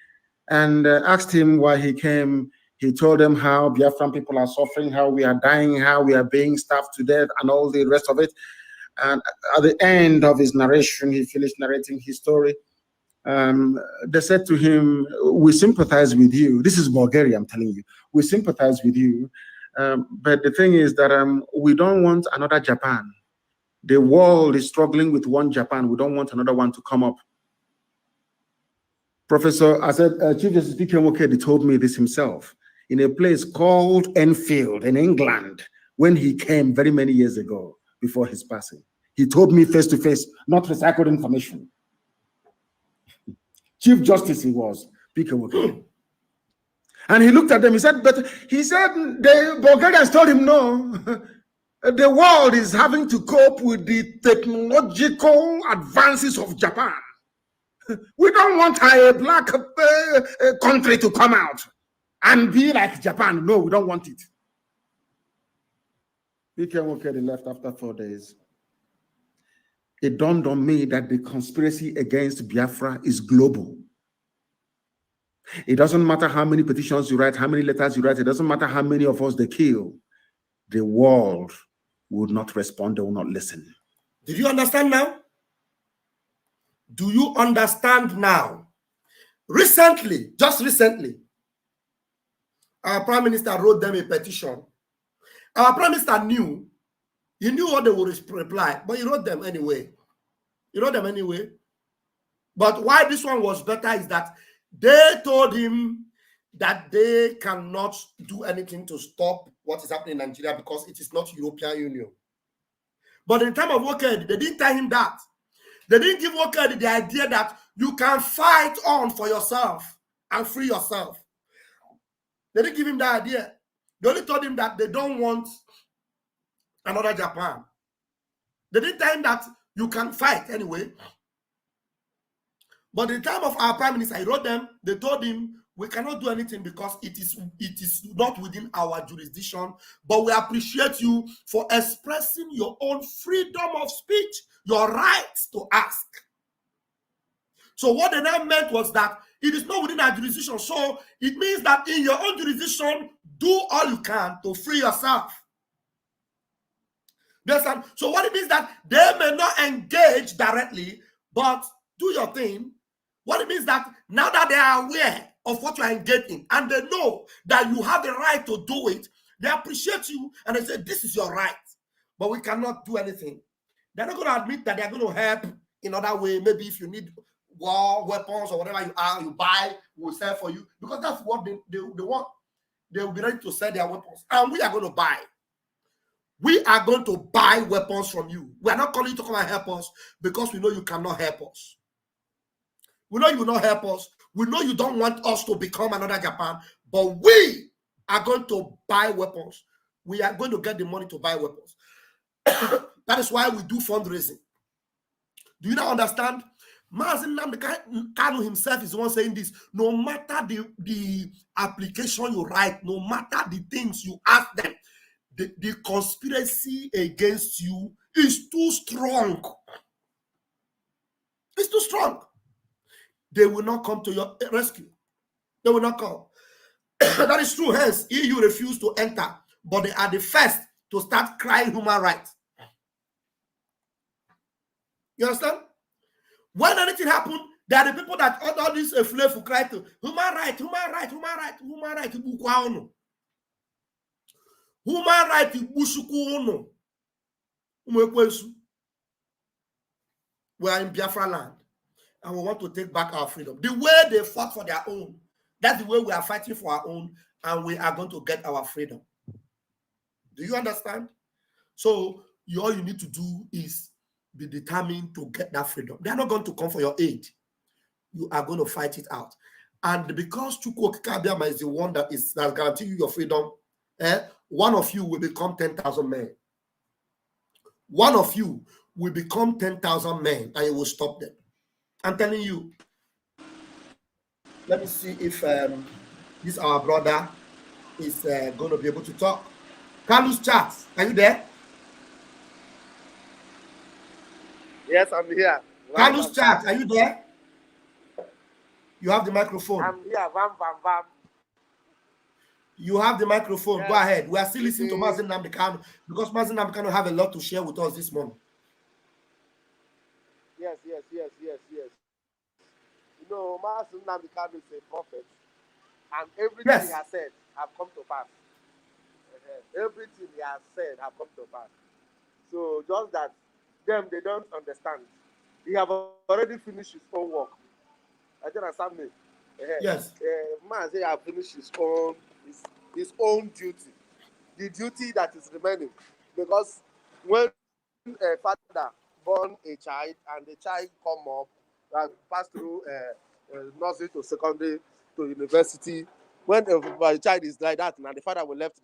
Speaker 6: and asked him why he came. He told them how Biafran people are suffering, how we are dying, how we are being starved to death, and all the rest of it. And at the end of his narration, he finished narrating his story. They said to him, we sympathize with you. This is Bulgaria, I'm telling you. We sympathize with you. But the thing is that we don't want another Japan. The world is struggling with one Japan. We don't want another one to come up. Chief Justice P.K. Wokedi told me this himself in a place called Enfield in England when he came very many years ago before his passing. He told me face to face, not recycled information. Chief Justice he was, P.K. Wokedi. And he looked at them, he said, the Bulgarians told him, no, the world is having to cope with the technological advances of Japan. We don't want a black country to come out and be like Japan. No, we don't want it. P.K. Wokedi left after 4 days. It dawned on me that the conspiracy against Biafra is global. It doesn't matter how many petitions you write, how many letters you write. It doesn't matter how many of us they kill. The world would not respond. They will not listen.
Speaker 1: Did you understand now? Do you understand now? Recently, just recently, our Prime Minister wrote them a petition. Our Prime Minister knew. He knew what they would reply, but he wrote them anyway. He wrote them anyway. But why this one was better is that they told him that they cannot do anything to stop what is happening in Nigeria because it is not European Union. But in time of Wokedi, they didn't tell him that. They didn't give Wokedi the idea that you can fight on for yourself and free yourself. They didn't give him that idea. They only told him that they don't want another Japan. They didn't tell him that you can fight anyway. But in the time of our Prime Minister, he wrote them, they told him, we cannot do anything because it is not within our jurisdiction, but we appreciate you for expressing your own freedom of speech, your right to ask. So what they now meant was that it is not within our jurisdiction. So it means that in your own jurisdiction, do all you can to free yourself. So what it means that they may not engage directly, but do your thing. What it means that now that they are aware of what you are engaged in and they know that you have the right to do it, they appreciate you and they say, this is your right, but we cannot do anything. They're not going to admit that they're going to help in other way. Maybe if you need war weapons or whatever you are, you buy, we'll sell for you, because that's what they want. They will be ready to sell their weapons, and we are going to buy. We are going to buy weapons from you. We are not calling you to come and help us because we know you cannot help us. We know you will not help us. We know you don't want us to become another Japan, but we are going to buy weapons. We are going to get the money to buy weapons. That is why we do fundraising. Do you now understand? Mazin Kanu himself is the one saying this. No matter the application you write, no matter the things you ask them, the conspiracy against you is too strong. It's too strong. They will not come to your rescue. They will not come. That is true. Hence, EU refused to enter, but they are the first to start crying human rights. You understand? When anything happened, there are the people that all these slaves will cry to human right, human right, human right, human right. Human right. We are in Biafra land, and we want to take back our freedom. The way they fought for their own, that's the way we are fighting for our own, and we are going to get our freedom. Do you understand? So all you need to do is be determined to get that freedom. They are not going to come for your aid. You are going to fight it out. And because Chukwu Kabiama is the one that guaranteeing you your freedom, one of you will become 10,000 men. One of you will become 10,000 men, and you will stop them. I'm telling you. Let me see if this our brother is going to be able to talk. Carlos Charles, are you there?
Speaker 15: Yes, I'm here.
Speaker 1: Carlos Charles, are you there? You have the microphone.
Speaker 15: I'm here. Vam Vam Vam.
Speaker 1: You have the microphone.
Speaker 15: Yes.
Speaker 1: Go ahead. We are still listening to Mazi Nnamdi Kanu because Mazi Nnamdi Kanu have a lot to share with us this morning.
Speaker 15: Yes. You know, Mazi Nnamdi Kanu is a prophet, and everything he has said have come to pass. Everything he has said have come to pass. So just that them, they don't understand. He have already finished his own work. I don't understand me.
Speaker 1: Yes.
Speaker 15: Man say have finished his own duty. The duty that is remaining. Because when a father born a child and the child come up and pass through nursery to secondary to university, when the child is like that, and the father will left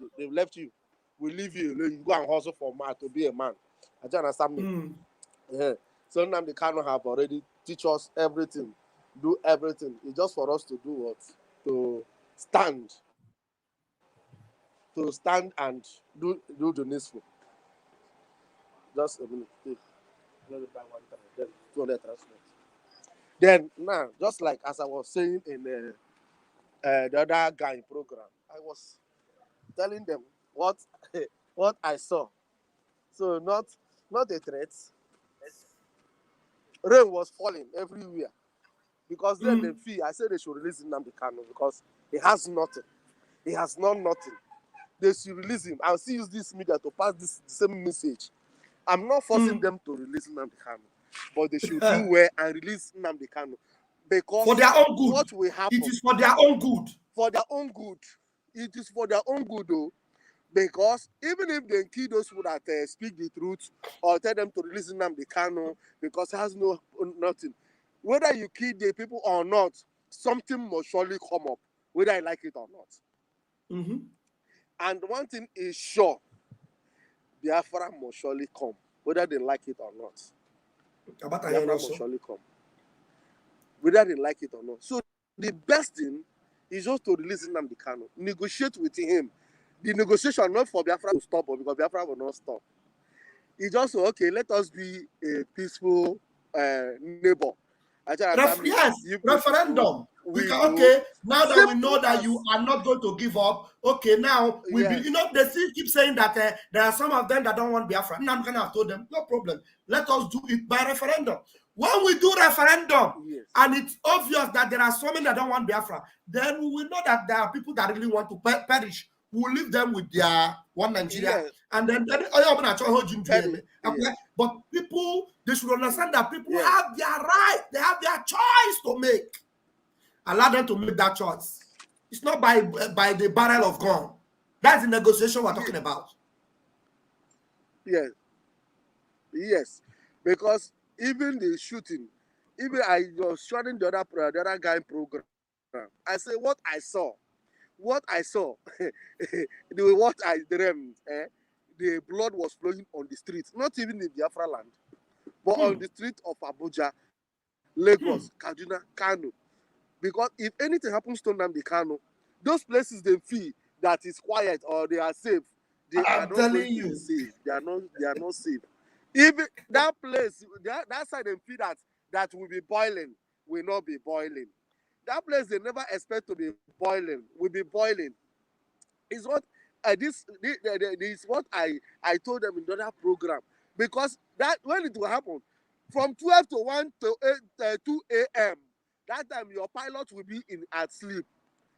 Speaker 15: you, will leave you, you go and hustle for man to be a man. I don't understand me. So now the Kanu have already teach us everything, do everything. It's just for us to do what? To stand and do the needful. Just a minute. Let me buy one time. Then 200 translate. Then now, just like as I was saying in the other guy program, I was telling them what I saw. So not a threat. Rain was falling everywhere because then they feel. I said they should release Nnamdi Kanu because he has nothing. He has nothing. They should release him. I'll still use this media to pass the same message. I'm not forcing them to release Nnamdi Kanu, but they should do well and release Nnamdi Kanu because
Speaker 1: for their own good.
Speaker 15: What will happen?
Speaker 1: It is for their own good.
Speaker 15: For their own good. It is for their own good, though. Because even if they kill those who that speak the truth or tell them to release Nnamdi Kanu because it has nothing, whether you kill the people or not, something must surely come up, whether I like it or not. And one thing is sure, BIAFRA must surely come, whether they like it or not. BIAFRA must surely come, whether they like it or not. So the best thing is just to release Nnamdi Kanu, negotiate with him. The negotiation not for Biafra to stop, because Biafra will not stop. It's just okay. Let us be a peaceful neighbor.
Speaker 1: Yes, referendum. Okay, now that we know that you are not going to give up, okay, now we they still keep saying that there are some of them that don't want Biafra. And I'm gonna have told them, no problem. Let us do it by referendum. When we do referendum, and it's obvious that there are so many that don't want Biafra, then we will know that there are people that really want to perish. We'll leave them with their one Nigeria, and then but people, they should understand that people have their right, they have their choice to make. Allow them to make that choice. It's not by the barrel of gun. That's the negotiation we're talking about.
Speaker 15: Yes, because even the shooting, even I was shooting the other guy program. I say what I saw, what I dreamed, the blood was flowing on the streets, not even in Biafra land, but on the street of Abuja, Lagos, Kaduna, Kano. Because if anything happens to Nnamdi Kanu, those places they feel that is quiet or they are safe, They are
Speaker 1: I'm
Speaker 15: not
Speaker 1: telling
Speaker 15: going to be
Speaker 1: you.
Speaker 15: safe. They are not safe. Even that place, that side and feel that will be boiling, will not be boiling. That place they never expect to be boiling, will be boiling. Is what this is what I told them in the other program, because that when it will happen from 12 to 1 to 2 a.m. that time your pilot will be at sleep,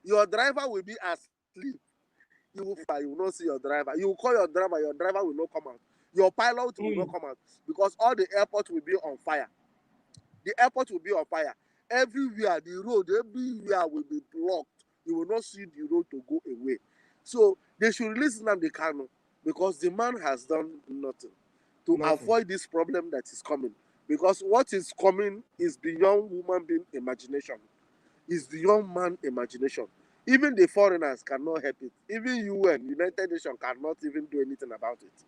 Speaker 15: your driver will be asleep. You will not see your driver. You will call your driver will not come out. Your pilot will not come out because all the airport will be on fire. The airport will be on fire. Everywhere, the road, everywhere will be blocked. You will not see the road to go away. So they should release Nnamdi Kanu because the man has done nothing to avoid this problem that is coming. Because what is coming is beyond human being imagination. Is beyond man imagination. Even the foreigners cannot help it. Even UN, United Nations, cannot even do anything about it.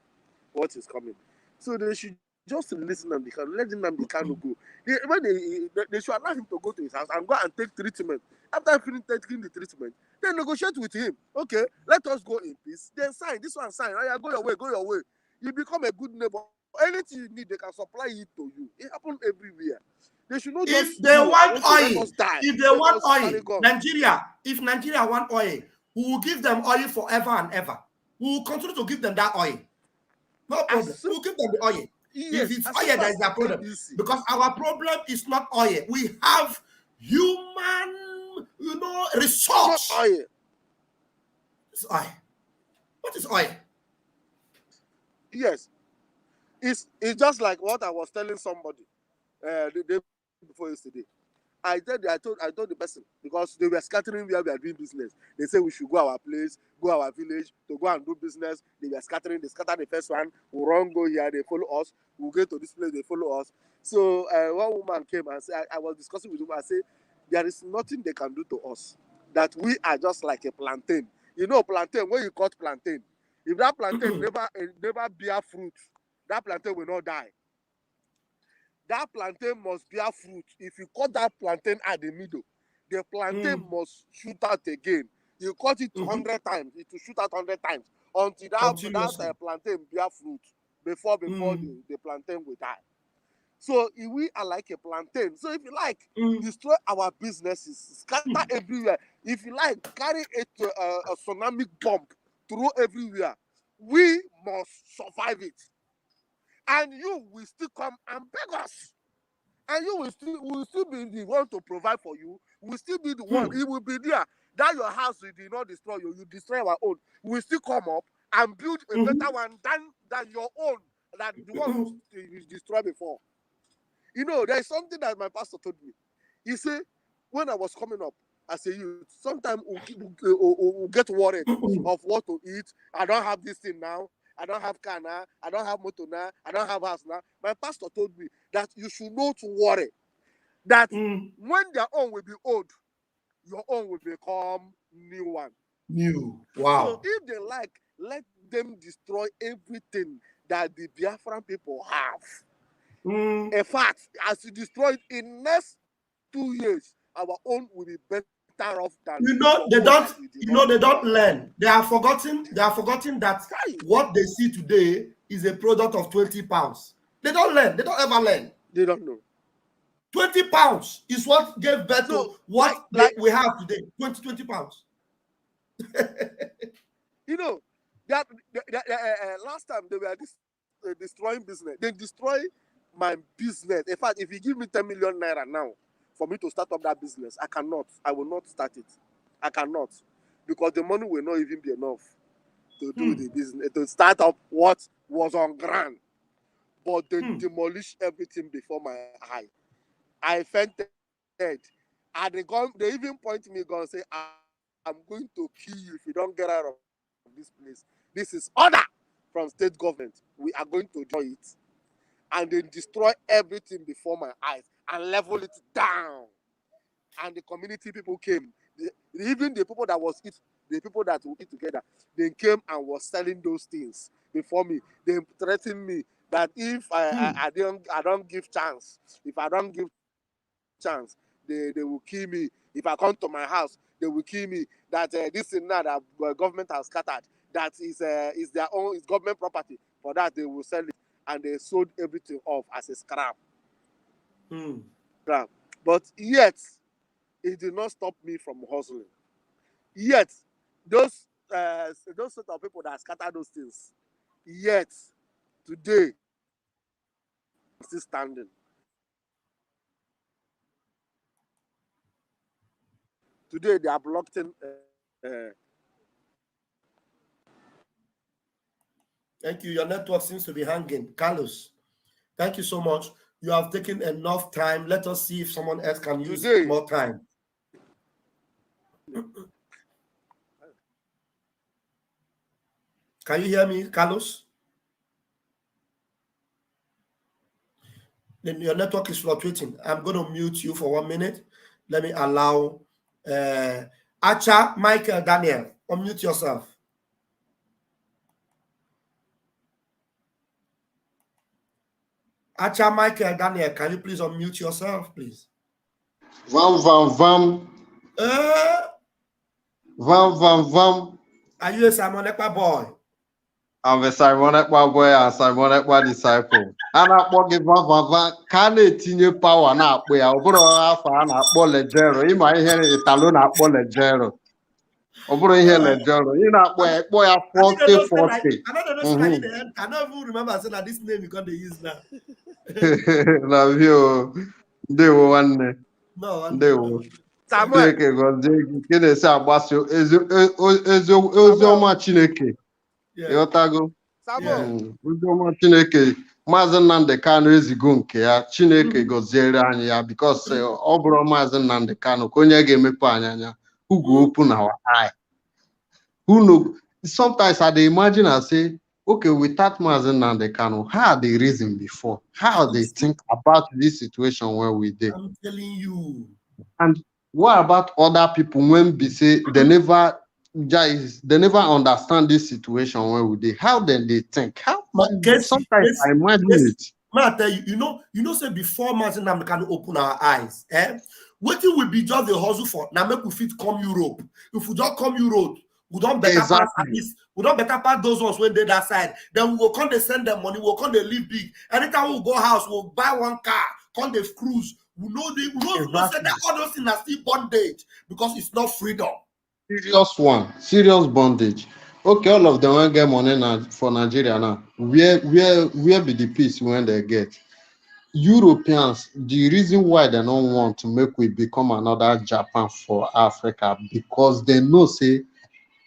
Speaker 15: What is coming? So they should just listen and let Nnamdi Kanu go. They should allow him to go to his house and go and take treatment. After taking the treatment, then negotiate with him. Okay, let us go in peace. Then sign. This one sign. Oh, yeah, go your way, go your way. You become a good neighbor. Anything you need, they can supply it to you. It happens everywhere. They should not
Speaker 1: If
Speaker 15: just
Speaker 1: they want oil, if they want
Speaker 15: oil,
Speaker 1: Nigeria, if Nigeria want oil, we will give them oil forever and ever. We will continue to give them that oil. No problem. We will give them the oil.
Speaker 15: Yes,
Speaker 1: if it's oil, that is their problem. Because our problem is not oil. We have human, resource.
Speaker 15: Not oil.
Speaker 1: It's oil. What is oil?
Speaker 15: Yes. It's just like what I was telling somebody the day before yesterday. I told the person, because they were scattering where we are doing business. They say we should go our place, go our village to go and do business. They were scattering. They scattered the first one. We run, go here. They follow us. We'll get to this place. They follow us. So one woman came and said, I was discussing with him. I said, there is nothing they can do to us. That we are just like a plantain. You know, plantain, when you cut plantain, if that plantain never bear fruit, that plantain will not die. That plantain must bear fruit. If you cut that plantain at the middle, the plantain must shoot out again. You cut it 100 times, it will shoot out 100 times until that plantain bear fruit before the plantain will die. So we are like a plantain. So if you like, destroy our businesses, scatter everywhere. If you like, carry a tsunami bomb through everywhere. We must survive it. And you will still come and beg us. And you will still be the one to provide for you. We will still be the one. It will be there. That your house we did not destroy you. You destroy our own. We will still come up and build a better one than your own. Than the one you destroyed before. You know, there is something that my pastor told me. He said, when I was coming up as a youth, sometimes we'll get worried of what to eat. I don't have this thing now. I don't have car now. I don't have motor now. I don't have house now. My pastor told me that you should not worry. That when their own will be old, your own will become new one.
Speaker 1: New. Wow.
Speaker 15: So if they like, let them destroy everything that the Biafran people have. In fact, as you destroy it in next 2 years, our own will be better off than
Speaker 1: they don't learn. They have forgotten that what they see today is a product of 20 pounds. They don't learn. They don't ever learn.
Speaker 15: They don't know.
Speaker 1: 20 pounds is what gave birth to what we have today. 20 pounds.
Speaker 15: You know, that last time they were destroying business. They destroy my business. In fact, if you give me 10 million naira now for me to start up that business, I cannot. I will not start it. I cannot. Because the money will not even be enough to do the business, to start up what was on ground. But they demolished everything before my eye. I fainted. And they even point to me and say, I'm going to kill you if you don't get out of this place. This is order from state government. We are going to do it. And they destroy everything before my eyes and level it down. And the community people came. Even the people that will eat together, they came and was selling those things before me. They threatened me that if I don't give chance, if I don't give chance, they will kill me. If I come to my house, they will kill me. That this thing now that government has scattered, that is their own, is government property. For that, they will sell it, and they sold everything off as a scrap. Scrap. But yet, it did not stop me from hustling. Yet, those sort of people that scatter those things, yet today, I'm still standing. Today, they are blocked in.
Speaker 1: Thank you. Your network seems to be hanging. Carlos, thank you so much. You have taken enough time. Let us see if someone else can use more time. Can you hear me, Carlos? Then your network is fluctuating. I'm going to mute you for 1 minute. Let me allow Acha Michael Daniel. Unmute yourself. Acha Michael Daniel, can you please unmute yourself, please?
Speaker 16: Vam Vam Vam. Vam Vam Vam.
Speaker 1: Are you a Simon Ekpa boy?
Speaker 16: I'm a Simon Ekpa boy and Simon Ekpa disciple. And I give Vam Vam Vam. Can it in your power now? We are over half an apple legero. You might hear it alone apple legero. Over here legero. You know, boy, 40.
Speaker 1: I don't even remember saying that this name you can't use now.
Speaker 16: Love you. They were one.
Speaker 1: No,
Speaker 16: they were. UMUCHINEKE. Yotago. UMUCHINEKE. Mazen Nnamdi Kanu ezigo nke ya. Chineke goziere anyị ya because ọ bụrụ Mazen Nnamdi Kanu ka onye ga-emepe anya. Who go open our eye? Who know? Sometimes I dey imagine and say, okay, without Mazen Nnamdi Kanu, how they reason before? How they think about this situation where we did?
Speaker 1: I'm telling you.
Speaker 16: And what about other people when they say they never understand this situation where we did? How then they think? How sometimes I imagine it.
Speaker 1: Man, I tell you, you know, say before Mazen Nnamdi Kanu open our eyes, what it will be just the hustle for now make we fit come Europe. If we don't come Europe, we don't better pass at least. We don't better pass those ones when they're that side. Then we will come they send them money. We'll come they live big. Anytime we go house, we'll buy one car, come they cruise. We know say that all those things are still bondage because it's not freedom.
Speaker 16: Serious bondage. Okay, all of them will get money now for Nigeria now. Where be the peace when they get? Europeans, the reason why they don't want to make we become another Japan for Africa because they know say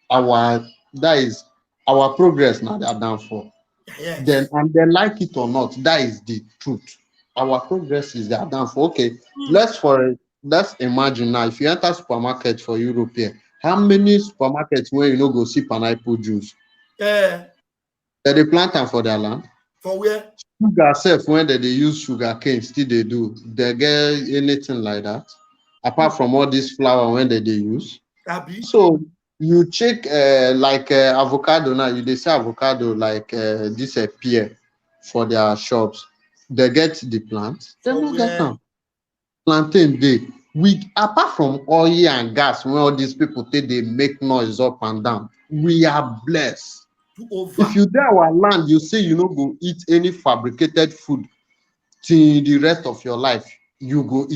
Speaker 16: our progress now they are done for.
Speaker 1: Yes.
Speaker 16: Then and they like it or not, that is the truth. Our progress is they are done for. Okay, let's imagine now if you enter supermarket for Europe here, how many supermarkets where you know go see pineapple juice?
Speaker 1: That
Speaker 16: they plant them for their land.
Speaker 1: For where?
Speaker 16: Sugar self when they use sugar cane, still they do. They get anything like that. Apart from all this flour when they use. So you check like avocado now, they say avocado like this pear for their shops. They get the plant. They don't get them. Plantain day. We apart from oil and gas, when all these people think they make noise up and down, we are blessed. If you do our land, you say you no go eat any fabricated food till the rest of your life. You go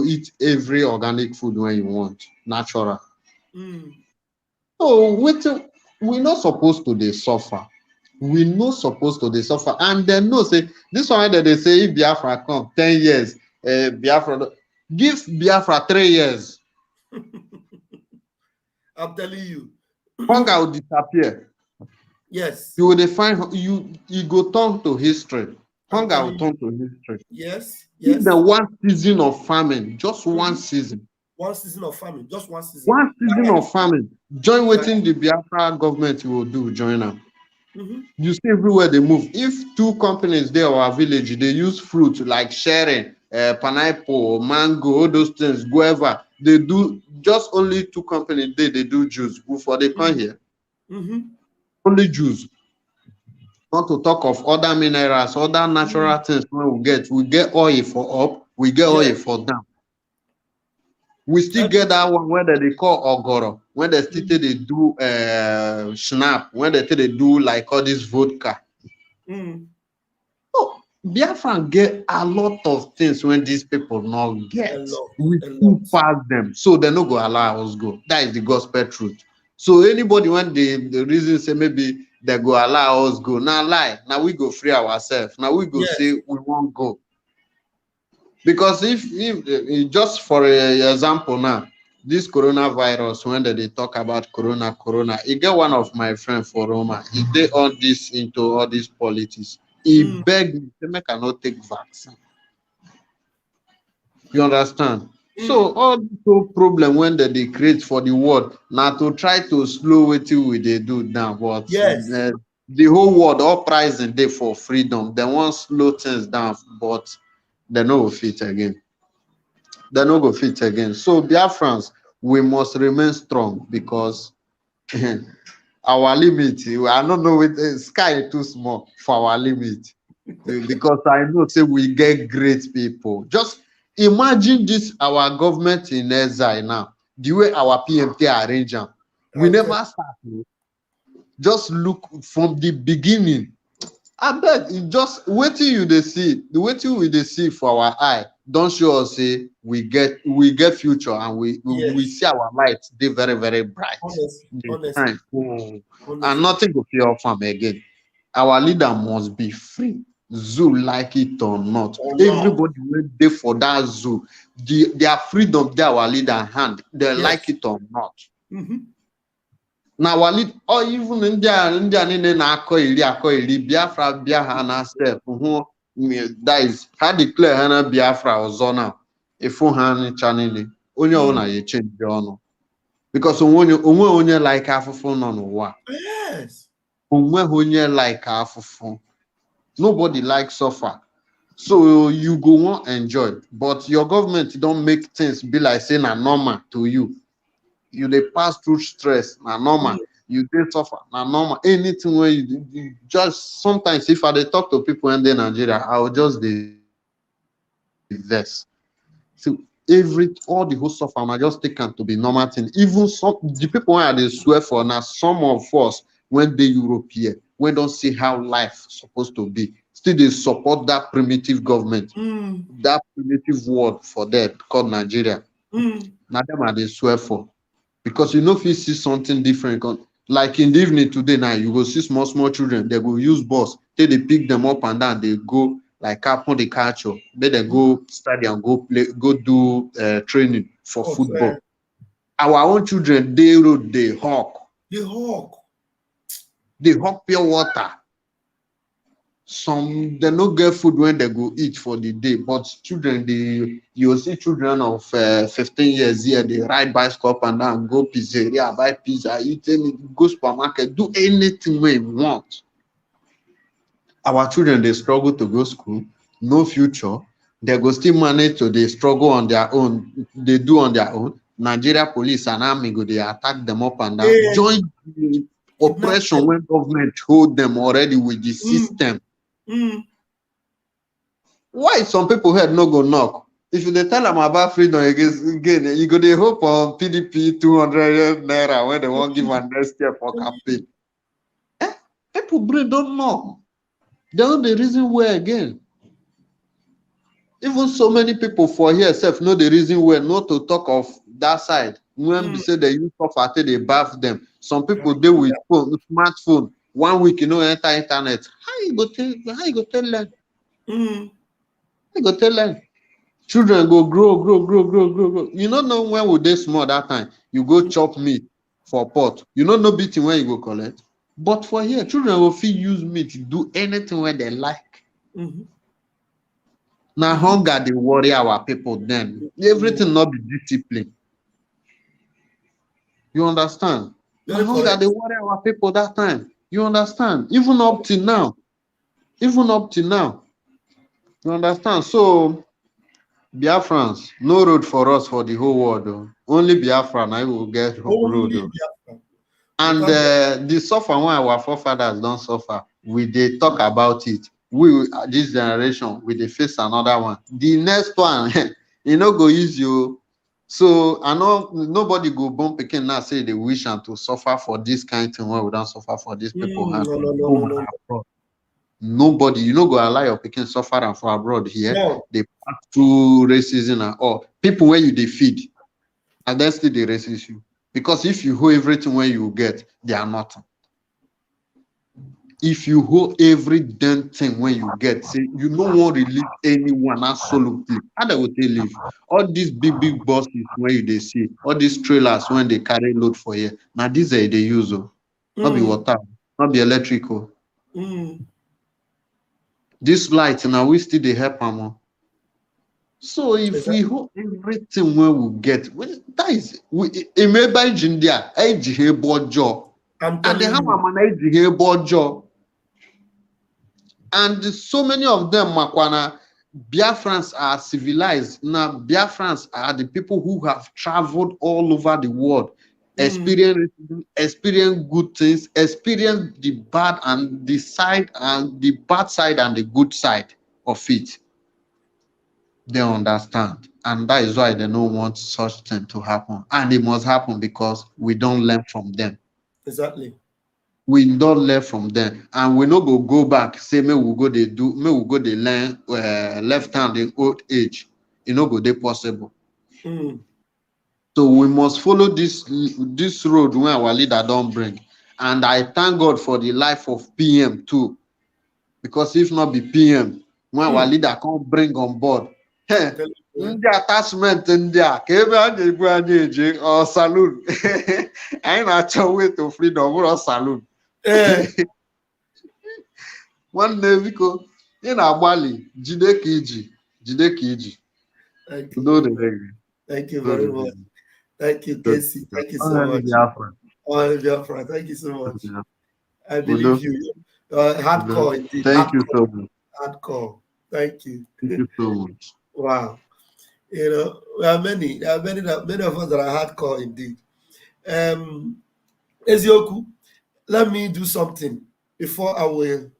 Speaker 16: eat every organic food when you want, natural. So we're not supposed to they suffer. We're not supposed to they suffer. And then no say this one that they say if Biafra come 10 years, Biafra give Biafra 3 years.
Speaker 1: I'm telling you.
Speaker 16: Hunger will disappear.
Speaker 1: Yes.
Speaker 16: You will define you go turn to history. Hunger will turn to history.
Speaker 1: Yes.
Speaker 16: Yes. The one season of famine, just one season.
Speaker 1: One season of famine, just one season.
Speaker 16: One season of famine. Join waiting the Biafra government will do, join them. You see everywhere they move. If two companies there or a village, they use fruit like sharing, pineapple, mango, all those things, guava. They do just only two companies they do juice before they come here. Only juice. Not to talk of other minerals, other natural things we get oil for up, we get oil for down. We still get that one where they call ogoro. when they still they do snap, when they do like all this vodka. Oh, Biafran get a lot of things when these people not get. We still pass them, so they no go allow us go. That is the gospel truth. So anybody when the reason say maybe they go allow us go, now lie. Now we go free ourselves. Now we go say we won't go. Because if just for example now, this coronavirus, when they talk about corona, he get one of my friends for Roma. He did all this into all these politics. He begged me to make cannot take vaccine. You understand? So all the problem when they create for the world now to try to slow it till they do now, but the whole world all pricing there for freedom. They want slow things down, but they no go fit again. They no go fit again. So Biafrans, we must remain strong because our limit, I don't know, with the sky too small for our limit. Because I know say we get great people. Just imagine this, our government in exile now, the way our PMT arrange them. We never start. Just look from the beginning. I bet it just waiting you they see, the waiting we they see for our eye. Don't show us say we get future and we see our light. They very, very bright. Honestly. And nothing will feel off from again. Our leader must be free. Zoo like it or not. Everybody went there for that zoo. Their freedom, they our leader hand. They like it or not. Now, or even India in Biafra Biafra step who that is how declare Hana Biafra or Zona if hand channel only owner you change the honor because only like half of phone on what only like half of phone. Nobody likes suffer, so you go on enjoy, but your government don't make things be like saying a normal to you. You they pass through stress, na normal. You they suffer, na normal. Anything where you just sometimes if I they talk to people in Nigeria, I will just this. So all the whole suffer, I just take them to be normal thing. Even some the people where they swear for now, some of us when they European, we don't see how life supposed to be. Still they support that primitive government, that primitive word for that called Nigeria. Now them are they swear for. Because you know if you see something different, like in the evening today now, you go see small children, they go use bus, they pick them up and down, they go like upon the culture, then they go stadium, go play, go do training for football. Our own children, they road, they hawk pure water. Some they no get food when they go eat for the day, but children you see children of 15 years here, they ride bicycle up and down, go pizzeria, buy pizza, eat anything, go supermarket, do anything we want. Our children they struggle to go school, no future. They go still manage to they struggle on their own, they do on their own. Nigeria police and army go they attack them up and down. Join the oppression when government hold them already with the system. Why some people head no go knock? If you tell them about freedom again, you go they hope on PDP 200 naira when they won't give an next year for campaign. People brain don't know. They know the reason why again. Even so many people for here self know the reason why not to talk of that side. When we say they use software, they bath them. Some people deal with smartphone. 1 week, you know, enter internet. How you go tell them? How you go tell them? Children go grow. You don't know when would they small that time. You go chop meat for pot. You don't know beating when you go collect. But for here, children will feel use meat to do anything when they like. Now hunger they worry our people then. Everything not be discipline. You understand? Now hunger they worry our people that time. You understand? Even up till now. You understand? So Biafrans, no road for us for the whole world. Though. Only Biafra now will get road. Though. And the suffer when our forefathers don't suffer, they talk about it. We this generation, we they face another one. The next one, you know, go use you. So I know nobody go born pikin now say they wish and to suffer for this kind of thing when we don't suffer for these people.
Speaker 1: No.
Speaker 16: Nobody, you know, go allow your pikin suffer and for abroad here.
Speaker 1: No.
Speaker 16: They pass through racism and all. People where you they feed, and then still they racist you. Because if you hold everything where you get, they are nothing. If you hold every damn thing when you get, say you no want to release anyone absolutely. How they will they live? All these big bosses when you they see, all these trailers when they carry load for you. Now these are they use, not be water, not be electrical. This light now we still they help them. So if we hold everything when we get, that is it may buy India, job. And they have a man job. And so many of them, Makwana, Biafrans are civilized. Now, Biafrans are the people who have traveled all over the world, experience good things, experience the bad and the side and the bad side and the good side of it. They understand. And that is why they don't want such thing to happen. And it must happen because we don't learn from them.
Speaker 1: Exactly.
Speaker 16: We don't learn from them, and we no go back. Say, may we go they do, may we go they learn left hand in old age. You know, go they possible. So we must follow this road where our leader don't bring. And I thank God for the life of PM too, because if not be PM, when our leader can't bring on board, the attachment in there, or saloon. I ain't not your way to freedom or saloon. One day we go in our Bali, Jidekiji.
Speaker 1: Thank you very much. Thank you, Casey. Thank you so much. BIAFRA. Thank you so much. I believe you. Hardcore indeed.
Speaker 16: Thank you so much.
Speaker 1: Hardcore. Thank you.
Speaker 16: Thank you so much.
Speaker 1: Wow. You know, there are many of us that are hardcore indeed. Ezioku, let me do something before I will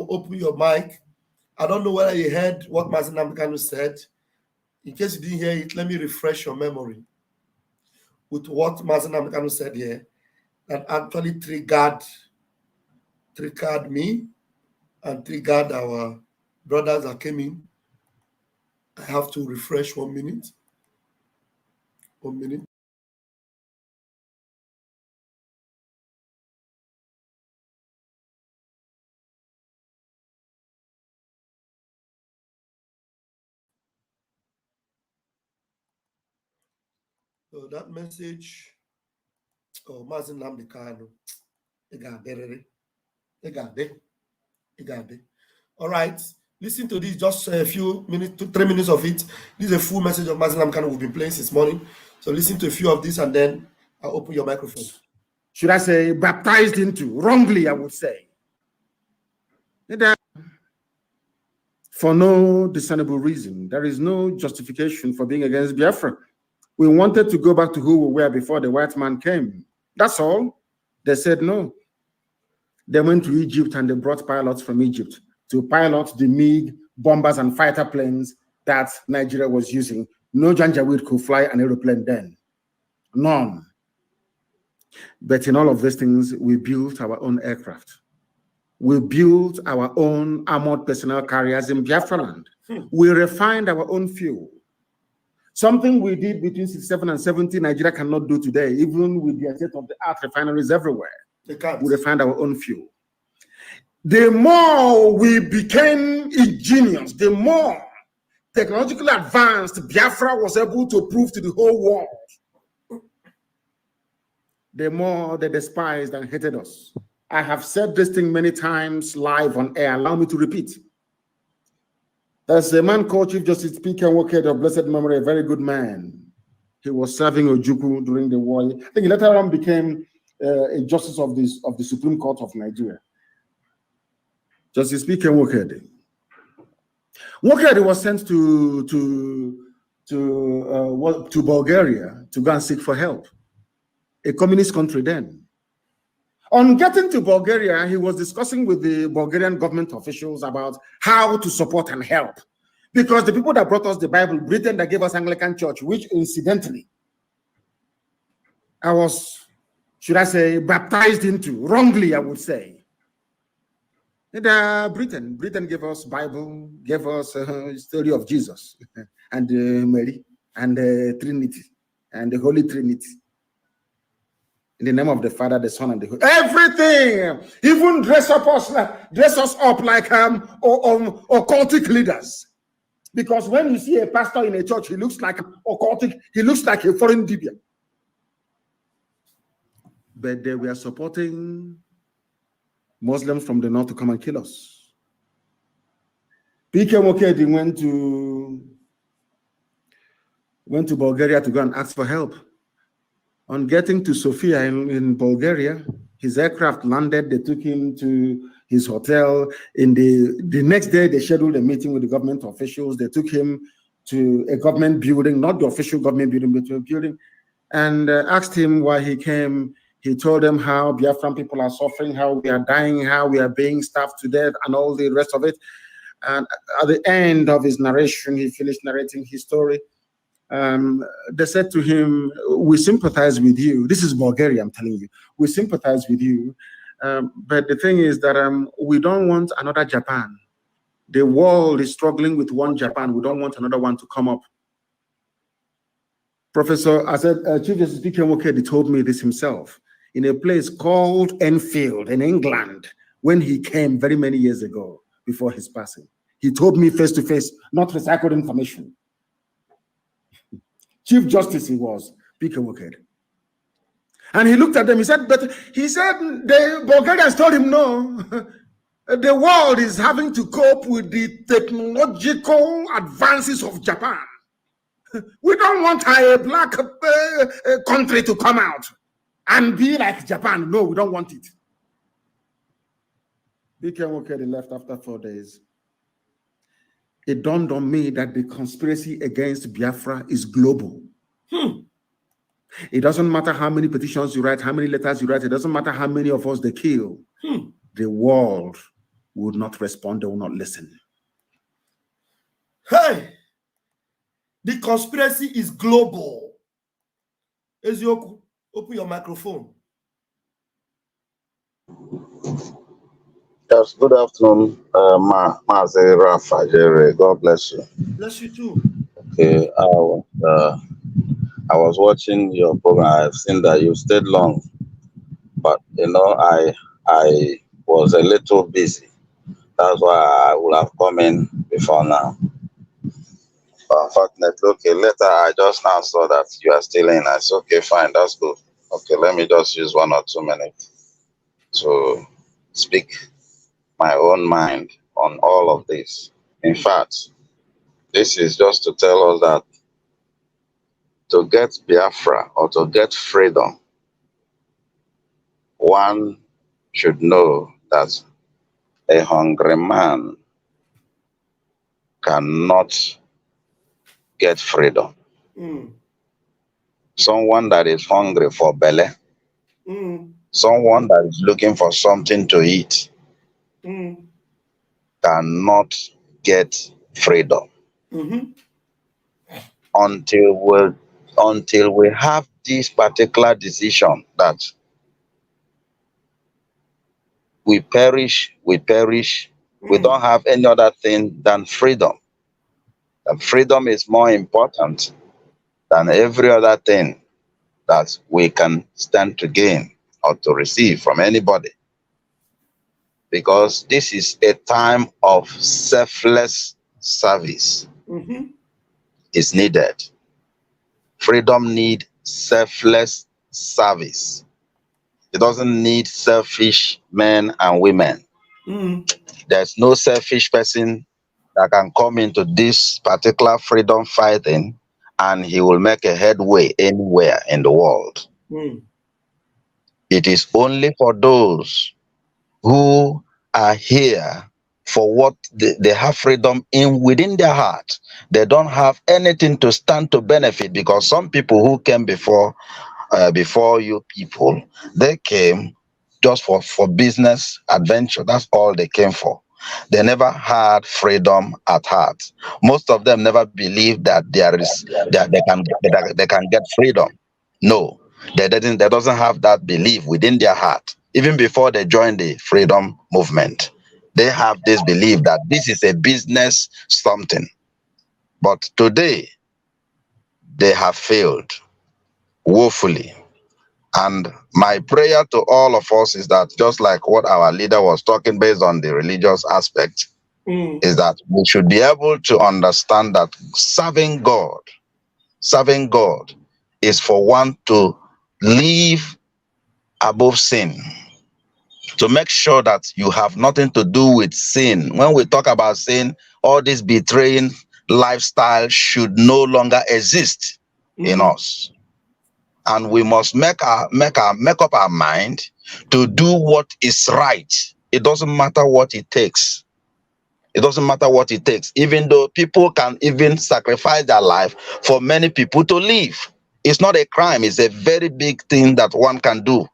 Speaker 1: open your mic. I don't know whether you heard what Mazi Nnamdi Kanu said. In case you didn't hear it, let me refresh your memory with what Mazi Nnamdi Kanu said here that actually triggered me and triggered our brothers that came in. I have to refresh 1 minute. 1 minute. So that message, Mazi Nnamdi Kanu, all right, listen to this, just a few minutes, 2 3 minutes of it. This is a full message of Mazi Nnamdi Kanu we've been playing since morning. So listen to a few of this and then I'll open your microphone.
Speaker 6: Should I say baptized into? Wrongly, I would say. For no discernible reason. There is no justification for being against Biafra. We wanted to go back to who we were before the white man came. That's all. They said no. They went to Egypt and they brought pilots from Egypt to pilot the MiG bombers and fighter planes that Nigeria was using. No Janjaweed could fly an aeroplane then. None. But in all of these things, we built our own aircraft. We built our own armored personnel carriers in Biafra land. We refined our own fuel. Something we did between 67 and 70, Nigeria cannot do today, even with the state-of-the-art refineries everywhere. We refined our own fuel. The more we became ingenious, the more technologically advanced Biafra was able to prove to the whole world, the more they despised and hated us. I have said this thing many times live on air. Allow me to repeat. There's a man called Chief Justice P.K. Nwokedi of blessed memory, a very good man. He was serving Ojukwu during the war. I think he later on became a justice of the Supreme Court of Nigeria. Justice P.K. Nwokedi. Nwokedi was sent to Bulgaria to go and seek for help. A communist country then. On getting to Bulgaria, he was discussing with the Bulgarian government officials about how to support and help. Because the people that brought us the Bible, Britain that gave us Anglican Church, which incidentally, I was, should I say, baptized into, wrongly, I would say. And, Britain gave us Bible, gave us a story of Jesus and Mary and the Trinity and the Holy Trinity. In the name of the Father, the Son, and the Holy. Everything, even dress us up like occultic leaders. Because when you see a pastor in a church, he looks like occultic, he looks like a foreign Dibia. But they were supporting Muslims from the north to come and kill us. P.K. Mokedi went to Bulgaria to go and ask for help. On getting to Sofia in Bulgaria, his aircraft landed. They took him to his hotel. In the next day, they scheduled a meeting with the government officials. They took him to a government building, not the official government building, but to a building, and asked him why he came. He told them how Biafran people are suffering, how we are dying, how we are being starved to death, and all the rest of it. And at the end of his narration, he finished narrating his story. They said to him, we sympathize with you. This is Bulgaria, I'm telling you. We sympathize with you. But the thing is that we don't want another Japan. The world is struggling with one Japan. We don't want another one to come up. Professor, I said, Chief Justice P.K. Mokedi told me this himself in a place called Enfield in England when he came very many years ago before his passing. He told me face to face, not recycled information. Chief Justice he was, P.K. Mokedi. And he looked at them, he said, but he said, the Bulgarians told him, no, the world is having to cope with the technological advances of Japan. We don't want a black country to come out and be like Japan. No, we don't want it. P.K. Mokedi left after 4 days. It dawned on me that the conspiracy against Biafra is global. It doesn't matter how many petitions you write, how many letters you write. It doesn't matter how many of us they kill. The world would not respond. They will not listen.
Speaker 1: Hey, the conspiracy is global. Ezioku, open your microphone.
Speaker 17: Yes, good afternoon, Mazi Rafa Jerry. God bless you.
Speaker 1: Bless you too.
Speaker 17: Okay, I was watching your program. I've seen that you stayed long, but you know, I was a little busy. That's why I would have come in before now. Unfortunately, okay, later I just now saw that you are still in. I said, okay, fine, that's good. Okay, let me just use 1 or 2 minutes to speak my own mind on all of this. In fact, this is just to tell us that to get Biafra or to get freedom, one should know that a hungry man cannot get freedom. Someone that is hungry for belly, someone that is looking for something to eat, cannot get freedom until we have this particular decision that we perish, we don't have any other thing than freedom. And freedom is more important than every other thing that we can stand to gain or to receive from anybody. Because this is a time of selfless service. Is needed. Freedom needs selfless service. It doesn't need selfish men and women. There's no selfish person that can come into this particular freedom fighting and he will make a headway anywhere in the world. It is only for those who are here for what they have freedom within their heart. They don't have anything to stand to benefit, because some people who came before you people, they came just for business adventure. That's all they came for. They never had freedom at heart. Most of them never believed that they can get freedom. No, they doesn't have that belief within their heart. Even before they joined the freedom movement, they have this belief that this is a business something. But today, they have failed woefully. And my prayer to all of us is that, just like what our leader was talking based on the religious aspect, is that we should be able to understand that serving God is for one to live above sin, to make sure that you have nothing to do with sin. When we talk about sin, all this betraying lifestyle should no longer exist in us. And we must make up our mind to do what is right. It doesn't matter what it takes. It doesn't matter what it takes. Even though people can even sacrifice their life for many people to live. It's not a crime. It's a very big thing that one can do.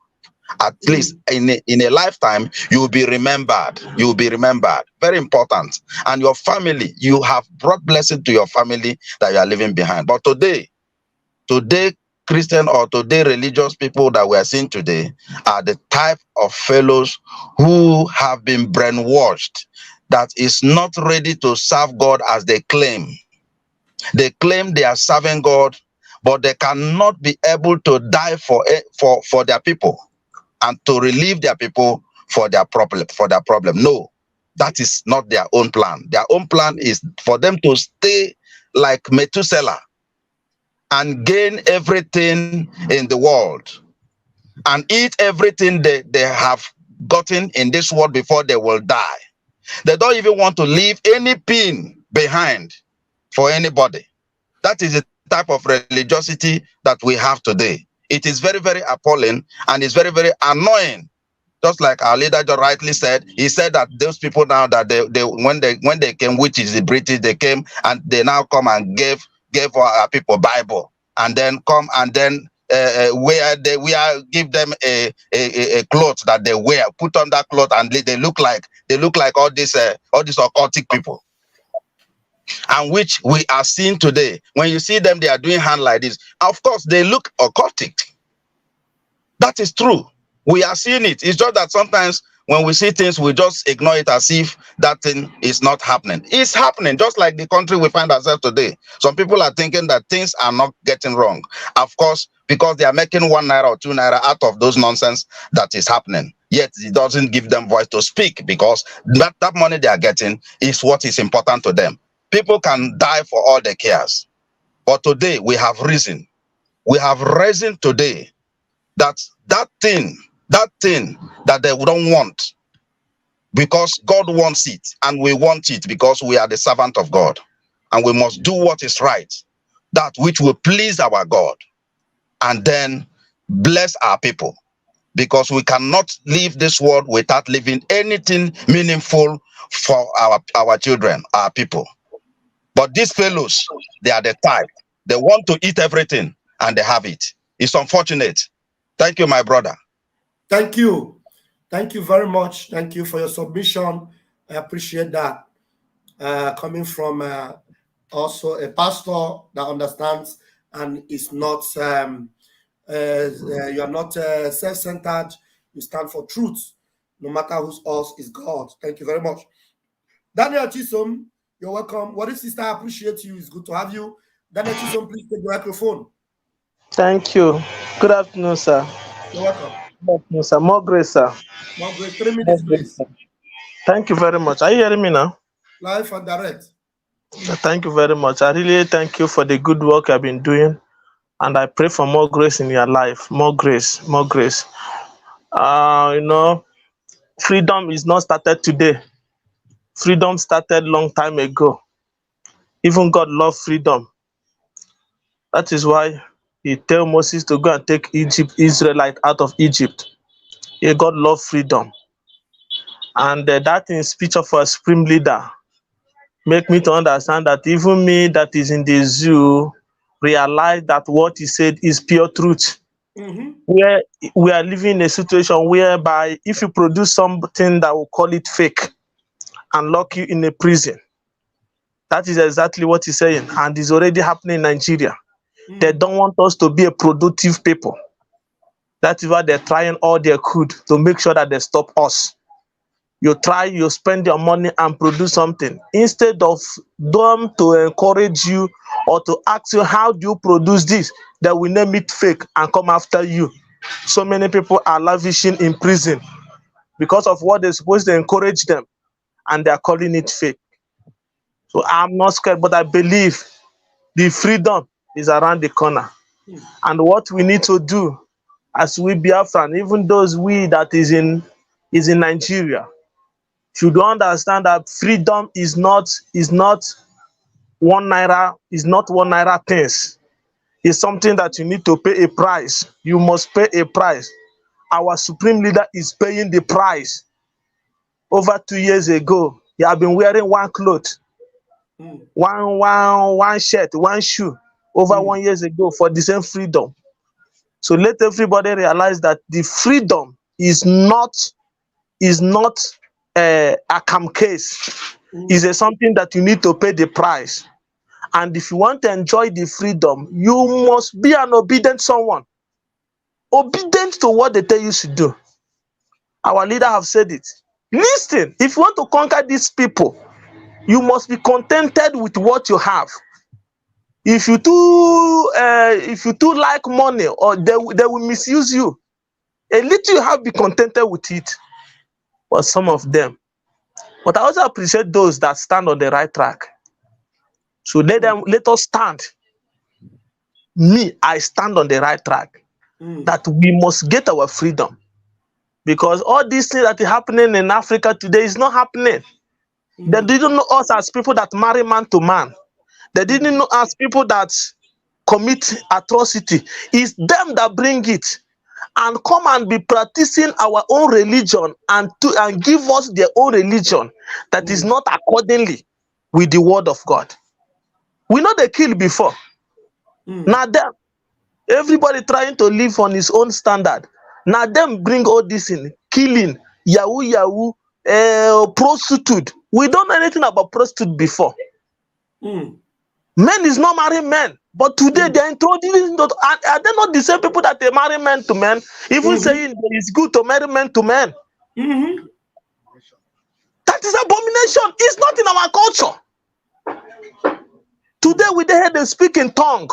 Speaker 17: At least in a lifetime, you will be remembered. You will be remembered. Very important. And your family, you have brought blessing to your family that you are leaving behind. But today, Christian or today religious people that we are seeing today are the type of fellows who have been brainwashed, that is not ready to serve God as they claim. They claim they are serving God, but they cannot be able to die for their people and to relieve their people for their problem. No, that is not their own plan. Their own plan is for them to stay like Methuselah and gain everything in the world and eat everything they have gotten in this world before they will die. They don't even want to leave any pin behind for anybody. That is the type of religiosity that we have today. It is very, very appalling, and it's very, very annoying. Just like our leader just rightly said, he said that those people now that when they came, which is the British, they came and they now come and gave our people Bible, and then come and then give them a cloth that they wear, put on that cloth, and they look like all these occultic people, and which we are seeing today. When you see them, they are doing hand like this. Of course, they look occultic. That is true. We are seeing it. It's just that sometimes when we see things, we just ignore it as if that thing is not happening. It's happening, just like the country we find ourselves today. Some people are thinking that things are not getting wrong. Of course, because they are making 1 naira or 2 naira out of those nonsense that is happening. Yet it doesn't give them voice to speak, because that money they are getting is what is important to them. People can die for all their cares. But today we have risen. We have risen today that thing that they don't want, because God wants it, and we want it because we are the servant of God, and we must do what is right, that which will please our God, and then bless our people, because we cannot leave this world without leaving anything meaningful for our children, our people. But these fellows, they are the type, they want to eat everything and they have it. It's unfortunate. Thank you, my brother.
Speaker 1: Thank you. Thank you very much. Thank you for your submission. I appreciate that. Coming from also a pastor that understands and is not, you are not self-centered. You stand for truth, no matter whose us is God. Thank you very much. Daniel Chisom, you're welcome. What is sister? I appreciate you. It's good to have you. Daniel Chisom, please take the microphone.
Speaker 18: Thank you. Good afternoon, sir.
Speaker 1: You're welcome.
Speaker 18: Good afternoon, sir. More grace, sir.
Speaker 1: More grace. 3 minutes, please.
Speaker 18: Thank you very much. Are you hearing me now?
Speaker 1: Live and direct.
Speaker 18: Thank you very much. I really thank you for the good work I've been doing, and I pray for more grace in your life. More grace, more grace. Freedom is not started today. Freedom started long time ago. Even God loved freedom. That is why He told Moses to go and take Israelite out of Egypt. God loved freedom. And that in speech of a supreme leader make me to understand that even me that is in the zoo realize that what he said is pure truth. Where we are living in a situation whereby if you produce something that will call it fake, and lock you in a prison. That is exactly what he's saying, and it's already happening in Nigeria. They don't want us to be a productive people. That is why they're trying all they could to make sure that they stop us. You try, you spend your money and produce something. Instead of them to encourage you or to ask you, how do you produce this? They will name it fake and come after you. So many people are lavishing in prison because of what they're supposed to encourage them, and they're calling it fake. So I'm not scared, but I believe the freedom is around the corner. And what we need to do as we Biafran, even those we that is in Nigeria, should understand that freedom is not 1 naira, is not 1 naira things. It's something that you need to pay a price. You must pay a price. Our supreme leader is paying the price. Over 2 years ago, he had been wearing one cloth, one shirt, one shoe, over 1 year ago for the same freedom. So let everybody realize that the freedom is not a calm case. It's something that you need to pay the price. And if you want to enjoy the freedom, you must be an obedient someone. Obedient to what they tell you to do. Our leader have said it. Listen, if you want to conquer these people, you must be contented with what you have. If you too like money, or they will misuse you. A little you have, be contented with it. But some of them. But I also appreciate those that stand on the right track. So let us stand. Me, I stand on the right track. That we must get our freedom. Because all these things that are happening in Africa today is not happening. They didn't know us as people that marry man to man. They didn't know us people that commit atrocity. It's them that bring it. And come and be practicing our own religion and give us their own religion that is not accordingly with the word of God. We know they killed before. Now them, everybody trying to live on his own standard. Now them bring all this in, killing, yahoo, prostitute. We don't know anything about prostitute before. Men is not marrying men. But today they are introducing, are they not the same people that they marry men to men? Even saying it's good to marry men to men. That is abomination. It's not in our culture. Today we hear they speak in tongue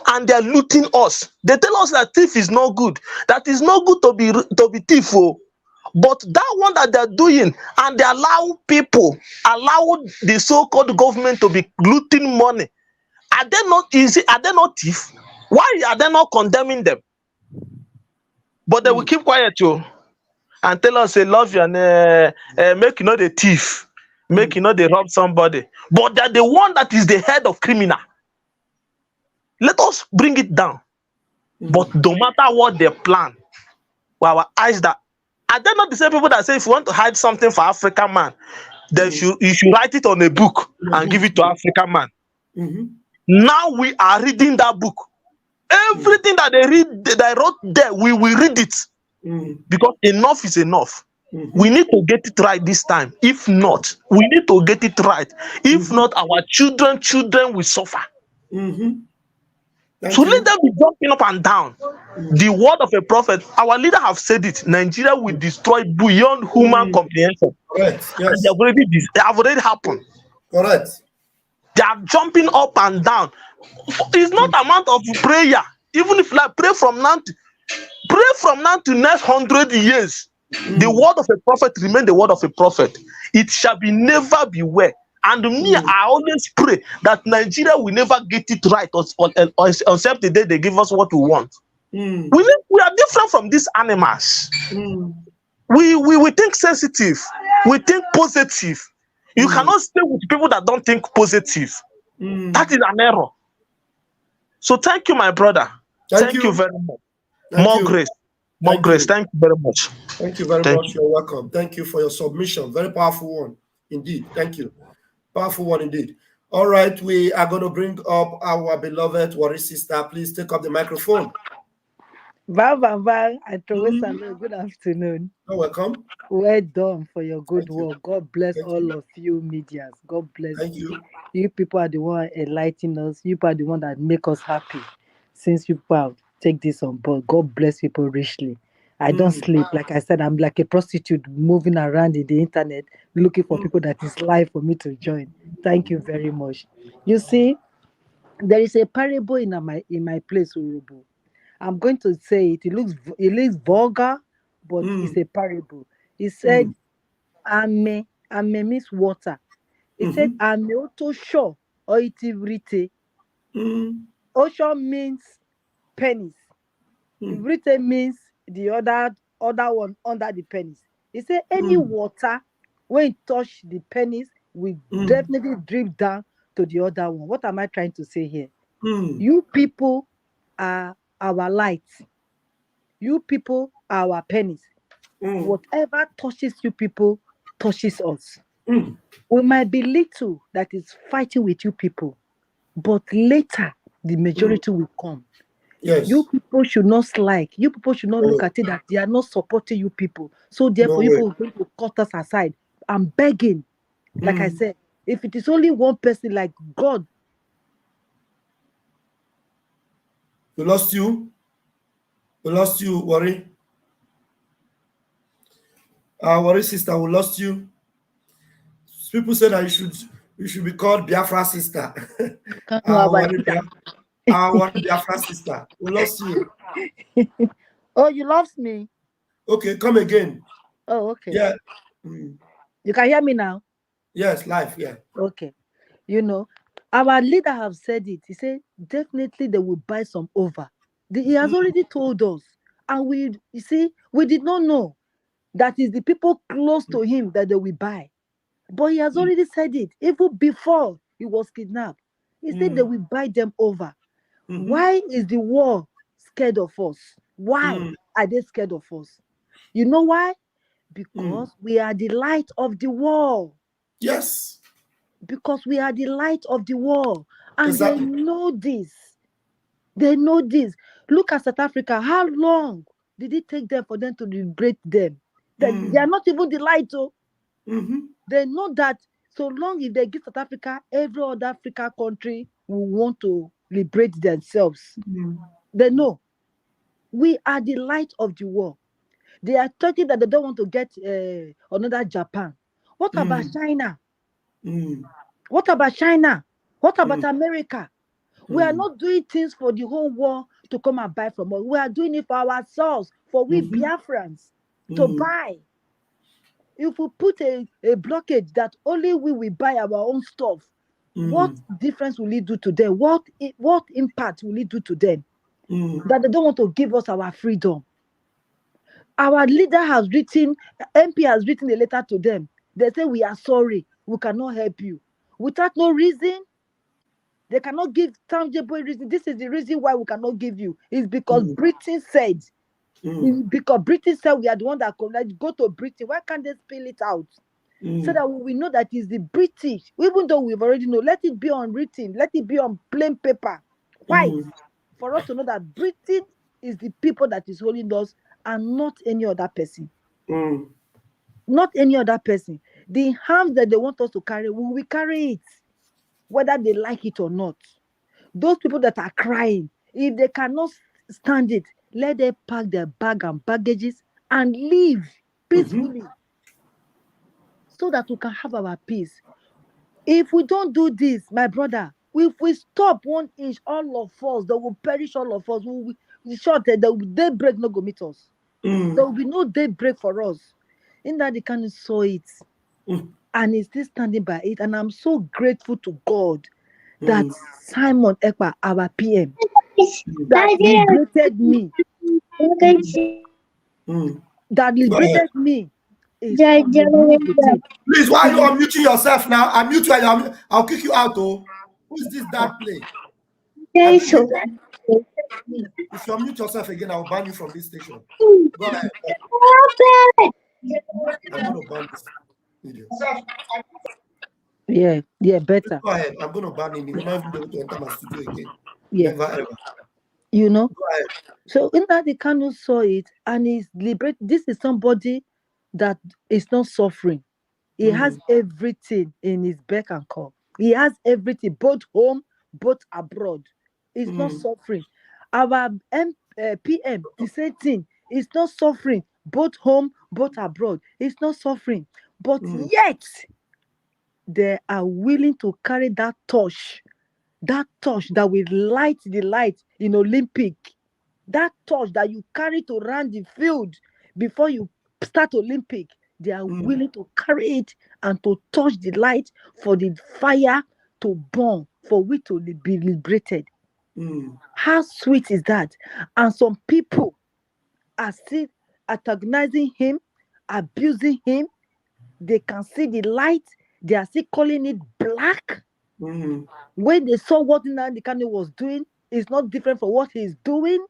Speaker 18: and they are looting us. They tell us that thief is not good. That is not good to be thief. But that one that they're doing, and they allow the so-called government to be looting money. Are they not easy? Are they not thief? Why are they not condemning them? But they will keep quiet too and tell us they love you and make you know the thief, make you know they rob somebody. But they're the one that is the head of criminal. Let us bring it down. But no matter what they plan, well, our eyes that are they not the same people that say if you want to hide something for African man, then you should write it on a book and give it to African man. Now we are reading that book. Everything that they wrote there, we will read it. Because enough is enough. We need to get it right this time. If not, we need to get it right. If not, our children will suffer. So let them be jumping up and down. The word of a prophet, our leader have said it. Nigeria will destroy beyond human comprehension.
Speaker 1: Correct. Yes.
Speaker 18: And they have already happened.
Speaker 1: Correct.
Speaker 18: They are jumping up and down. It's not amount of prayer. Even if like pray from now to next 100 years. The word of a prophet remain the word of a prophet. It shall be never be well. And me, I always pray that Nigeria will never get it right except the day they give us what we want. We are different from these animals. We think sensitive. We think positive. You cannot stay with people that don't think positive. That is an error. So thank you, my brother. Thank you very much. More grace. More grace. Thank you very much.
Speaker 1: Thank you very much. You're welcome. Thank you for your submission. Very powerful one. Indeed. Thank you. Powerful one indeed. All right. We are going to bring up our beloved Warri sister. Please take up the microphone.
Speaker 19: Vam Vam Vam and Trowe good afternoon.
Speaker 1: You're welcome.
Speaker 19: Well done for your good
Speaker 1: Thank you.
Speaker 19: work. God bless
Speaker 1: Thank
Speaker 19: all
Speaker 1: you.
Speaker 19: of you medias. God bless
Speaker 1: Thank
Speaker 19: you.
Speaker 1: you.
Speaker 19: You people are the one enlightening us. You people are the one that make us happy. Since you people have take this on board, God bless people richly. I don't sleep. Like I said, I'm like a prostitute moving around in the internet looking for people that is live for me to join. Thank you very much. You see, there is a parable in my place, Urubu. I'm going to say it. It looks vulgar, but it's a parable. It said, "Ame means water." It said, "Ame oto sho or itivrite." Osho means pennies. Ivrite means the other one under the pennies. It said any water when it touch the pennies will definitely drip down to the other one. What am I trying to say here? You people are our lights. You people are our pennies. Whatever touches you people touches us. We might be little that is fighting with you people, but later the majority will come.
Speaker 1: Yes.
Speaker 19: You people should not slide. You people should not look at it that they are not supporting you people. So therefore, you people are going to cut us aside. I'm begging. Like I said, if it is only one person like God.
Speaker 1: We lost you. We lost you, Worry. Worry sister, we lost you. People say that you should be called Biafra sister. Worry Biafra sister. We lost you.
Speaker 19: Oh, you lost me.
Speaker 1: Okay, come again.
Speaker 19: Oh, okay.
Speaker 1: Yeah.
Speaker 19: You can hear me now?
Speaker 1: Yes, live, yeah.
Speaker 19: Okay. You know, our leader have said it. He said definitely they will buy some over. He has already told us. And we did not know that is the people close to him that they will buy. But he has already said it. Even before he was kidnapped. He said they will buy them over. Why is the war scared of us? Why are they scared of us? You know why? Because we are the light of the world.
Speaker 1: Yes.
Speaker 19: Because we are the light of the world. And
Speaker 1: exactly.
Speaker 19: They know this. They know this. Look at South Africa. How long did it take them for them to liberate them? They are not even the light. They know that so long if they give South Africa, every other African country will want to liberate themselves. They know. We are the light of the world. They are talking that they don't want to get another Japan. What about China? What about China? What about America? We are not doing things for the whole world to come and buy from us. We are doing it for ourselves, for we Biafrans to buy. If we put a blockage that only we will buy our own stuff, what difference will it do to them? What impact will it do to them? That they don't want to give us our freedom. Our leader has written, MP has written a letter to them. They say, we are sorry, we cannot help you. Without no reason, they cannot give tangible reason. This is the reason why we cannot give you. It's because Britain said, because Britain said we are the one that come. Like, go to Britain. Why can't they spell it out? So that we know that it's the British, even though we've already know, let it be on written, let it be on plain paper. Why? For us to know that Britain is the people that is holding us and not any other person. Not any other person. The harms that they want us to carry, we will carry it, whether they like it or not. Those people that are crying, if they cannot stand it, let them pack their bag and baggages and leave peacefully so that we can have our peace. If we don't do this, my brother, if we stop 1 inch, all of us, they will perish, all of us. The daybreak not go meet us. There will be no daybreak for us. In that they can saw it. And he's still standing by it. And I'm so grateful to God that Simon Ekpa, our PM, that liberated me. That liberated me.
Speaker 1: Please, why are you unmuting yourself now? I mute you and I'll kick you out. Oh, who is this that play? If you unmute yourself again, I'll ban you from this station. Go ahead. I'm going to ban this video.
Speaker 19: Yeah, better.
Speaker 1: Go ahead. I'm going to ban him. He'll not even be able to enter my studio again.
Speaker 19: Yeah.
Speaker 1: Never ever.
Speaker 19: You know? So Nnamdi Kanu saw it and he's liberated. This is somebody that is not suffering. He has everything in his beck and call. He has everything, both home, both abroad. He's not suffering. Our PM, the same thing. He's not suffering, both home, both abroad. He's not suffering. But yet, they are willing to carry that torch that will light the light in Olympic. That torch that you carry to run the field before you start Olympic. They are willing to carry it and to touch the light for the fire to burn, for we to be liberated. How sweet is that? And some people are still antagonizing him, abusing him. They can see the light. They are still calling it black. When they saw what Nnamdi Kanu was doing, it's not different from what he's doing.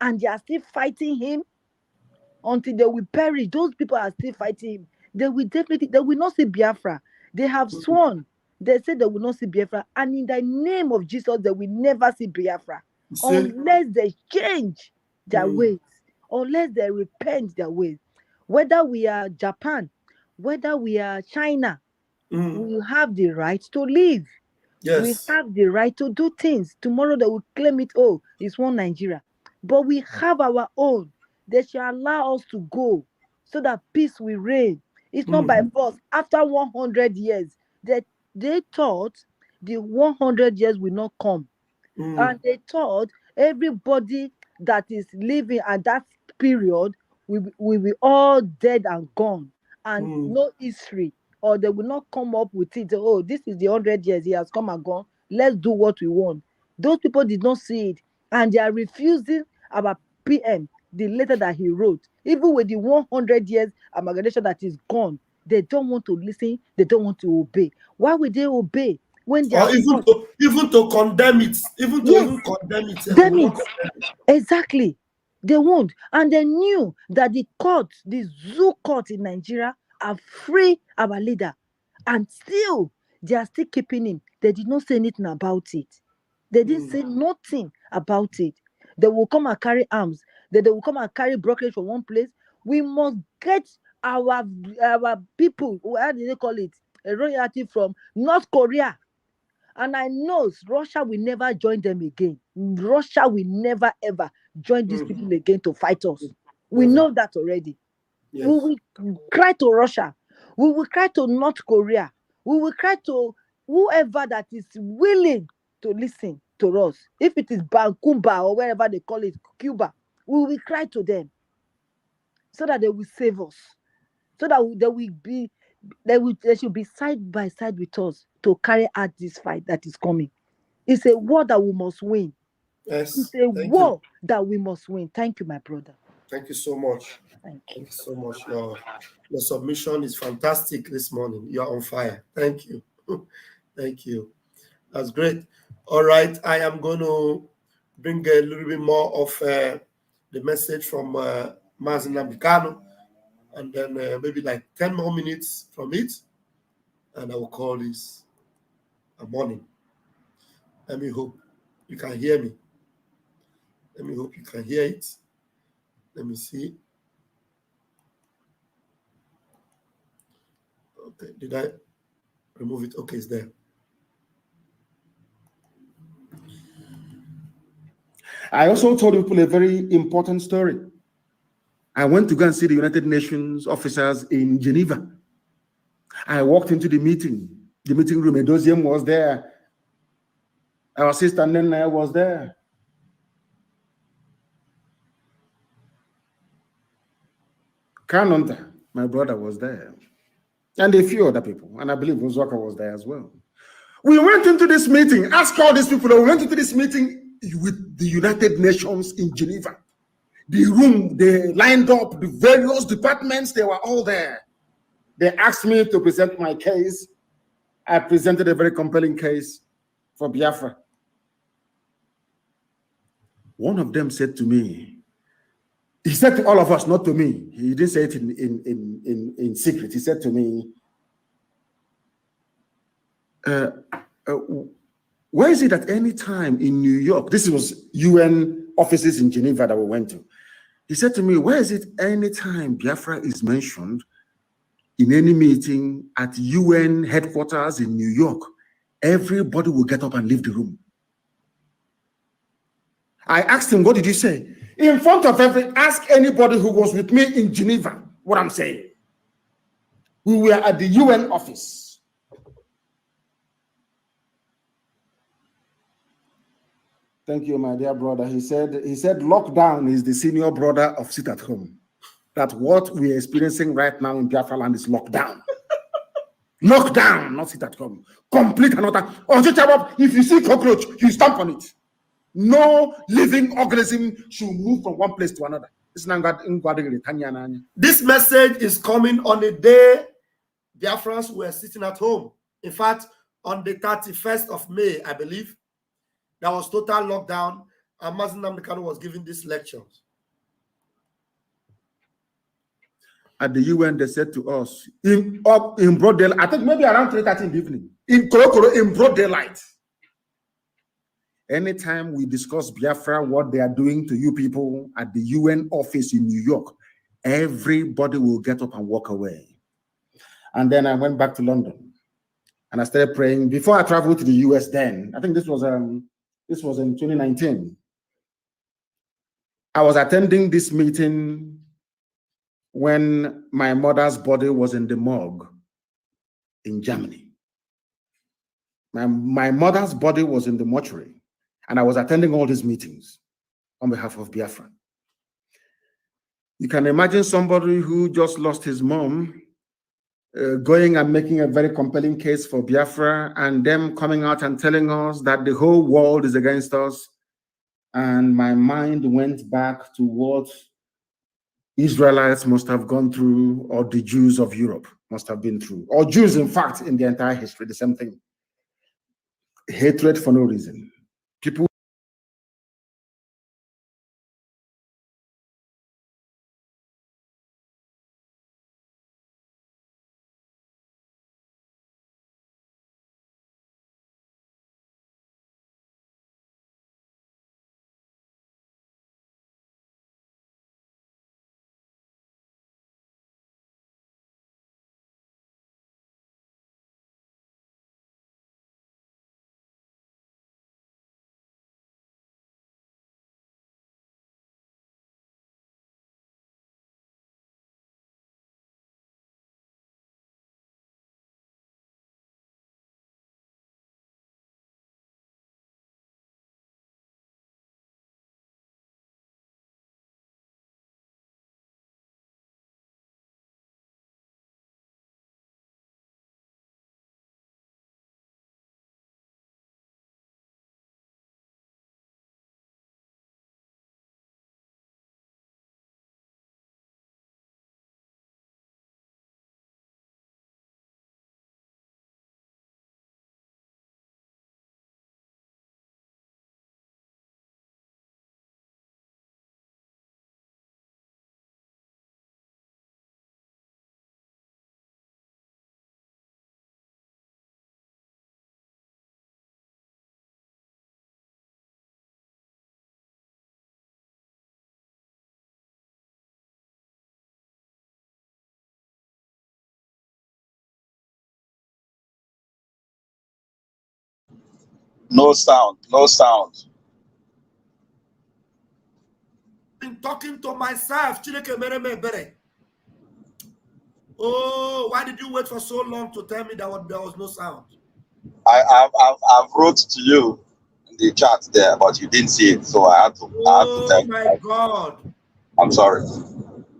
Speaker 19: And they are still fighting him until they will perish. Those people are still fighting him. They will not see Biafra. They have sworn. They said they will not see Biafra. And in the name of Jesus, they will never see Biafra. Unless they change their ways. Unless they repent their ways. Whether we are Japan, whether we are China, we have the right to live. We have the right to do things. Tomorrow they will claim it, oh, it's one Nigeria. But we have our own. They shall allow us to go so that peace will reign. It's not by force. After 100 years, they thought the 100 years will not come. And they thought everybody that is living at that period will be all dead and gone. And no history. Or they will not come up with it. Oh, this is the 100 years. He has come and gone. Let's do what we want. Those people did not see it. And they are refusing our PM, the letter that he wrote. Even with the 100 years amalgamation that is gone, they don't want to listen. They don't want to obey. Why would they obey? When they
Speaker 1: even to condemn it. Even to condemn it.
Speaker 19: Exactly. They won't. And they knew that the court, the zoo court in Nigeria, are free our leader. And still, they are still keeping him. They did not say anything about it. They didn't say nothing about it. They will come and carry arms. They will come and carry brokerage from one place. We must get our people, how do they call it? A royalty from North Korea. And I know Russia will never join them again. Russia will never ever join these people again to fight us. We know that already. We will cry to Russia. We will cry to North Korea. We will cry to whoever that is willing to listen to us. If it is Bankumba or wherever they call it, Cuba, we will cry to them so that they will save us. So that they should be side by side with us to carry out this fight that is coming. It's a war that we must win.
Speaker 1: Yes.
Speaker 19: It's a war that we must win. Thank you, my brother.
Speaker 1: Thank you so much.
Speaker 19: Thank you
Speaker 1: so much. Your submission is fantastic this morning. You're on fire. Thank you. Thank you. That's great. All right. I am going to bring a little bit more of the message from Nnamdi Kanu, and then maybe like 10 more minutes from it, and I will call this a morning. Let me hope you can hear me. Let me hope you can hear it. Let me see. Okay, did I remove it? Okay, it's there.
Speaker 6: I also told people a very important story. I went to go and see the United Nations officers in Geneva. I walked into the meeting room. Edoziem was there. Our sister Nena was there. Kanonta, my brother, was there. And a few other people. And I believe Uzwaka was there as well. We went into this meeting, ask all these people, we went into this meeting with the United Nations in Geneva. The room, they lined up, the various departments, they were all there. They asked me to present my case. I presented a very compelling case for Biafra. One of them said to me, he said to all of us, not to me. He didn't say it in secret. He said to me, where is it at any time in New York? This was UN offices in Geneva that we went to. He said to me, where is it anytime Biafra is mentioned in any meeting at UN headquarters in New York, everybody will get up and leave the room. I asked him, what did you say? In front of ask anybody who was with me in Geneva what I'm saying. We were at the UN office. Thank you, my dear brother. He said lockdown is the senior brother of sit at home. That what we are experiencing right now in Biafra land is lockdown. Lockdown, not sit at home. Complete another. If you see cockroach, you stamp on it. No living organism should move from one place to another.
Speaker 1: This message is coming on a day Biafrans were sitting at home. In fact, on the 31st of May, I believe, there was total lockdown, and Mazi Nnamdi Kanu was giving these lectures.
Speaker 6: At the UN, they said to us, in broad daylight, I think maybe around 3:30 in the evening, in Korokoro, in broad daylight. Anytime we discuss Biafra, what they are doing to you people at the UN office in New York, everybody will get up and walk away. And then I went back to London and I started praying. Before I traveled to the US then, I think this was in 2019. I was attending this meeting when my mother's body was in the morgue in Germany. My mother's body was in the mortuary, and I was attending all these meetings on behalf of Biafra. You can imagine somebody who just lost his mom going and making a very compelling case for Biafra, and them coming out and telling us that the whole world is against us. And my mind went back to what Israelites must have gone through, or the Jews of Europe must have been through, or Jews, in fact, in the entire history, the same thing. Hatred for no reason. People
Speaker 17: No sound, no sound.
Speaker 1: I'm talking to myself. Oh, why did you wait for so long to tell me that there was no sound?
Speaker 17: I've wrote to you in the chat there, but you didn't see it, so I had to tell you.
Speaker 1: Oh my God.
Speaker 17: I'm sorry.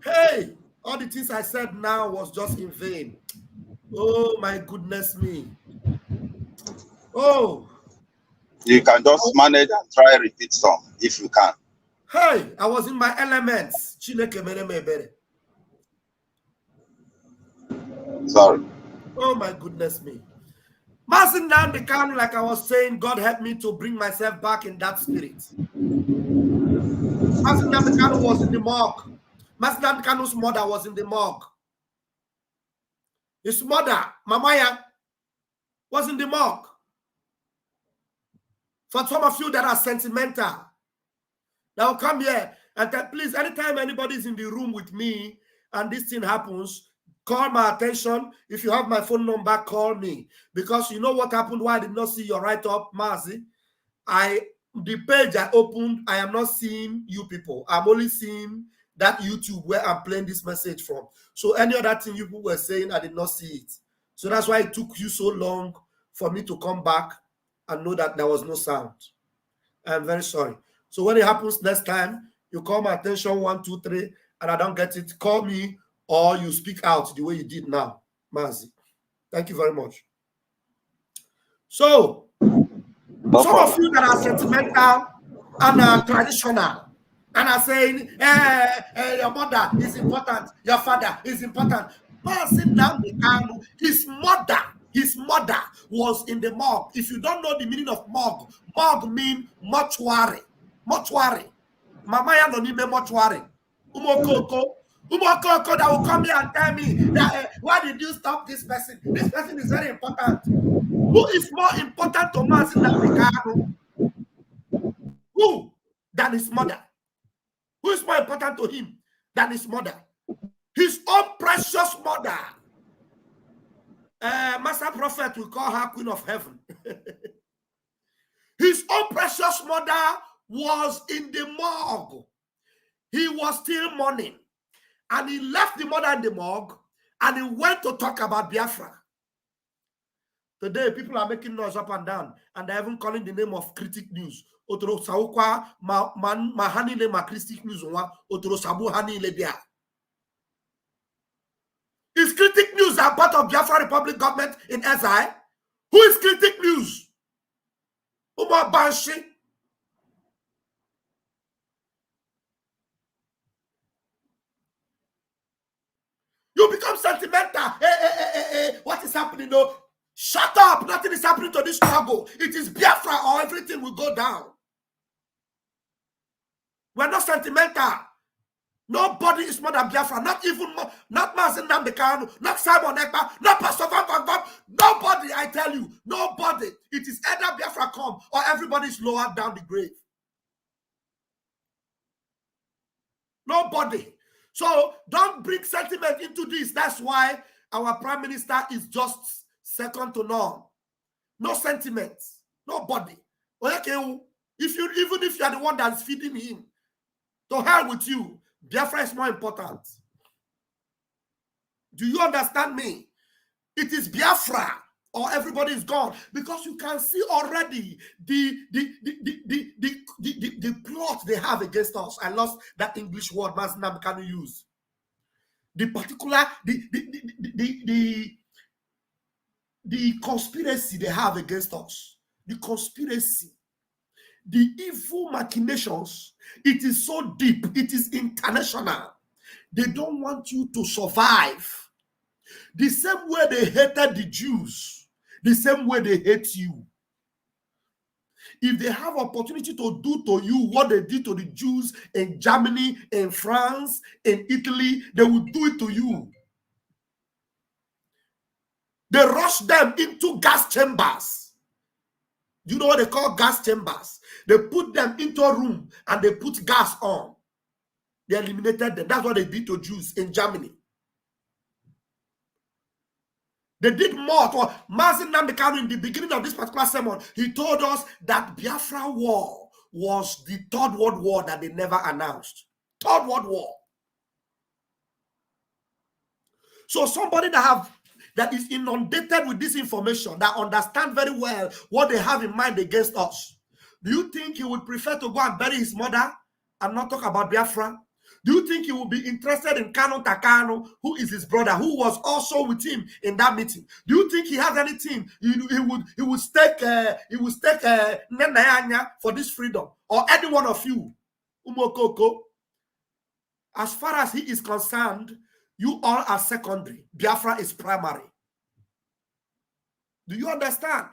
Speaker 1: Hey, all the things I said now was just in vain. Oh my goodness me. Oh.
Speaker 17: You can just manage and try repeat some if you can.
Speaker 1: Hey, I was in my elements.
Speaker 17: Sorry.
Speaker 1: Oh my goodness me. Mazi Nnamdi Kanu, like I was saying, God help me to bring myself back in that spirit. Mazi Nnamdi Kanu was in the morgue. Mazi Nnamdi Kanu's mother was in the morgue. His mother, Mamaya, was in the morgue. For some of you that are sentimental, Now come here and tell, please, anytime anybody's in the room with me and this thing happens, call my attention. If you have my phone number, call me. Because you know what happened, why I did not see your write-up, Mazi? The page I opened, I am not seeing you people. I'm only seeing that YouTube where I'm playing this message from. So any other thing you people were saying, I did not see it. So that's why it took you so long for me to come back and know that there was no sound. I'm very sorry. So when it happens next time, you call my attention 1, 2, 3, and I don't get it, call me or you speak out the way you did now, Mazi. Thank you very much. So, some of you that are sentimental and traditional and are saying, your mother is important, your father is important. His mother was in the morgue. If you don't know the meaning of morgue means mortuary. Mortuary. Mama ya no nime mortuary. Umokoko that will come here and tell me that why did you stop this person? This person is very important. Who is more important to Mazin Namdekano? Who than his mother? Who is more important to him than his mother? His own precious mother. Master Prophet will call her Queen of Heaven. His own precious mother was in the morgue. He was still mourning. And he left the mother in the morgue and he went to talk about Biafra. Today, people are making noise up and down, and they're even calling the name of critic news. Otoro Saukwa, Mahanile ma critic news, Otoro Sabu Hanile Bia. Is critic news a part of Biafra Republic government in exile? Who is critic news? Umar Banshi. You become sentimental. Hey, what is happening though? Shut up! Nothing is happening to this struggle. It is Biafra or everything will go down. We're not sentimental. Nobody is more than Biafra. Not even more, not Mazen Namdekano, not Simon Ekpa, not Pst Vam Vam Vam. Nobody, I tell you, nobody. It is either Biafra come or everybody is lowered down the grave. Nobody. So don't bring sentiment into this. That's why our Prime Minister is just second to none. No sentiments. Nobody. Okay, even if you are the one that's feeding him, to hell with you. Biafra is more important. Do you understand me? It is Biafra or everybody is gone, because you can see already the plot they have against us. I lost that English word Masnam can use. The particular the conspiracy they have against us. The conspiracy. The evil machinations, it is so deep, it is international. They don't want you to survive. The same way they hated the Jews, the same way they hate you. If they have opportunity to do to you what they did to the Jews in Germany, in France, in Italy, they will do it to you. They rush them into gas chambers. You know what they call gas chambers? They put them into a room and they put gas on. They eliminated them. That's what they did to Jews in Germany. They did more. Mazin Namdekano, in the beginning of this particular sermon, he told us that Biafra War was the Third World War that they never announced. Third World War. So somebody that is inundated with this information, that understand very well what they have in mind against us, do you think he would prefer to go and bury his mother and not talk about Biafra? Do you think he will be interested in Kano Takano, who is his brother, who was also with him in that meeting? Do you think he has anything? He would stake Nenayanya for this freedom, or any one of you? Umokoko. As far as he is concerned, you all are secondary. Biafra is primary. Do you understand?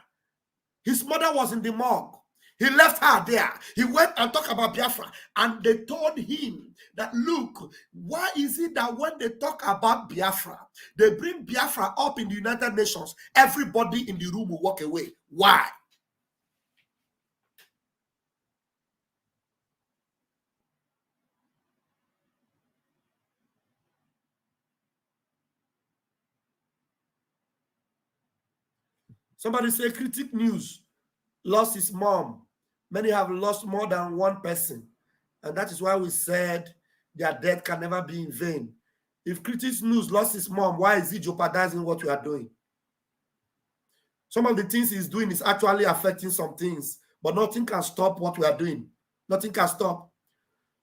Speaker 1: His mother was in the morgue. He left her there. He went and talked about Biafra. And they told him that, look, why is it that when they talk about Biafra, they bring Biafra up in the United Nations, everybody in the room will walk away? Why? Somebody say critic news lost his mom. Many have lost more than one person. And that is why we said their death can never be in vain. If critics news lost his mom, why is he jeopardizing what we are doing? Some of the things he's doing is actually affecting some things, but nothing can stop what we are doing. Nothing can stop.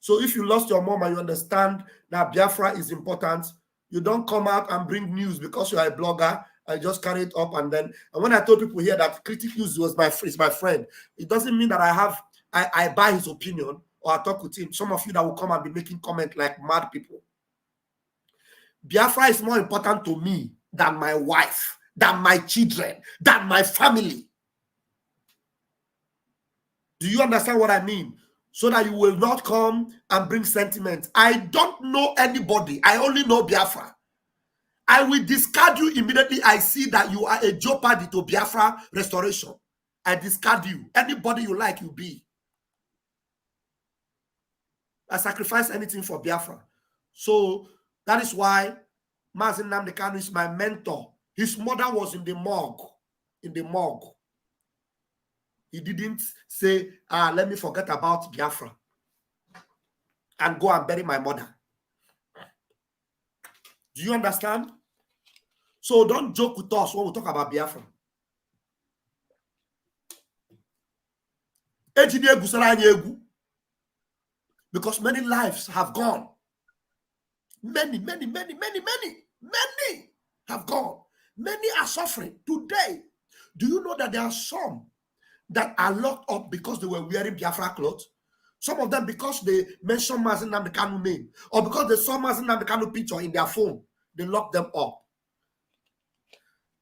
Speaker 1: So if you lost your mom and you understand that Biafra is important, you don't come out and bring news because you are a blogger and just carry it up. And when I told people here that critic news was my friend, it doesn't mean that I buy his opinion or I talk with him. Some of you that will come and be making comments like mad people. Biafra is more important to me than my wife, than my children, than my family. Do you understand what I mean? So that you will not come and bring sentiment. I don't know anybody. I only know Biafra. I will discard you immediately. I see that you are a jeopardy to Biafra restoration. I discard you. Anybody you like, you be. I sacrifice anything for Biafra. So that is why Mazi Nnamdi Kanu is my mentor. His mother was in the morgue. In the morgue. He didn't say, let me forget about Biafra and go and bury my mother. Do you understand? So don't joke with us when we talk about Biafra. Because many lives have gone. Many have gone. Many are suffering today. Do you know that there are some that are locked up because they were wearing Biafra clothes? Some of them because they mentioned Mazi Nnamdi Kanu name, or because they saw Mazi Nnamdi Kanu picture in their phone, they locked them up.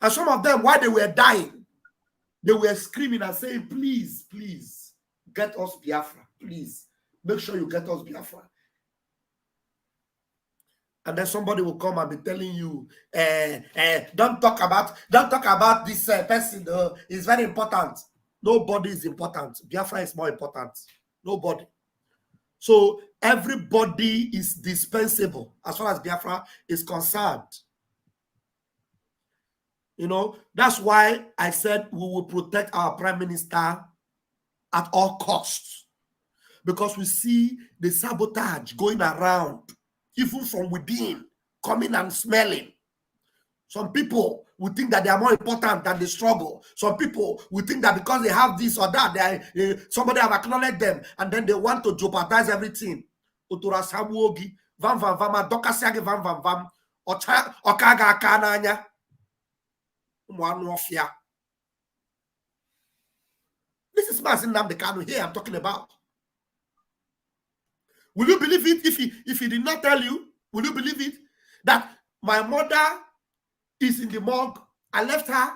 Speaker 1: And some of them, while they were dying, they were screaming and saying, please, please, get us Biafra. Please, make sure you get us Biafra. And then somebody will come and be telling you, don't talk about this person. It's very important. Nobody is important. Biafra is more important. Nobody. So everybody is dispensable as far as Biafra is concerned. You know, that's why I said we will protect our prime minister at all costs. Because we see the sabotage going around, even from within, coming and smelling. Some people will think that they are more important than the struggle. Some people will think that because they have this or that, somebody have acknowledged them, and then they want to jeopardize everything. Ututu Vam Vam Vam, Dokasiage Vam Vam Vam, Okaga Kananya. This is Mazi Nnamdi Kanu here I'm talking about. Will you believe it if he did not tell you? Will you believe it? That my mother is in the morgue. I left her.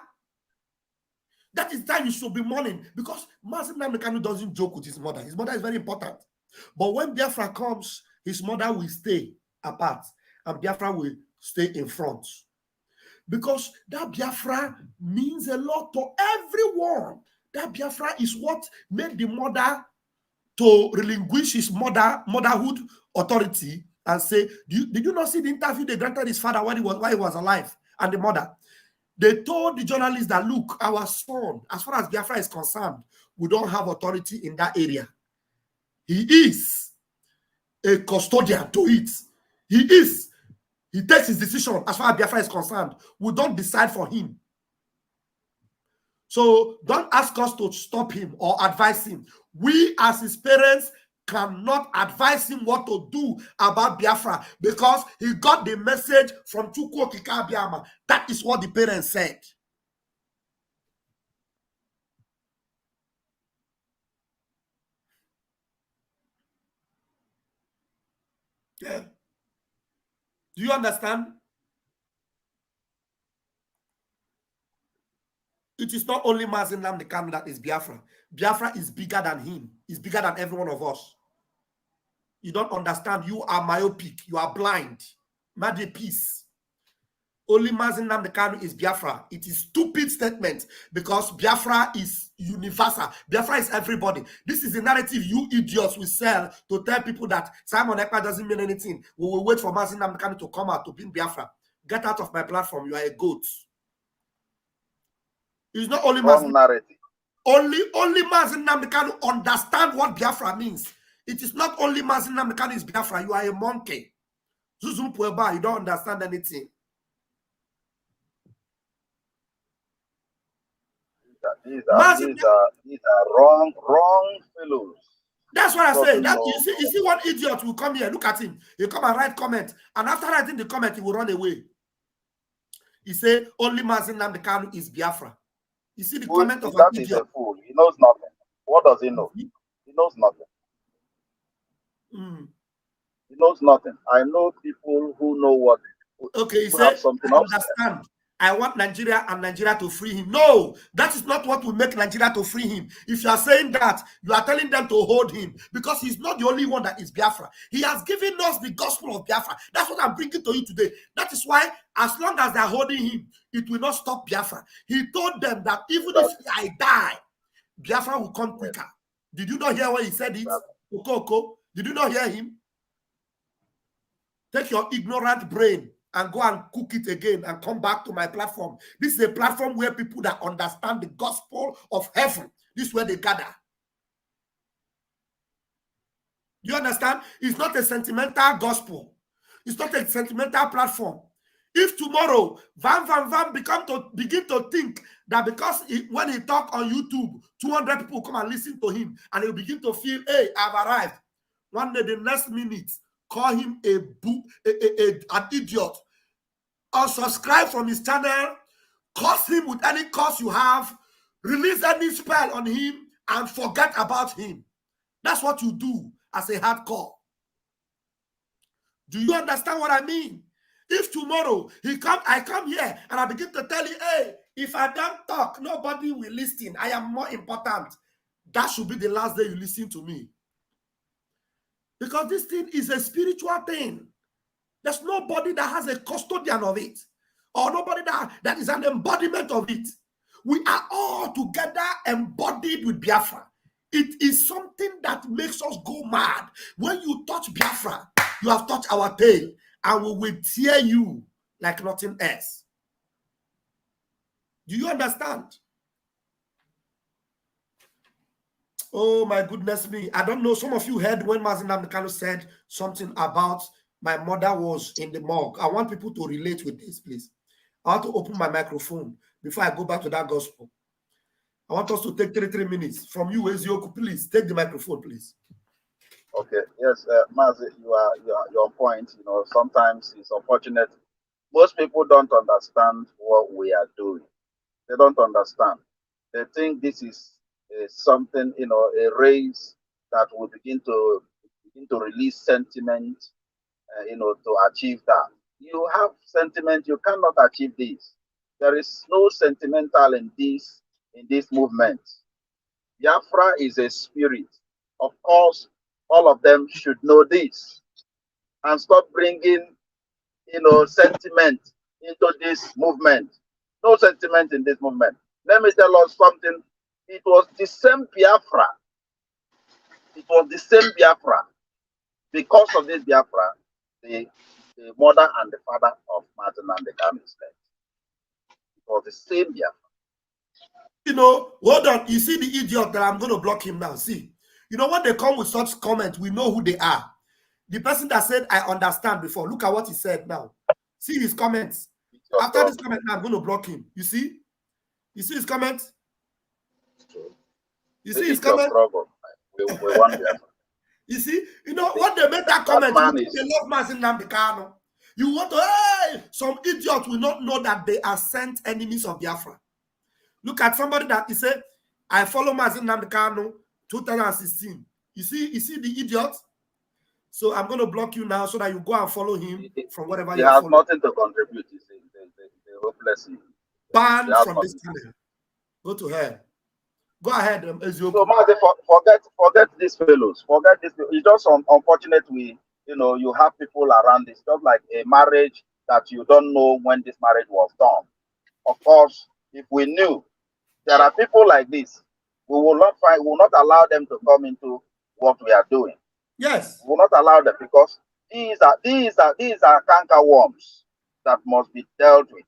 Speaker 1: That is time you should be mourning, because Mazi Nnamdi Kanu doesn't joke with his mother. His mother is very important. But when Biafra comes, his mother will stay apart and Biafra will stay in front. Because that Biafra means a lot to everyone. That Biafra is what made the mother to relinquish his motherhood authority and say, did you not see the interview they granted his father while he was alive? And the mother, they told the journalists that, look, our son, as far as Biafra is concerned, we don't have authority in that area. He is a custodian to it. He takes his decision as far as Biafra is concerned. We don't decide for him. So don't ask us to stop him or advise him. We as his parents cannot advise him what to do about Biafra, because he got the message from Chukwu Okike Abiama. That is what the parents said. Yeah. Do you understand? It is not only Mazi Nnamdi Kanu that is Biafra. Biafra is bigger than him. It's bigger than every one of us. You don't understand. You are myopic. You are blind. Mad peace. Only Mazi Nnamdi Kanu is Biafra. It is stupid statement, because Biafra is universal. Biafra is everybody. This is the narrative you idiots will sell to tell people that Simon Ekpa doesn't mean anything. We will wait for Mazi Nnamdi Kanu to come out to bring Biafra. Get out of my platform. You are a goat. It's not only
Speaker 17: wrong narrative.
Speaker 1: Only Mazi Nnamdi Kanu understand what Biafra means. It is not only Mazi Nnamdi Kanu is Biafra. You are a monkey. Zuzum Pueba, you don't understand anything.
Speaker 17: These are wrong fellows.
Speaker 1: That's what I say. That you see one idiot will come here. Look at him. He come and write comment, and after writing the comment, he will run away. He say only Mazi Nnamdi Kanu is Biafra. You see the comment of
Speaker 17: that
Speaker 1: an
Speaker 17: is
Speaker 1: idiot.
Speaker 17: a fool. He knows nothing. What does he know? He knows nothing. He knows nothing. I know people who know what.
Speaker 1: Okay, he said, I understand. I want Nigeria and Nigeria to free him. No, that is not what will make Nigeria to free him. If you are saying that, you are telling them to hold him because he's not the only one that is Biafra. He has given us the gospel of Biafra. That's what I'm bringing to you today. That is why, as long as they're holding him, it will not stop Biafra. He told them that even if I die, Biafra will come quicker. Did you not hear when he said it? Okoko, did you not hear him? Take your ignorant brain and go and cook it again and come back to my platform. This is a platform where people that understand the gospel of heaven, this is where they gather. You understand? It's not a sentimental gospel. It's not a sentimental platform. If tomorrow Vam Vam Vam begin to think that because when he talk on YouTube, 200 people come and listen to him and he'll begin to feel, hey, I've arrived. One day, the next minute, call him an idiot. Unsubscribe from his channel, curse him with any curse you have, release any spell on him, and forget about him. That's what you do as a hardcore. Do you understand what I mean? If tomorrow I come here and I begin to tell you, hey, if I don't talk, nobody will listen. I am more important. That should be the last day you listen to me. Because this thing is a spiritual thing. There's nobody that has a custodian of it, or nobody that is an embodiment of it. We are all together embodied with Biafra. It is something that makes us go mad. When you touch Biafra, you have touched our tail, and we will tear you like nothing else. Do you understand? Oh my goodness me. I don't know. Some of you heard when Mazi Nnamdi Kanu said something about my mother was in the morgue. I want people to relate with this, please. I want to open my microphone before I go back to that gospel. I want us to take 3 minutes. From you, Ezioku, please, take the microphone, please.
Speaker 17: Okay, yes, Mazi, you're on point. You know, sometimes it's unfortunate. Most people don't understand what we are doing. They don't understand. They think this is something, you know, a race that will begin to release sentiment, you know, to achieve that. You have sentiment, you cannot achieve this. There is no sentimental in this movement. Biafra is a spirit. Of course, all of them should know this and stop bringing, you know, sentiment into this movement. No sentiment in this movement. Let me tell us something. It was the same Biafra. It was the same Biafra. Because of this Biafra, the mother and the father of Mazi Nnamdi Kanu is dead. It was the same Biafra.
Speaker 1: You know, hold on. You see the idiot that I'm going to block him now. See, you know, when they come with such comments, we know who they are. The person that said, I understand before, look at what he said now. See his comments. After this comment, I'm going to block him. You see? You see his comments? You see his comments? You see? You know, when they make that comment, they love Mazi Nnamdi Kanu. You want to, hey, some idiot will not know that they are sent enemies of Biafra. Look at somebody that he said, I follow Mazi Nnamdi Kanu 2016. You see the idiot? So I'm going to block you now so that you go and follow him from whatever you
Speaker 17: have
Speaker 1: following.
Speaker 17: Nothing to contribute. They hopeless.
Speaker 1: Banned from this channel. Go to hell. Go ahead, Ezioku.
Speaker 17: So Mazi, forget these fellows. Forget this. It's just unfortunate you have people around this. Just like a marriage that you don't know when this marriage was done. Of course, if we knew there are people like this, we will not allow them to come into what we are doing.
Speaker 1: Yes.
Speaker 17: We will not allow them because these are canker worms that must be dealt with.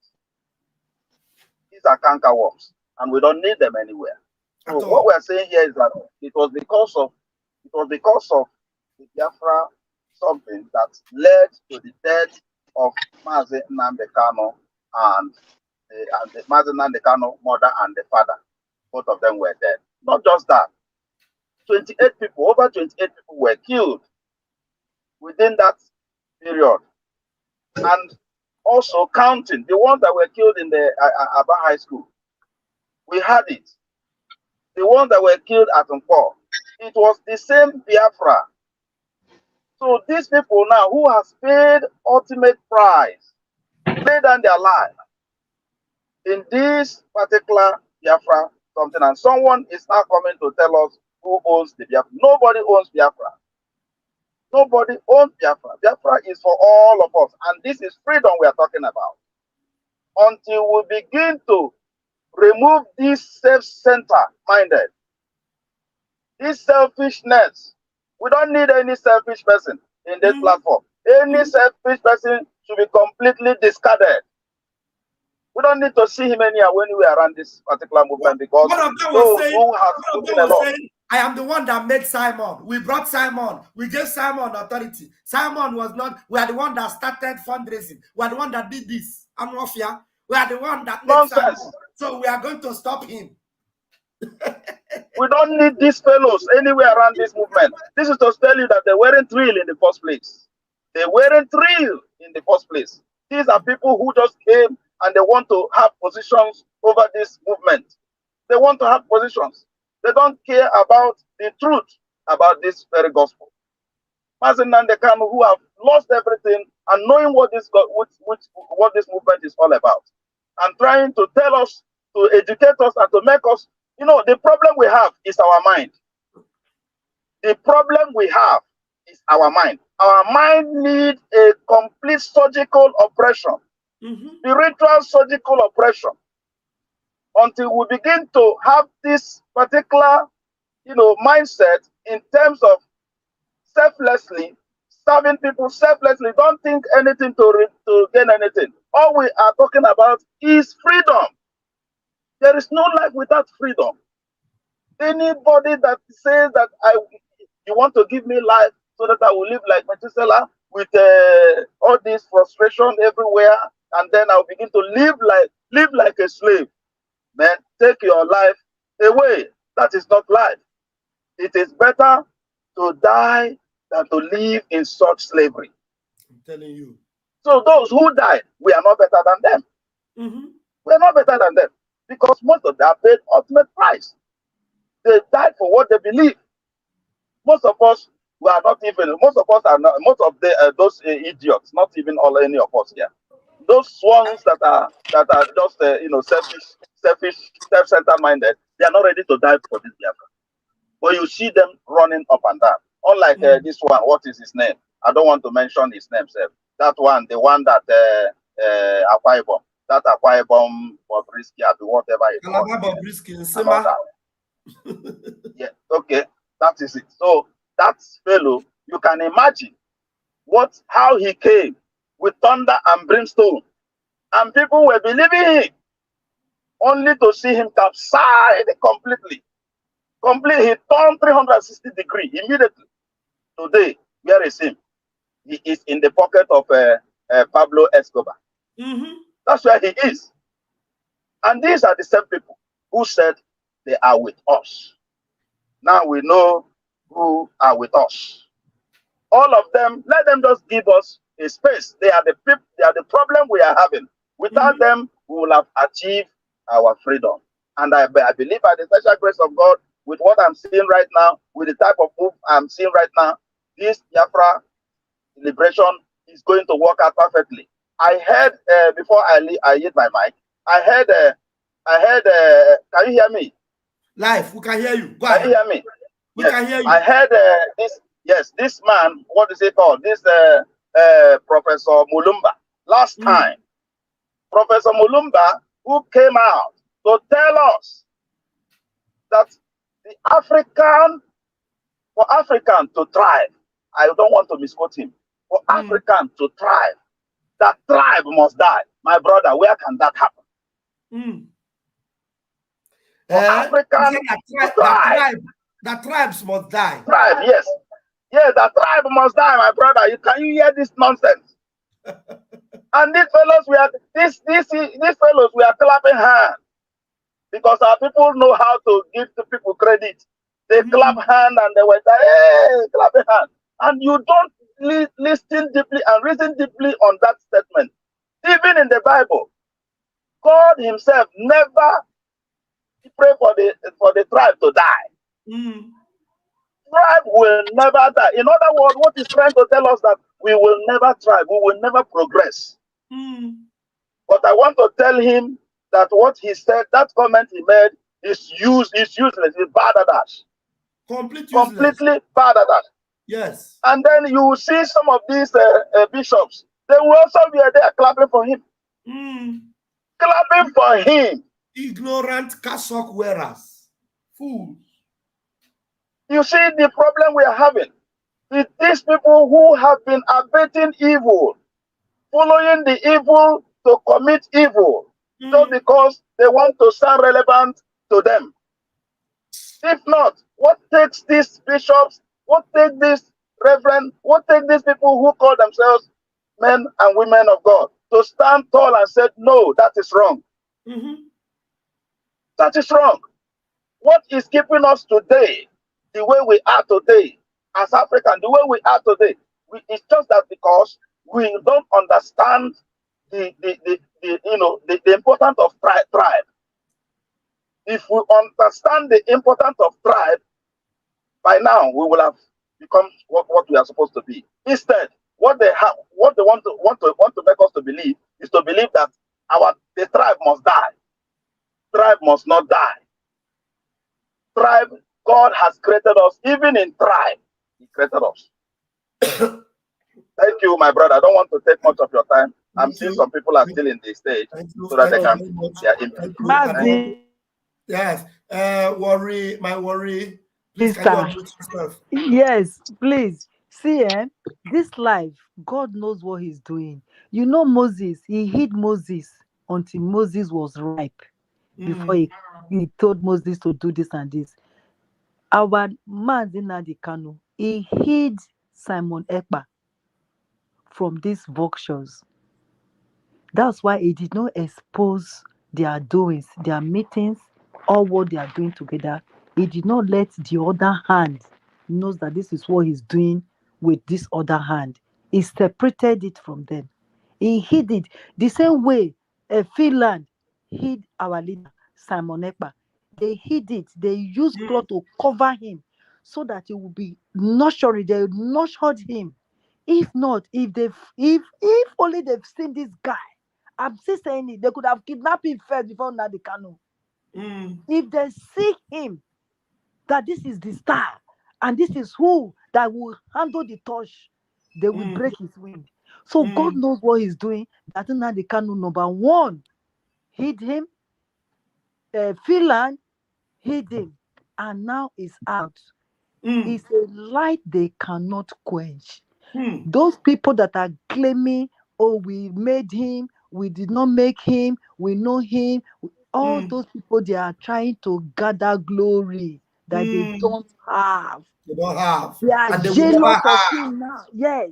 Speaker 17: These are canker worms. and we don't need them anywhere. So what we're saying here is that it was because of the Biafra something that led to the death of Mazi Nnamdi Kanu and the Mazi Nnamdi Kanu mother and the father. Both of them were dead. Not just that. 28 people, over 28 people were killed within that period. And also counting the ones that were killed in the Aba High School. We had it. The ones that were killed at Nkwo. It was the same Biafra. So these people now who has paid ultimate price, laid down their life in this particular Biafra something, and someone is now coming to tell us who owns the Biafra. Nobody owns Biafra. Nobody owns Biafra. Biafra is for all of us, and this is freedom we are talking about. Until we begin to remove this self-centered-minded, this selfishness. We don't need any selfish person in this platform. Any selfish person should be completely discarded. We don't need to see him anywhere when we are around this particular movement, because those who have spoken a lot.
Speaker 1: I am the one that made Simon. We brought Simon. We gave Simon authority. Simon was not. We are the one that started fundraising. We are the one that did this. I'm not here. We are the one that made Simon. So we are going to stop him.
Speaker 17: We don't need these fellows anywhere around this movement. This is to tell you that they weren't real in the first place. They weren't real in the first place. These are people who just came and they want to have positions over this movement. They want to have positions. They don't care about the truth about this very gospel. Mazi Nnamdi Kanu, who have lost everything and knowing what this what this movement is all about, and trying to tell us, to educate us, and to make us, you know, the problem we have is our mind. The problem we have is our mind. Our mind needs a complete surgical operation, spiritual surgical operation, until we begin to have this particular, you know, mindset in terms of selflessly serving people selflessly. Don't think anything to gain anything. All we are talking about is freedom. There is no life without freedom. Anybody that says that you want to give me life so that I will live like Methuselah with all this frustration everywhere, and then I'll begin to live like a slave, man, take your life away. That is not life. It is better to die than to live in such slavery.
Speaker 1: I'm telling you.
Speaker 17: So those who died, we are not better than them. We are not better than them, because most of them paid ultimate price. They died for what they believe. Most of us, we are not even. Most of us are not. Most of those idiots, not even any of us here. Those swans that are just you know, selfish, self-centered minded. They are not ready to die for this Biafra. But you see them running up and down. Unlike this one, what is his name? I don't want to mention his name, sir. That one, the one that Akwa Ibom, that Akwa Ibom Bobrisky, whatever it was. Yeah, okay, that is it. So that fellow, you can imagine how he came with thunder and brimstone, and people were believing him, only to see him capsize completely. He turned 360 degrees immediately. Today, where is him? He is in the pocket of Pablo Escobar. That's where he is. And these are the same people who said they are with us. Now we know who are with us. All of them, let them just give us a space. They are the people, they are the problem we are having. Without them, we will have achieved our freedom. And I believe by the special grace of God, with what I'm seeing right now, with the type of move I'm seeing right now, this Biafra liberation is going to work out perfectly. I heard before I hit my mic, I heard can you hear me?
Speaker 1: Live, we can hear you. Go
Speaker 17: ahead. Can you hear me?
Speaker 1: We can hear you.
Speaker 17: I heard this man, what is it called? This Professor Mulumba. Last time, Professor Mulumba, who came out to tell us that for African to thrive, I don't want to misquote him, for African to thrive, that tribe must die. My brother, where can that happen? for African
Speaker 1: the tribes must die.
Speaker 17: Tribe, yes. Yes, the tribe must die, my brother. Can you hear this nonsense? And these fellows, these fellows, we are clapping hands because our people know how to give the people credit. They clap hand and they were hey, clapping hand. And you don't listen deeply and reason deeply on that statement. Even in the Bible, God Himself never pray for the tribe to die. Tribe will never die. In other words, what He's trying to tell us that we will never thrive, we will never progress. But I want to tell him that what he said, that comment he made, is useless, it's bad at that. Completely bad at that.
Speaker 1: Yes.
Speaker 17: And then you will see some of these bishops, they will also be there clapping for him. Clapping for him.
Speaker 1: Ignorant cassock wearers. Fools.
Speaker 17: You see the problem we are having with these people who have been abating evil, following the evil to commit evil, just because they want to sound relevant to them. If not, what takes these bishops, what takes these reverend, what takes these people who call themselves men and women of God to stand tall and say, no, that is wrong. That is wrong. What is keeping us today, the way we are today, as Africans, the way we are today, it's just that because we don't understand the importance of tribe. If we understand the importance of tribe, by now we will have become what we are supposed to be. Instead, what they want to make us to believe is to believe that the tribe must die. Tribe must not die. Tribe, God has created us, even in tribe, He created us. Thank you, my brother. I don't want to take much of your time. I'm seeing some people are still in the stage so that they can their input.
Speaker 1: Yes. My worry. Please,
Speaker 19: Sister.
Speaker 1: can you unmute yourself?
Speaker 19: Yes, please. See, this life, God knows what He's doing. You know, Moses, He hid Moses until Moses was ripe before he told Moses to do this and this. Our man Nnamdi Kanu, he hid Simon Ekpa from these vultures. That's why he did not expose their doings, their meetings, or what they are doing together. He did not let the other hand knows that this is what he's doing with this other hand. He separated it from them. He hid it the same way Finland hid our leader, Simon Ekpa. They hid it. They used cloth to cover him so that he would be nurturing. They nurtured him. If not, if only they've seen this guy, I'm still saying it, they could have kidnapped him first before Nnamdi Kanu. If they see him, that this is the star and this is who that will handle the torch, they will break his wing. So God knows what He's doing. That Nnamdi Kanu, number one, hid him. Finland hid him, and now is out. It's a light they cannot quench. Those people that are claiming, oh, we made him, we did not make him, we know him, all those people, they are trying to gather glory that they don't have.
Speaker 1: They don't have.
Speaker 19: They are
Speaker 1: And they will
Speaker 19: jealous
Speaker 1: never
Speaker 19: of
Speaker 1: have.
Speaker 19: him now. Yes.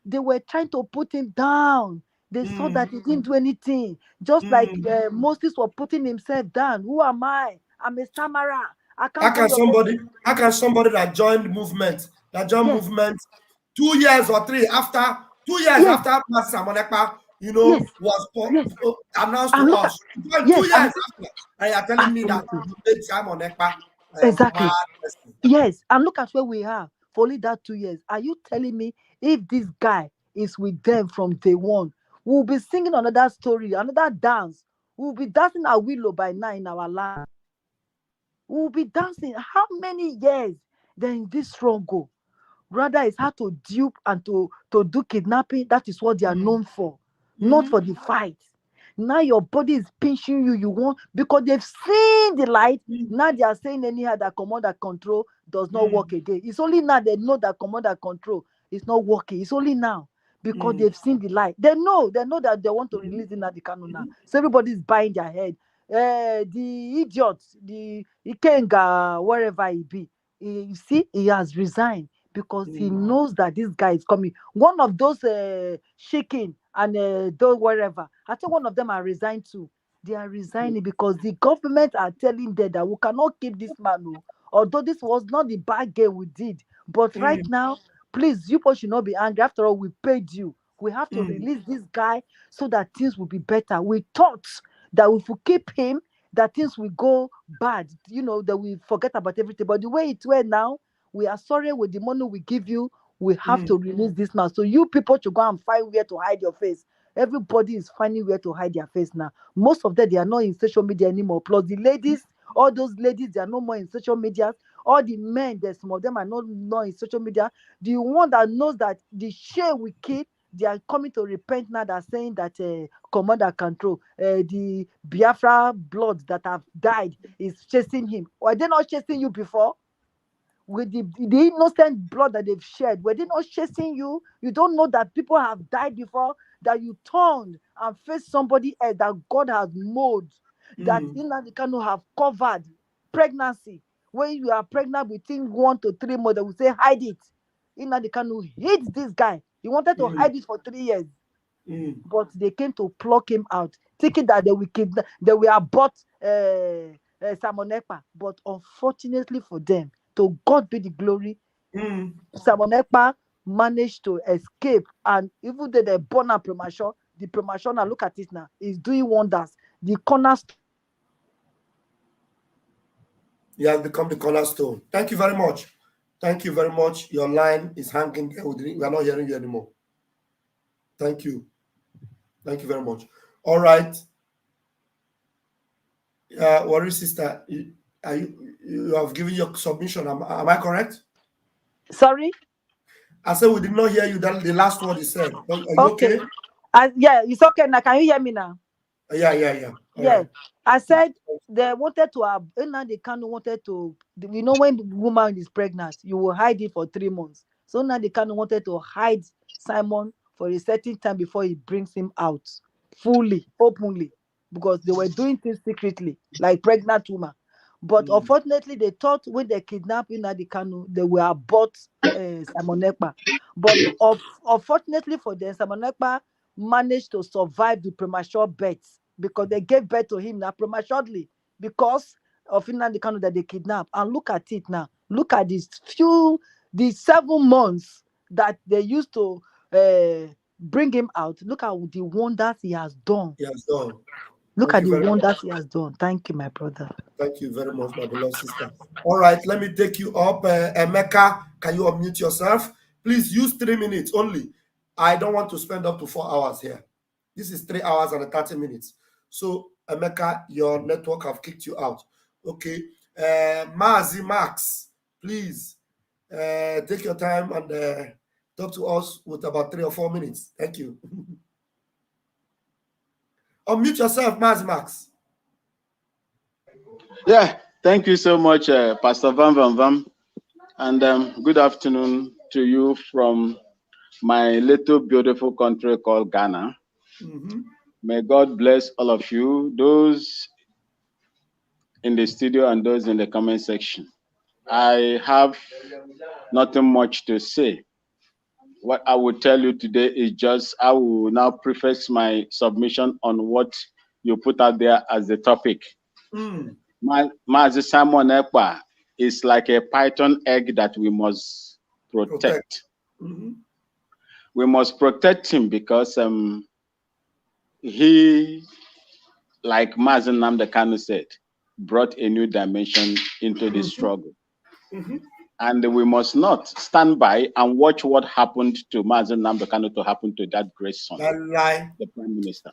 Speaker 19: They were trying to put him down. They saw that he didn't do anything. Just like Moses was putting himself down. Who am I? I'm a stammerer.
Speaker 1: How can somebody that joined movement, movement 2 years or 3 after 2 years after Master Simon Ekpa, was announced to us. 2 years after, and you are telling me that you made Simon Ekpa
Speaker 19: exactly. Yes, and look at where we are for only that 2 years. Are you telling me if this guy is with them from day one, we'll be singing another story, another dance? We'll be dancing a willow by now in our land. We'll be dancing. How many years then this struggle? Rather, it's how to dupe and to do kidnapping. That is what they are known for, not for the fight. Now your body is pinching you. You want, because they've seen the light. Now they are saying anyhow that command and control does not work again. It's only now they know that command and control is not working. It's only now because they've seen the light. They know that they want to release Nnamdi Kanu now. So everybody's buying their head. the idiot, the Ikenga, wherever he be, you see, he has resigned because he knows that this guy is coming. One of those shaking and those wherever, I think one of them are resigned too. They are resigning because the government are telling them that we cannot keep this man. Oh. Although this was not the bad game we did, but right now, please, you people should not be angry. After all, we paid you. We have to release this guy so that things will be better. We thought that if we keep him, that things will go bad. You know, that we forget about everything. But the way it went now, we are sorry with the money we give you. We have to release this man. So you people should go and find where to hide your face. Everybody is finding where to hide their face now. Most of them, they are not in social media anymore. Plus the ladies, all those ladies, they are no more in social media. All the men, there's some of them are not in social media. The one that knows that the share we keep, they are coming to repent now. They're saying that commander control, the Biafra blood that have died is chasing him. Were they not chasing you before? With the innocent blood that they've shed, were they not chasing you? You don't know that people have died before, that you turned and faced somebody else that God has molded, that Nnamdi Kanu have covered pregnancy. When you are pregnant within 1 to 3 months, they will say, hide it. Nnamdi Kanu hates this guy. He wanted to hide it for 3 years. But they came to pluck him out, thinking that they will abort Simon Ekpa. But unfortunately for them, to God be the glory, Simon Ekpa managed to escape. And even though they're born out premature, the premature now, look at it now, is doing wonders. The cornerstone.
Speaker 1: He has become the cornerstone. Thank you very much. Thank you very much. Your line is hanging there. We are not hearing you anymore. Thank you. Thank you very much. All right. Worry sister, you have given your submission. Am I correct?
Speaker 19: Sorry?
Speaker 1: I said we did not hear you. The last word you said. Are you okay?
Speaker 19: Yeah, it's okay now. Can you hear me now?
Speaker 1: Yeah. All right.
Speaker 19: I said they wanted to have, Nnamdi Kanu wanted to, you know, when the woman is pregnant, you will hide it for 3 months. So Nnamdi Kanu wanted to hide Simon for a certain time before he brings him out fully, openly, because they were doing things secretly, like pregnant woman. But unfortunately, they thought when they kidnapped Nnamdi Kanu, they were abort Simon Ekpa. But unfortunately for them, Simon Ekpa managed to survive the premature birth because they gave birth to him now prematurely because of Nnamdi Kanu that they kidnapped. And look at it now. Look at the 7 months that they used to bring him out. Look at the wonders he has done.
Speaker 1: He has done.
Speaker 19: Look at the wonders he has done. Thank you, my brother.
Speaker 1: Thank you very much, my beloved sister. All right, let me take you up. Emeka, can you unmute yourself? Please use 3 minutes only. I don't want to spend up to 4 hours here. This is 3 hours and 30 minutes. So, Emeka, your network have kicked you out. Okay. Mazi Max, please take your time and talk to us with about 3 or 4 minutes. Thank you. Unmute yourself, Mazi Max.
Speaker 20: Yeah, thank you so much, Pastor Vam Vam Vam. And good afternoon to you from my little beautiful country called Ghana. May God bless all of you, those in the studio and those in the comment section. I have nothing much to say. What I will tell you today is just, I will now preface my submission on what you put out there as the topic. Mazi Simon Ekpa is like a python egg that we must protect. We must protect him because he, like Mazi Nnamdi Kanu said, brought a new dimension into the struggle. And we must not stand by and watch what happened to Mazi Nnamdi Kanu to happen to that great son, the Prime Minister.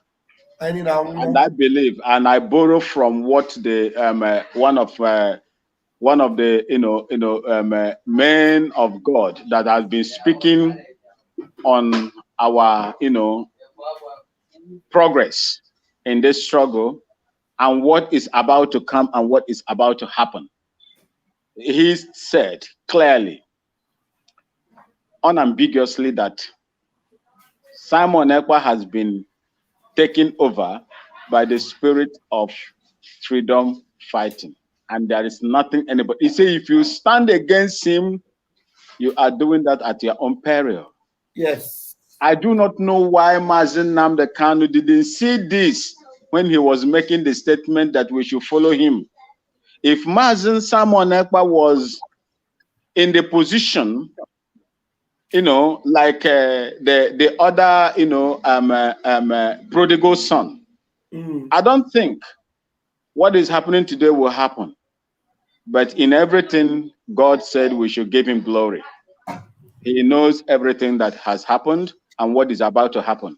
Speaker 20: And I believe, and I borrow from what the one of the men of God that has been speaking on our progress in this struggle and what is about to come and what is about to happen. He said clearly, unambiguously, that Simon Ekpa has been taken over by the spirit of freedom fighting. And there is nothing anybody. He said, if you stand against him, you are doing that at your own peril.
Speaker 1: Yes.
Speaker 20: I do not know why Mazen Nnamdi Kanu didn't see this when he was making the statement that we should follow him. If Mazen Simon Ekpa was in the position, like the other, prodigal son, I don't think what is happening today will happen. But in everything, God said we should give him glory. He knows everything that has happened and what is about to happen.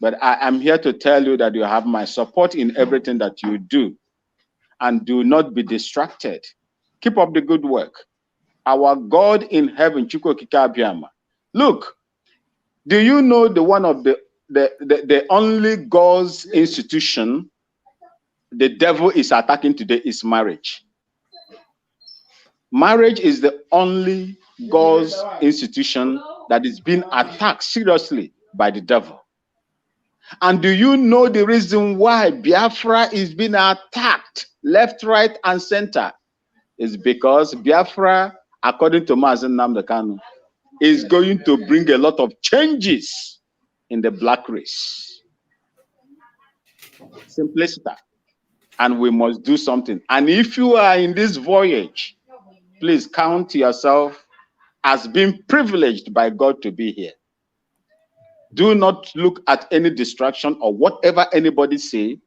Speaker 20: But I am here to tell you that you have my support in everything that you do. And do not be distracted. Keep up the good work. Our God in heaven, Chukwu Okike Abiama. Look, do you know the one of the only God's institution the devil is attacking today is marriage? Marriage is the only God's institution that is being attacked seriously by the devil. And do you know the reason why Biafra is being attacked left, right, and center? Is because Biafra, according to Mazen Nnamdi Kanu, is going to bring a lot of changes in the black race. Simplicity. And we must do something. And if you are in this voyage, please count yourself as being privileged by God to be here. Do not look at any distraction or whatever anybody say,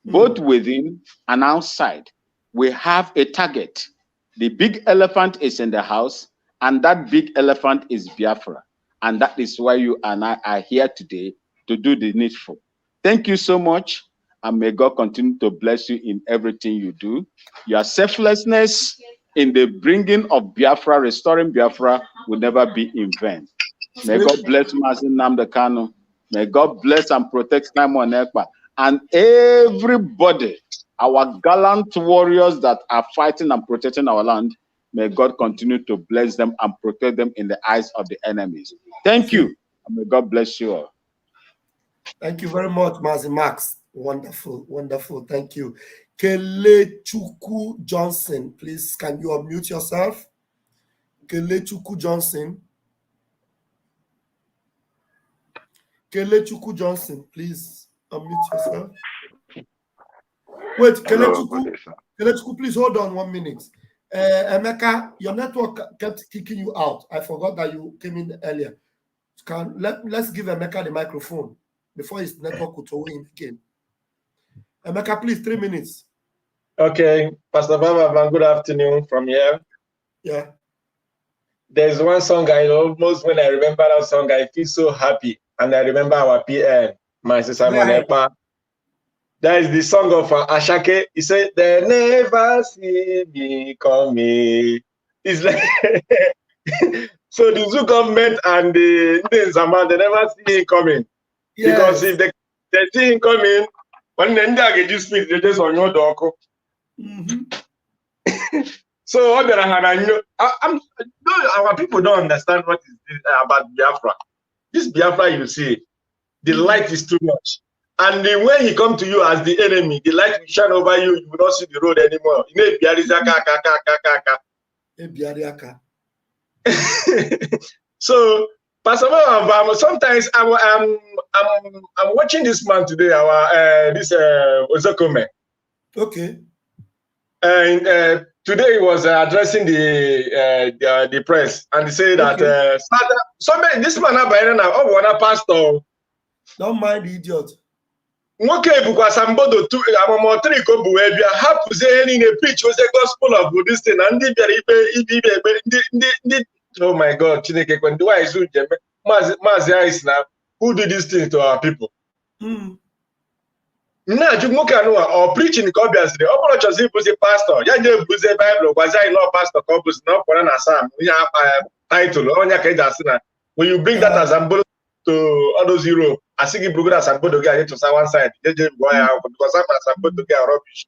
Speaker 20: both within and outside. We have a target. The big elephant is in the house, and that big elephant is Biafra. And that is why you and I are here today to do the needful. Thank you so much, and may God continue to bless you in everything you do. Your selflessness in the bringing of Biafra, restoring Biafra, will never be in vain. May God bless Mazen Nnamdi Kanu. May God bless and protect Simon Ekpa and everybody, our gallant warriors that are fighting and protecting our land. May God continue to bless them and protect them in the eyes of the enemies. Thank you, and may God bless you all.
Speaker 1: Thank you very much, Mazi Max. Wonderful, wonderful. Thank you. Kelechuku Johnson, please, can you unmute yourself? Kelechuku Johnson. Kelechuku Johnson, please unmute yourself. Wait, Kelechuku, please hold on 1 minute. Emeka, your network kept kicking you out. I forgot that you came in earlier. Let's give Emeka the microphone before his network could throw him again. Emeka, please, 3 minutes.
Speaker 21: Okay, Pastor Vam Vam, good afternoon from here.
Speaker 1: Yeah.
Speaker 21: There's one song I almost, when I remember that song, I feel so happy. And I remember our PM, my sister Simon Ekpa. That is the song of Ashake. He said, they never see me coming. It's like, so the zoo government and the Zaman, they never see him coming. Yes. Because if they see him coming, when they get you speak, they just on your dog. So our people don't understand what is this about Biafra. This Biafra, you see, the light is too much. And when he come to you as the enemy, the light will shine over you, you will not see the road anymore. So, Pastor Vam Vam, sometimes I'm watching this man today, this Ozokome.
Speaker 1: Okay.
Speaker 21: And today he was addressing the press, and he said that this man a pastor.
Speaker 1: Don't mind the idiot.
Speaker 21: Okay, because I'm about to preach was the gospel of this thing, and oh my God, Chineke, when do I do who did this thing to our people? Now, or preaching obviously, pastor, Bible, pastor, title, when you bring that as a to all those Europe, I think you as a to get to one side, because I'm to get rubbish.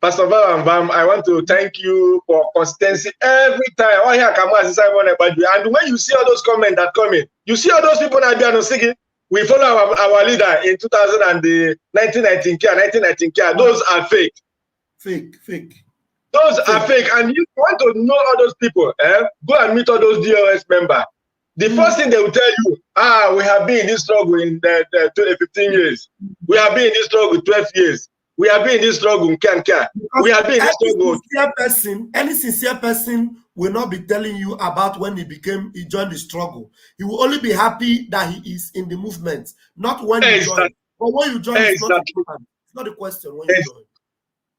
Speaker 21: Pastor Vam Vam, I want to thank you for consistency every time. And when you see all those comments that come in, you see all those people that are singing. we follow our leader in 1919. Those are fake.
Speaker 1: Fake.
Speaker 21: Those are fake. And if you want to know all those people, go and meet all those DOS members. The first thing they will tell you, we have been in this struggle in 15 years. We have been in this struggle 12 years. We have been in this struggle in Kanka. We have been in this struggle.
Speaker 1: Any sincere person will not be telling you about when he joined the struggle. He will only be happy that he is in the movement, not when you join. But when you join, it's not important. It's not a question when you join.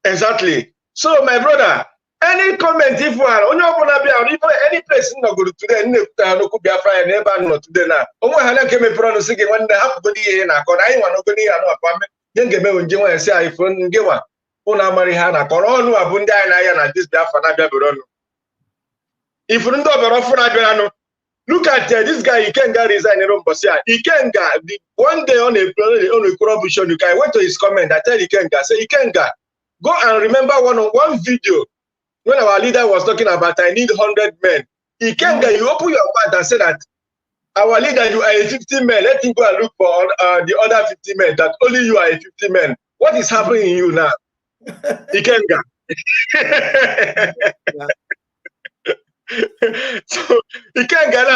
Speaker 21: Exactly. So, my brother, any comment if you are any place in Nogo today, no could be a fire never not today now. Hana came a pronounce again when they have good year and I want to go near no apartment. Then get me when you want to say if you get one. Una Marihana, Corono, Abunda, and I this BIAFRA Nabiaburono. If you don't know, look at this guy, he can't resign in Rombosia. He can't get one day on a corruption. You can went to his comment. I tell you can't say he can't go and remember one video when our leader was talking about I need 100 men. He can't get you open your mouth and say that our leader, you are a 50 men. Let him go and look for the other 50 men. That only you are a 50 men. What is happening in you now? He can't go. So he can't get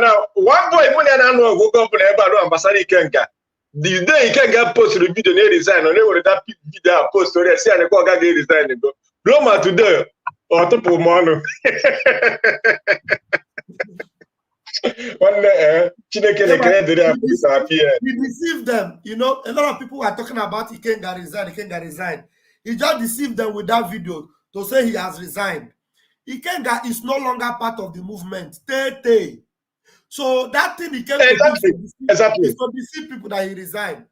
Speaker 21: now. One boy when I know go up on the ambassador he can't get. The day he can't get post the video they resign, or they would that video post so they say and go get resign and go. Roma today or to Pomano.
Speaker 1: He deceived them. You know, a lot of people are talking about he can't resign. He just deceived them with that video to say he has resigned. Ikenga is no longer part of the movement. So that thing he came to deceive people that he resigned.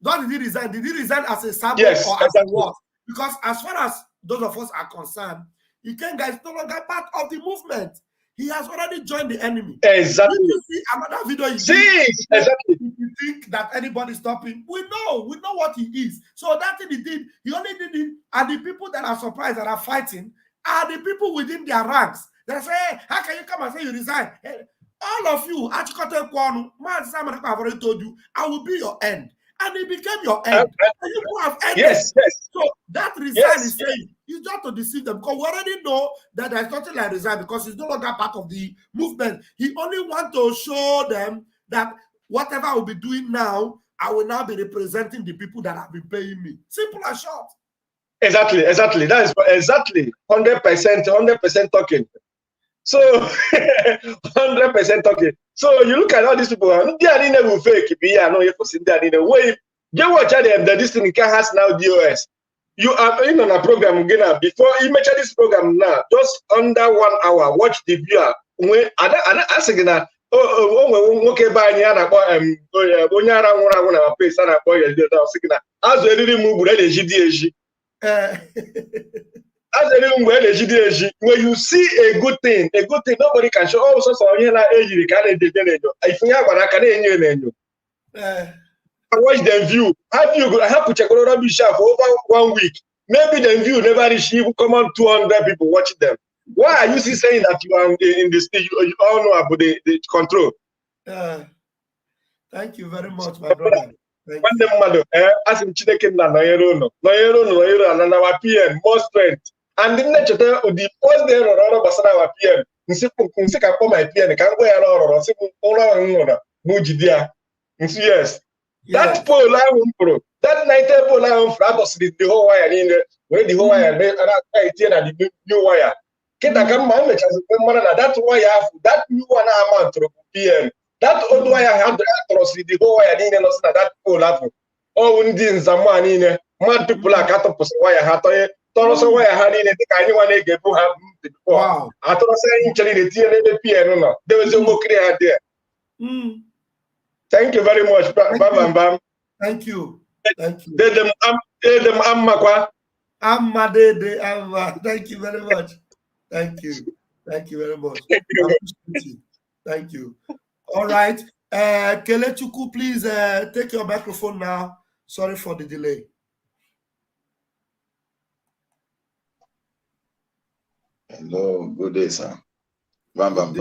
Speaker 1: Not did he resign? Did he resign as a servant or as a what? Because as far as those of us are concerned, Ikenga is no longer part of the movement. He has already joined the enemy.
Speaker 21: Exactly.
Speaker 1: Did you see another video?
Speaker 21: Exactly.
Speaker 1: You think that anybody stopping? We know what he is. So that thing he did, he only did it, and the people that are surprised that are fighting are the people within their ranks. They say, hey, how can you come and say you resign? Hey, all of you, I've already told you, I will be your end. And it became your end. And you have ended.
Speaker 21: Yes.
Speaker 1: So that resign is saying, it's just to deceive them. Because we already know that there's nothing like resign because he's no longer part of the movement. He only wants to show them that whatever I will be doing now, I will now be representing the people that have been paying me. Simple and short.
Speaker 21: Exactly. That is exactly 100% talking. So 100% talking. So you look at all these people, they are in a fake. You watch them, this thing has now DOS. You are in on a program again before you mention this program now, just under 1 hour. Watch the viewer. When I ask again, okay, by when you see a good thing, nobody can show. Oh, so if you watch them view. Have to check rubbish for over 1 week. Maybe the view never reach even come on 200 people watching them. Why are you still saying that you are in the stage? You all know about the control.
Speaker 1: Thank you very much, my brother.
Speaker 21: As in Chineke na no and our PM more strength. And the nature the post there or basana our PM. Nsi ka come my PM can go or yes. That pole I won't pro. That night pole I won't the whole wire in the where the whole wire and the new wire. Kita come man that wire that new one amount to PM. That old wire had the whole wire in that pole level. Oh, in Zamani, mad people are cut up wire hatoy. Toroso wire had in the kind one they gave have before. I thought saying the PM. There was a more clear there. Thank you very much, Vam Vam Vam.
Speaker 1: Thank you. Thank you. Thank you very much. Thank you. Thank you very much. Thank you. All right. Kelechuku, please take your microphone now. Sorry for the delay.
Speaker 3: Hello, good day, sir. Vam Vam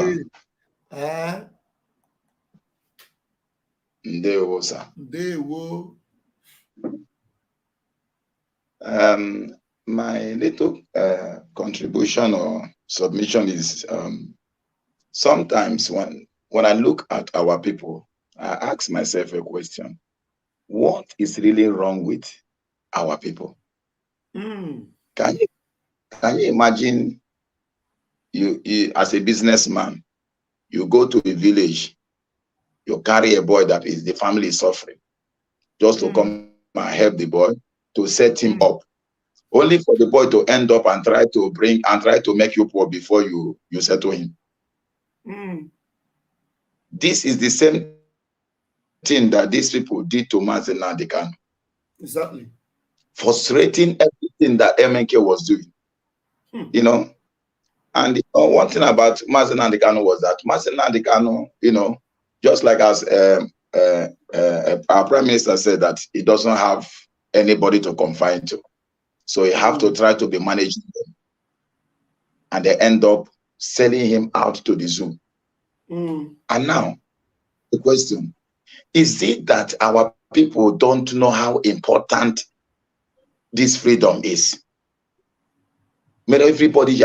Speaker 3: Vam. Ndewo, sir.
Speaker 1: Ndewo.
Speaker 3: My little contribution or submission is sometimes when I look at our people, I ask myself a question: what is really wrong with our people? Can you imagine you as a businessman, you go to a village, you carry a boy that is the family is suffering, just to come and help the boy to set him up, only for the boy to end up and try to make you poor before you settle him. This is the same thing that these people did to Mazen Nnamdi Kanu.
Speaker 1: Exactly.
Speaker 3: Frustrating everything that MNK was doing. You know, and one thing about Mazen Nnamdi Kanu was that Mazen Nnamdi Kanu, you know, just like as our Prime Minister said, that he doesn't have anybody to confide to. So he have to try to be managing them. And they end up selling him out to the zoo. And now, the question, is it that our people don't know how important this freedom is? Everybody,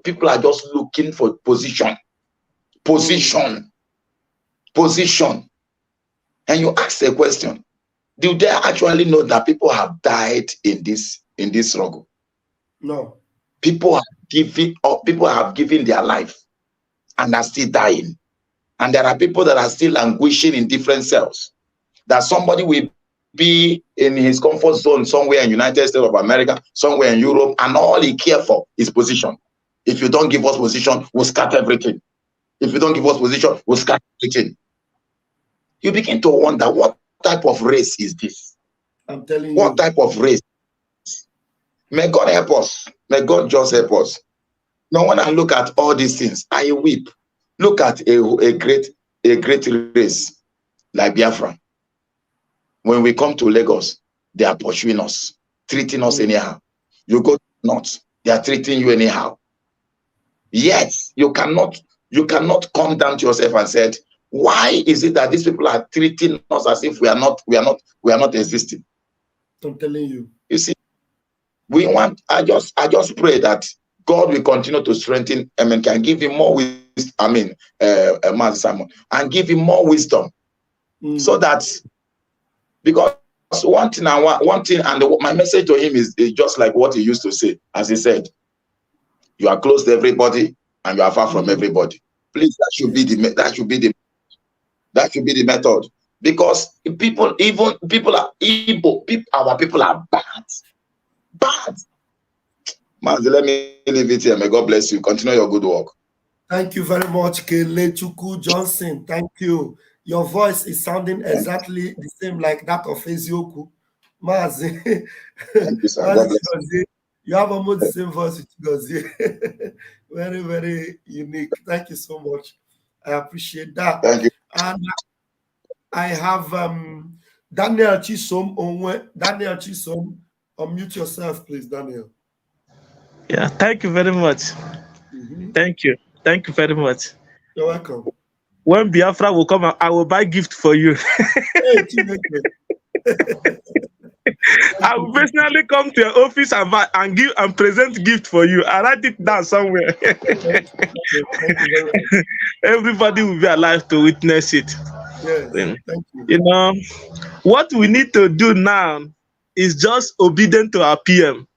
Speaker 3: people are just looking for position. And you ask the question, do they actually know that people have died in this struggle?
Speaker 1: No.
Speaker 3: People have given their life and are still dying. And there are people that are still languishing in different cells. That somebody will be in his comfort zone somewhere in United States of America, somewhere in Europe, and all he cares for is position. If you don't give us position, we'll scatter everything. If you don't give us position, we'll scatter everything. You begin to wonder, what type of race is this?
Speaker 1: I'm telling you.
Speaker 3: What type of race? May God help us. May God just help us. Now, when I look at all these things, I weep. Look at a great race like Biafra. When we come to Lagos, they are pursuing us, treating us anyhow. You go north, they are treating you anyhow. Yet you cannot come down to yourself and say, why is it that these people are treating us as if we are not existing?
Speaker 1: I'm telling you.
Speaker 3: You see, I just pray that God will continue to strengthen him and can give him more wisdom. Master Simon, and give him more wisdom, so that, because one thing, and my message to him is just like what he used to say, as he said, you are close to everybody and you are far from everybody. Please, that should be the method, because our people are bad. Master, let me leave it here. May God bless you. Continue your good work.
Speaker 1: Thank you very much, Kelechuku Johnson. Thank you. Your voice is sounding exactly the same like that of Ezioku. Mazi.
Speaker 3: Thank you, sir.
Speaker 1: You have almost the same voice with Gozie. Very, very unique. Thank you so much. I appreciate that.
Speaker 3: Thank you.
Speaker 1: And I have Daniel Chisom. Daniel Chisom, unmute yourself, please, Daniel.
Speaker 18: Yeah, thank you very much. Thank you. Thank you very much.
Speaker 1: You're welcome.
Speaker 18: When Biafra will come, I will buy gift for you. I will personally come to your office and give and present gift for you. I write it down somewhere.
Speaker 1: Thank you.
Speaker 18: Everybody will be alive to witness it.
Speaker 1: Yes, thank you.
Speaker 18: You know, what we need to do now is just obedient to our PM.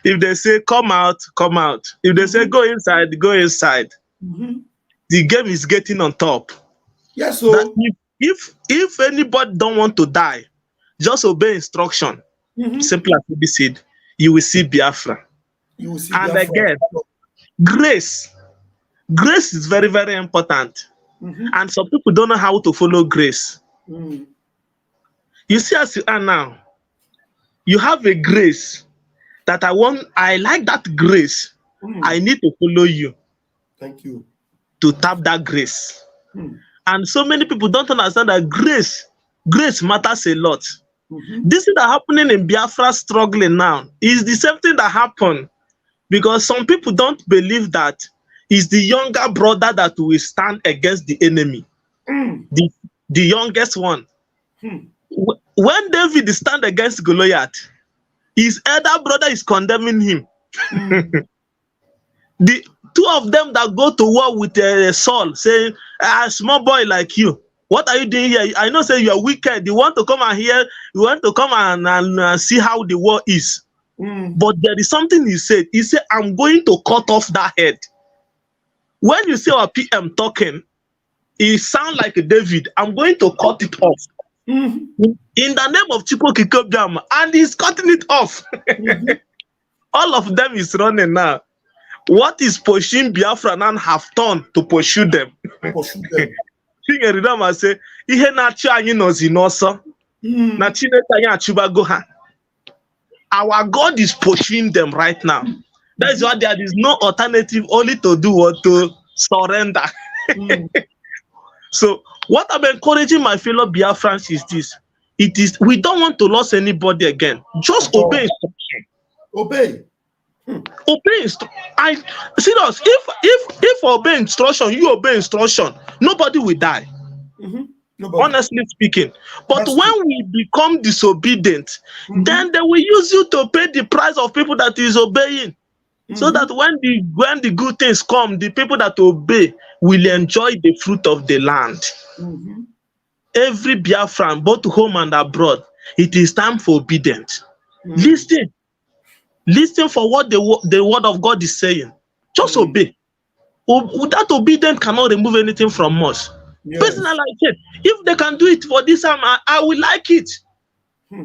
Speaker 18: If they say come out, come out. If they say go inside, go inside. The game is getting on top.
Speaker 1: Yes, so
Speaker 18: if anybody don't want to die, just obey instruction. Simple as we said, you will see Biafra.
Speaker 1: You will see
Speaker 18: and
Speaker 1: Biafra.
Speaker 18: Again, grace is very, very important. And some people don't know how to follow grace. You see, as you are now, you have a grace that I like that grace. I need to follow you.
Speaker 1: Thank you.
Speaker 18: To tap that grace. And so many people don't understand that grace matters a lot. This is that happening in Biafra struggling now is the same thing that happened, because some people don't believe that it's the younger brother that will stand against the enemy. the youngest one. When David stand against Goliath, his elder brother is condemning him. The two of them that go to war with Saul, saying, "A small boy like you, what are you doing here? I know, say you are wicked. You want to come and hear. You want to come and see how the war is." But there is something he said. He said, "I'm going to cut off that head." When you see our PM talking, he sound like David. I'm going to cut it off. In the name of Chukwu Kikobiam, and he's cutting it off. All of them is running now. What is pushing Biafra now have turned to pursue them. King Eridama say, "Ihe na-achị anyị nọzi n'ọsọ, na Chineke anyị achụbago ha." Our God is pursuing them right now. That is why there is no alternative, only to do what? To surrender. So what I'm encouraging my fellow Biafrans is this. It is, we don't want to lose anybody again. Just obey instruction.
Speaker 1: Obey.
Speaker 18: Obey instruction. Serious. If obey instruction, you obey instruction, nobody will die. Honestly speaking. But when we become disobedient, then they will use you to pay the price of people that is obeying. So that when the good things come, the people that obey will enjoy the fruit of the land. Every Biafran, both home and abroad, it is time for obedience. Listen for what the word of God is saying. Just obey. That obedience cannot remove anything from us. Personally, I said, if they can do it for this time, I will like it.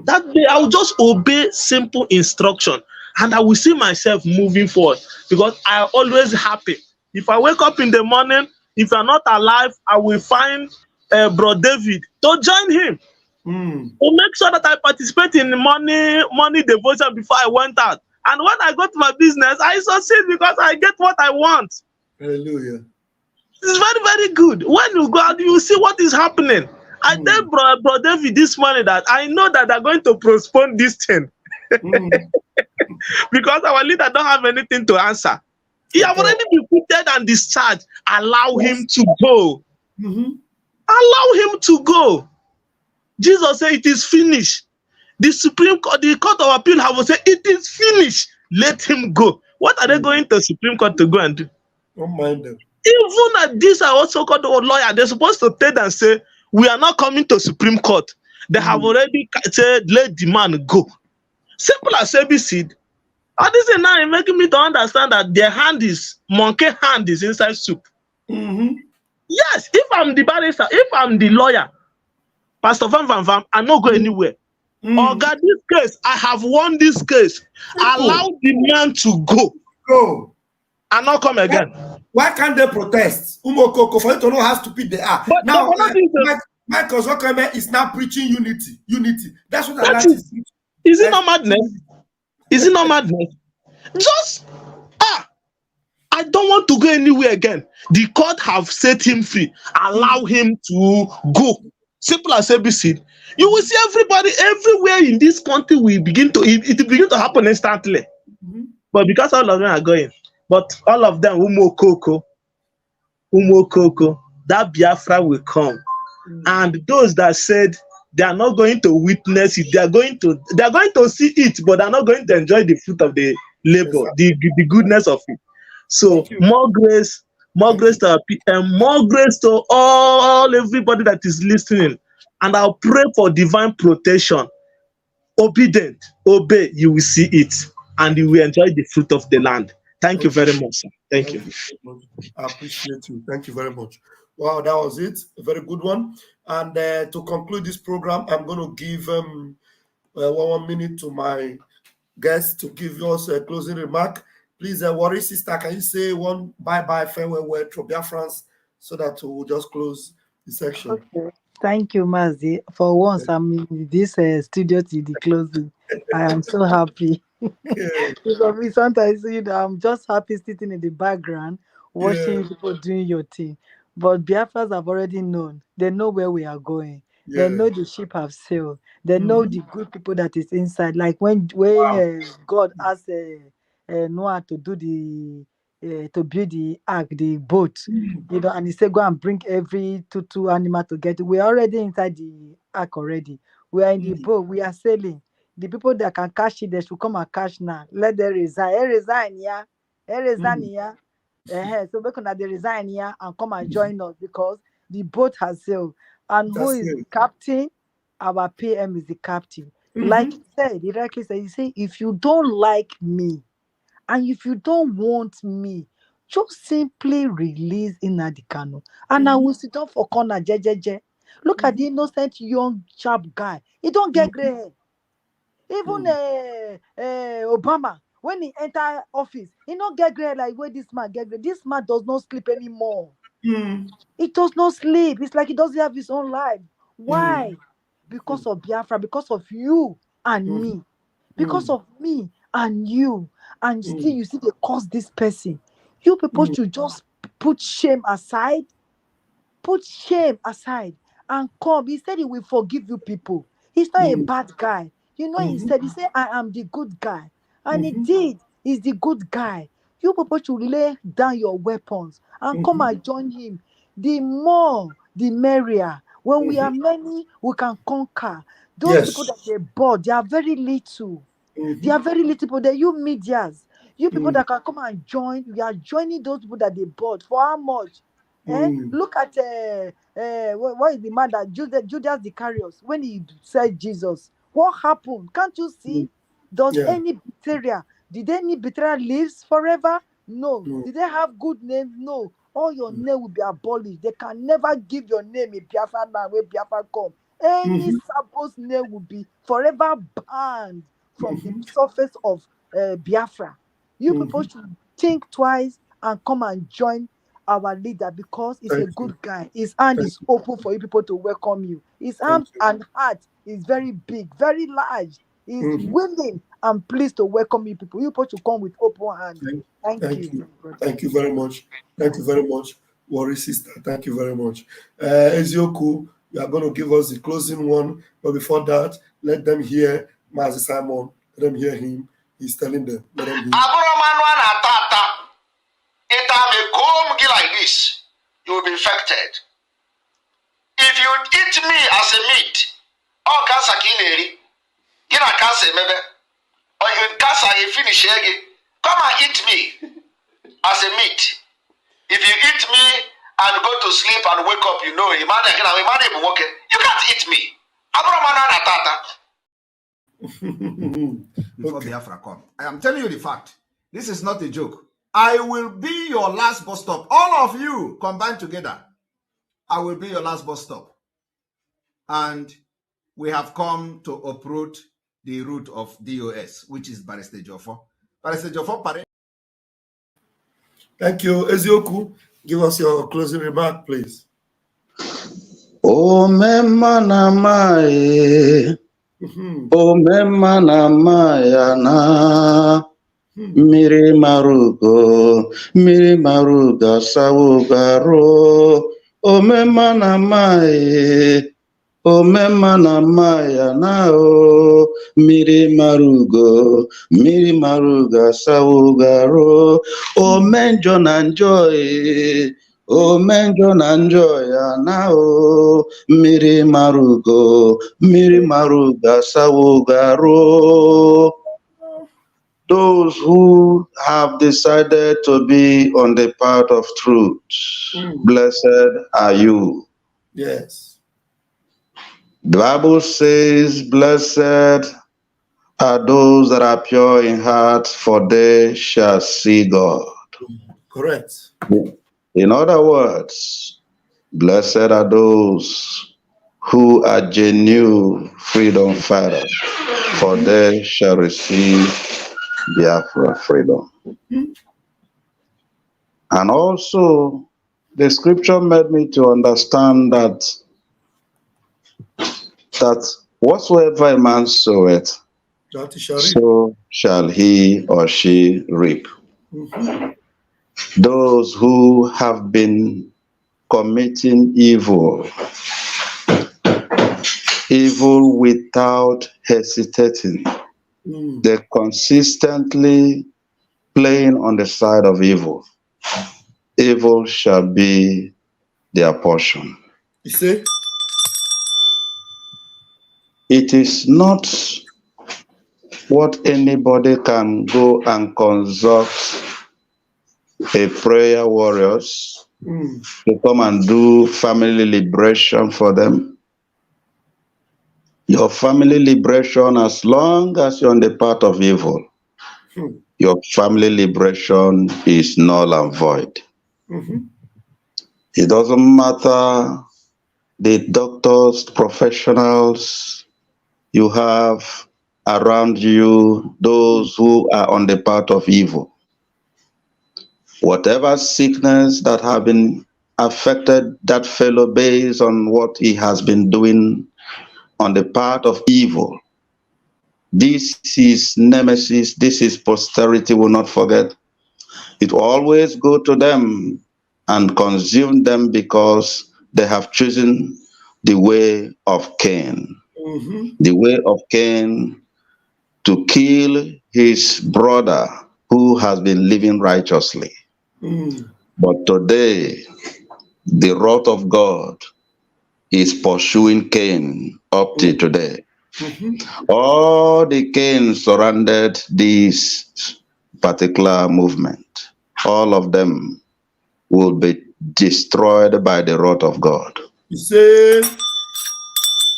Speaker 18: That day, I will just obey simple instruction, and I will see myself moving forward, because I am always happy. If I wake up in the morning, if I'm not alive, I will find Bro David to join him. To make sure that I participate in the morning devotion before I went out. And when I go to my business, I succeed because I get what I want.
Speaker 1: Hallelujah.
Speaker 18: It's very, very good. When you go out, you see what is happening. I tell Bro David this morning that I know that they're going to postpone this thing. Because our leader don't have anything to answer. He have already been put and discharged. Allow him to go. Allow him to go. Jesus said it is finished. The Supreme Court, the Court of Appeal have said it is finished. Let him go. What are they going to Supreme Court to go and do?
Speaker 1: Don't mind them.
Speaker 18: Even at this, I also called the lawyer. They're supposed to tell and say, we are not coming to Supreme Court. They have already said, let the man go. Simple as ABC. And this is now making me to understand that their hand is, monkey hand is inside soup. Yes, if I'm the barrister, if I'm the lawyer, Pastor Vam Vam Vam, I not go anywhere. Oh God, this case, I have won this case. Allow the man to go.
Speaker 1: Go.
Speaker 18: And not come again.
Speaker 1: Why can't they protest? Umokoko, for you to know how stupid they are.
Speaker 18: But
Speaker 1: now, Michael Zuckerberg is now preaching unity. Unity. That's what I like to see.
Speaker 18: Is it not madness? Is it not madness? Just, I don't want to go anywhere again. The court have set him free. Allow him to go. Simple as ABC. You will see everybody everywhere in this country will begin to, it will begin to happen instantly. But because all of them are going, but all of them, Umokoko, that Biafra will come. And those that said they are not going to witness it, they are going to see it, but they're not going to enjoy the fruit of the labor, the goodness of it. So more grace to our PM, more grace to everybody that is listening. And I'll pray for divine protection. Obedient, obey, you will see it, and you will enjoy the fruit of the land. Thank you very much, sir. Thank you.
Speaker 1: I appreciate you. Thank you very much. Wow, that was it. A very good one. And to conclude this program, I'm going to give 1 minute to my guests to give us a closing remark. Please, Worry Sister, can you say one bye-bye farewell word to Biafrans so that we'll just close the section?
Speaker 19: Okay. Thank you, Mazi. For once, I'm in this studio till the closing. I am so happy. Because me, sometimes I'm just happy sitting in the background, watching people doing your thing. But Biafras have already known. They know where we are going. They know the ship have sailed. They know the good people that is inside. Like when God asked Noah to do to build the ark, the boat, you know, and he said, go and bring every two animal together. We're already inside the ark already. We are in the boat. We are sailing. The people that can catch it, they should come and catch now. Let them resign. Resign, yeah. Resign, yeah. So we're gonna resign here and come and join us because the boat has sailed. And who is the captain? Our PM is the captain. Like he said, he rightly said, he said, if you don't like me and if you don't want me, just simply release Nnamdi Kanu. And I will sit down for corner, jejeje. Look at the innocent young sharp guy. He don't get gray hair. Even Obama, when he enter office, he not get gray hair like where this man get gray. This man does not sleep anymore. He does not sleep. It's like he doesn't have his own life. Why? Because of Biafra, because of you and me. Because of me and you. And still you see they cause this person. You people should just put shame aside. Put shame aside and come. He said he will forgive you people. He's not a bad guy. You know, he said, I am the good guy. And indeed, he's the good guy. You people should lay down your weapons and come and join him. The more, the merrier. When we are many, we can conquer. Those people that they bought, they are very little. They are very little people. They're you medias. You people that can come and join, we are joining those people that they bought. For how much? Look at what is the man that Judas Iscariot when he said Jesus? What happened? Can't you see? Does any betrayal? Did any betrayal lives forever? No. Did they have good names? No. All your name will be abolished. They can never give your name in Biafra now where Biafra come. Any supposed name will be forever banned from the surface of Biafra. You people should think twice and come and join our leader because he's a good guy. His hand is open for you people to welcome you. His arms and heart is very big, very large. He's willing and pleased to welcome you people. You people should come with open hands. Thank you.
Speaker 1: Thank you very much. Thank you very much, Worry Sister. Thank you very much. Ezioku, you are going to give us the closing one, but before that, let them hear Mazi Simon. Let them hear him. He's telling them. Let them hear.
Speaker 4: If I may comb you like this, you will be infected. If you eat me as a meat, or cancer kineri, you know cancer maybe, or you cancer you finish again, come and eat me as a meat. If you eat me and go to sleep and wake up, you know, you can't eat me.
Speaker 22: Before Biafra come, I am telling you the fact. This is not a joke. I will be your last bus stop. All of you combined together, I will be your last bus stop. And we have come to uproot the root of DOS, which is Barrister Jofo. Barrister Jofo,
Speaker 1: thank you. Ezioku, give us your closing remark, please.
Speaker 3: O memana mae, o memana maya na. Miri maruga sawugaro, o memana mai maya na o, miri maruga sawugaro, o menjo nanjoy, na o, miri maruga sawugaro. Those who have decided to be on the path of truth, blessed are you.
Speaker 1: Yes.
Speaker 3: The Bible says, blessed are those that are pure in heart, for they shall see God.
Speaker 1: Correct.
Speaker 3: In other words, blessed are those who are genuine freedom fighters, for they shall receive Biafra freedom. And also, the scripture made me to understand that whatsoever a man soweth, so shall he or she reap. Those who have been committing evil without hesitating, they're consistently playing on the side of evil.
Speaker 17: evil shall be their portion.
Speaker 1: You see?
Speaker 17: It is not what anybody can go and consult a prayer warriors to come and do family liberation for them. Your family liberation, as long as you're on the path of evil, your family liberation is null and void. It doesn't matter the doctors, professionals you have around you, those who are on the path of evil. Whatever sickness that have been affected that fellow based on what he has been doing on the path of evil, this is nemesis, this is posterity will not forget. It will always go to them and consume them because they have chosen the way of Cain. The way of Cain to kill his brother who has been living righteously. But today, the wrath of God is pursuing Cain up to today. All the Cain surrounded this particular movement. All of them will be destroyed by the wrath of God.
Speaker 1: You say,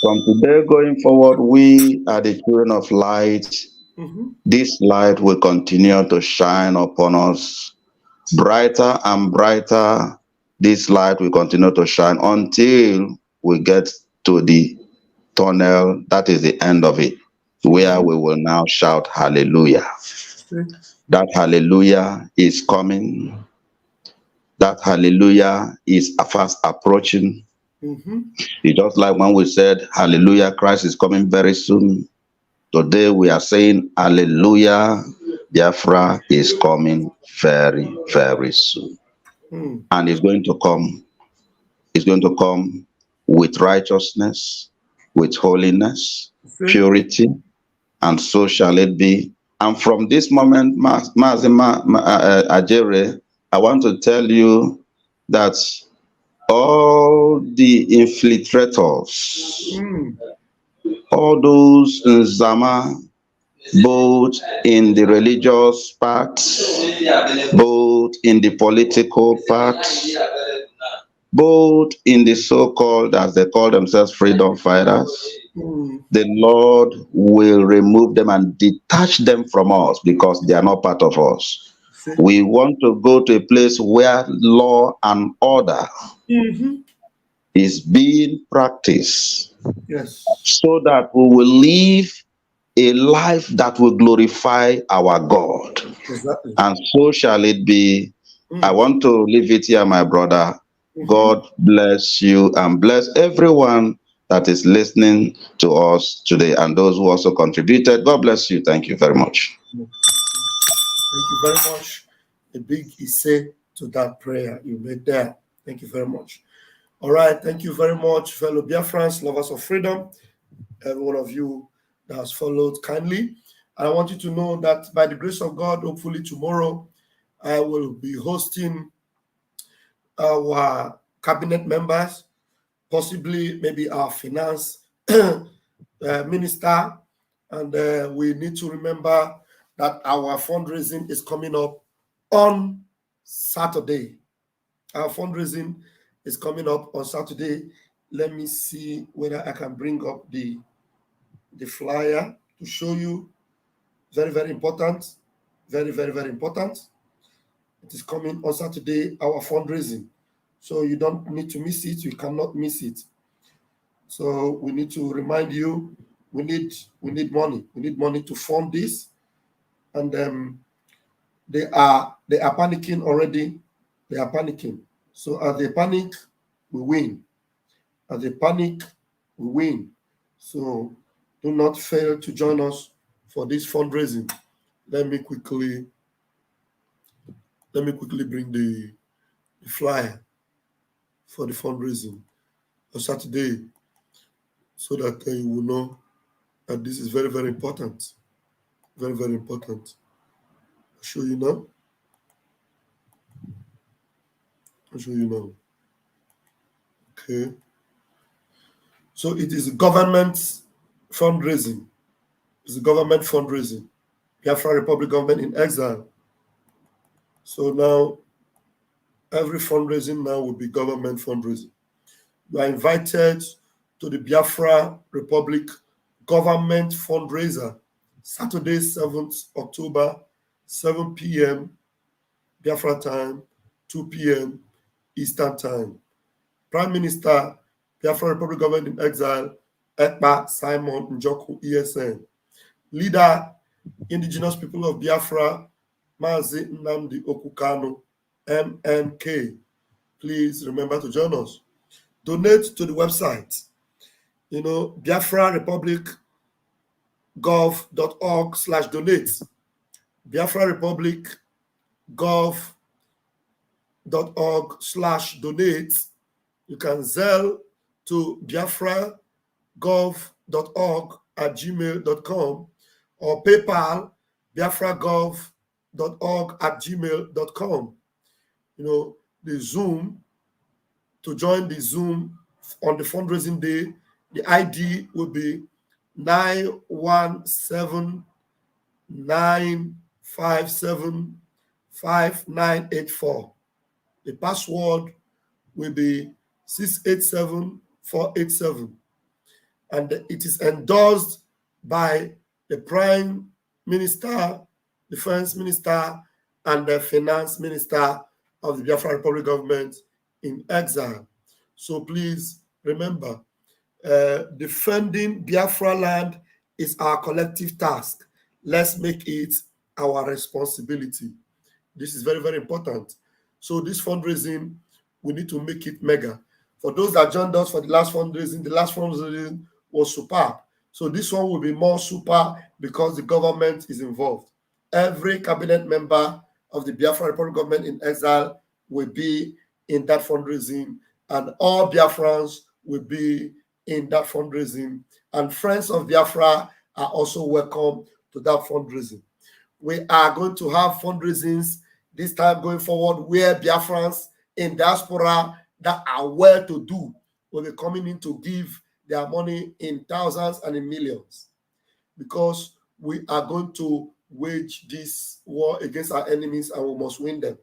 Speaker 17: from today going forward, we are the children of light. This light will continue to shine upon us. Brighter and brighter, this light will continue to shine until we get to the tunnel. That is the end of it, where we will now shout hallelujah. That hallelujah is coming. That hallelujah is fast approaching. It's just like when we said, hallelujah, Christ is coming very soon. Today we are saying, hallelujah, BIAFRA is coming very, very soon. And it's going to come. It's going to come with righteousness, with holiness, purity, and so shall it be. And from this moment, Ajere, I want to tell you that all the infiltrators, all those in Zama, both in the religious part, both in the political part, both in the so-called, as they call themselves, freedom fighters, the Lord will remove them and detach them from us because they are not part of us. We want to go to a place where law and order is being practiced, so that we will live a life that will glorify our God. And so shall it be. I want to leave it here, my brother. God bless you and bless everyone that is listening to us today and those who also contributed. God bless you. Thank you very much.
Speaker 1: Thank you very much. A big essay to that prayer you made there. Thank you very much. All right. Thank you very much, fellow Biafrans, lovers of freedom, every one of you that has followed kindly. And I want you to know that by the grace of God, hopefully tomorrow, I will be hosting our cabinet members, possibly maybe our finance minister. And we need to remember that our fundraising is coming up on Saturday. Our fundraising is coming up on Saturday. Let me see whether I can bring up the flyer to show you. Very, very important. Very, very, very important. It is coming on Saturday, our fundraising. So you don't need to miss it. You cannot miss it. So we need to remind you, we need money. We need money to fund this. And they are panicking already. They are panicking. So as they panic, we win. As they panic, we win. So do not fail to join us for this fundraising. Let me quickly bring the flyer for the fundraising on Saturday, so that you will know that this is very, very important. Very, very important. I'll show you now. I'll show you now. Okay. So it is government fundraising. It's government fundraising. Biafra Republic government in exile. So now every fundraising now will be government fundraising. You are invited to the Biafra Republic government fundraiser, Saturday, 7th October, 7 p.m. Biafra time, 2 p.m. Eastern time. Prime Minister, Biafra Republic government in exile, Ekpa Simon Njoku, ESN. Leader, Indigenous People of Biafra, Mazi Nnamdi Okukano, MNK. Please remember to join us. Donate to the website. You know, Biafra Republic gov.org/donate. Biafra Republic gov.org/donate. You can Zelle to biafragov.org@gmail.com or PayPal biafragov.org@gmail.com. You know, the Zoom, to join the Zoom on the fundraising day, the ID will be 917-957-5984. The password will be 687487. And it is endorsed by the Prime Minister, Defense Minister, and the Finance Minister of the Biafra Republic government in exile. So please remember, defending Biafra land is our collective task. Let's make it our responsibility. This is very, very important. So this fundraising, we need to make it mega. For those that joined us for the last fundraising was superb. So this one will be more super because the government is involved. Every cabinet member of the Biafra Republic government in exile will be in that fundraising, and all Biafrans will be in that fundraising. And friends of Biafra are also welcome to that fundraising. We are going to have fundraisings this time going forward where Biafrans in diaspora that are well to do will be coming in to give their money in thousands and in millions, because we are going to wage this war against our enemies and we must win them.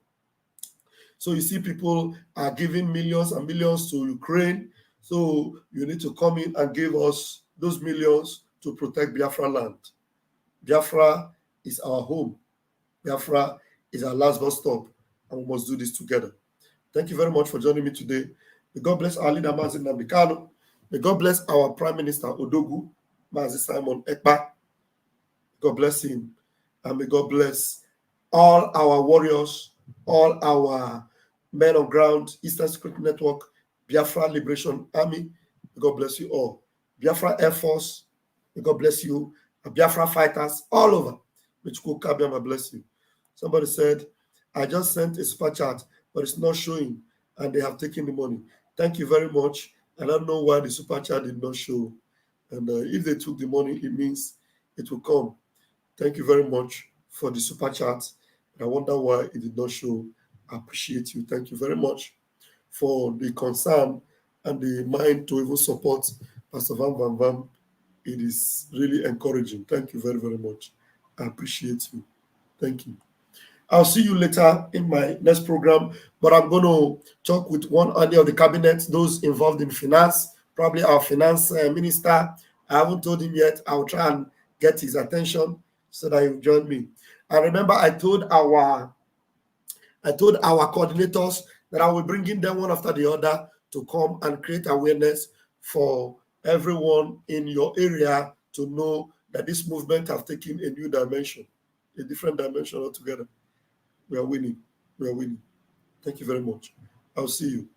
Speaker 1: So you see, people are giving millions and millions to Ukraine. So you need to come in and give us those millions to protect Biafra land. Biafra is our home. Biafra is our last bus stop, and we must do this together. Thank you very much for joining me today. May God bless our leader, Mazi Nnamdi Kanu. May God bless our Prime Minister, Odogu, Mazi Simon Ekpa. God bless him. And may God bless all our warriors, all our men on ground, Eastern Security Network, Biafra Liberation Army. May God bless you all. Biafra Air Force, may God bless you. Biafra fighters all over. May Chukwuka bless you. Somebody said, I just sent a super chat, but it's not showing, and they have taken the money. Thank you very much. I don't know why the super chat did not show. And if they took the money, it means it will come. Thank you very much for the super chat. I wonder why it did not show. I appreciate you. Thank you very much for the concern and the mind to even support Pastor Vam Vam Vam. It is really encouraging. Thank you very, very much. I appreciate you. Thank you. I'll see you later in my next program, but I'm going to talk with one or the of the cabinet, those involved in finance, probably our finance minister. I haven't told him yet. I'll try and get his attention so that he'll join me. And remember, I told our coordinators that I will bring in them one after the other to come and create awareness for everyone in your area to know that this movement have taken a new dimension, a different dimension altogether. We are winning. We are winning. Thank you very much. I'll see you.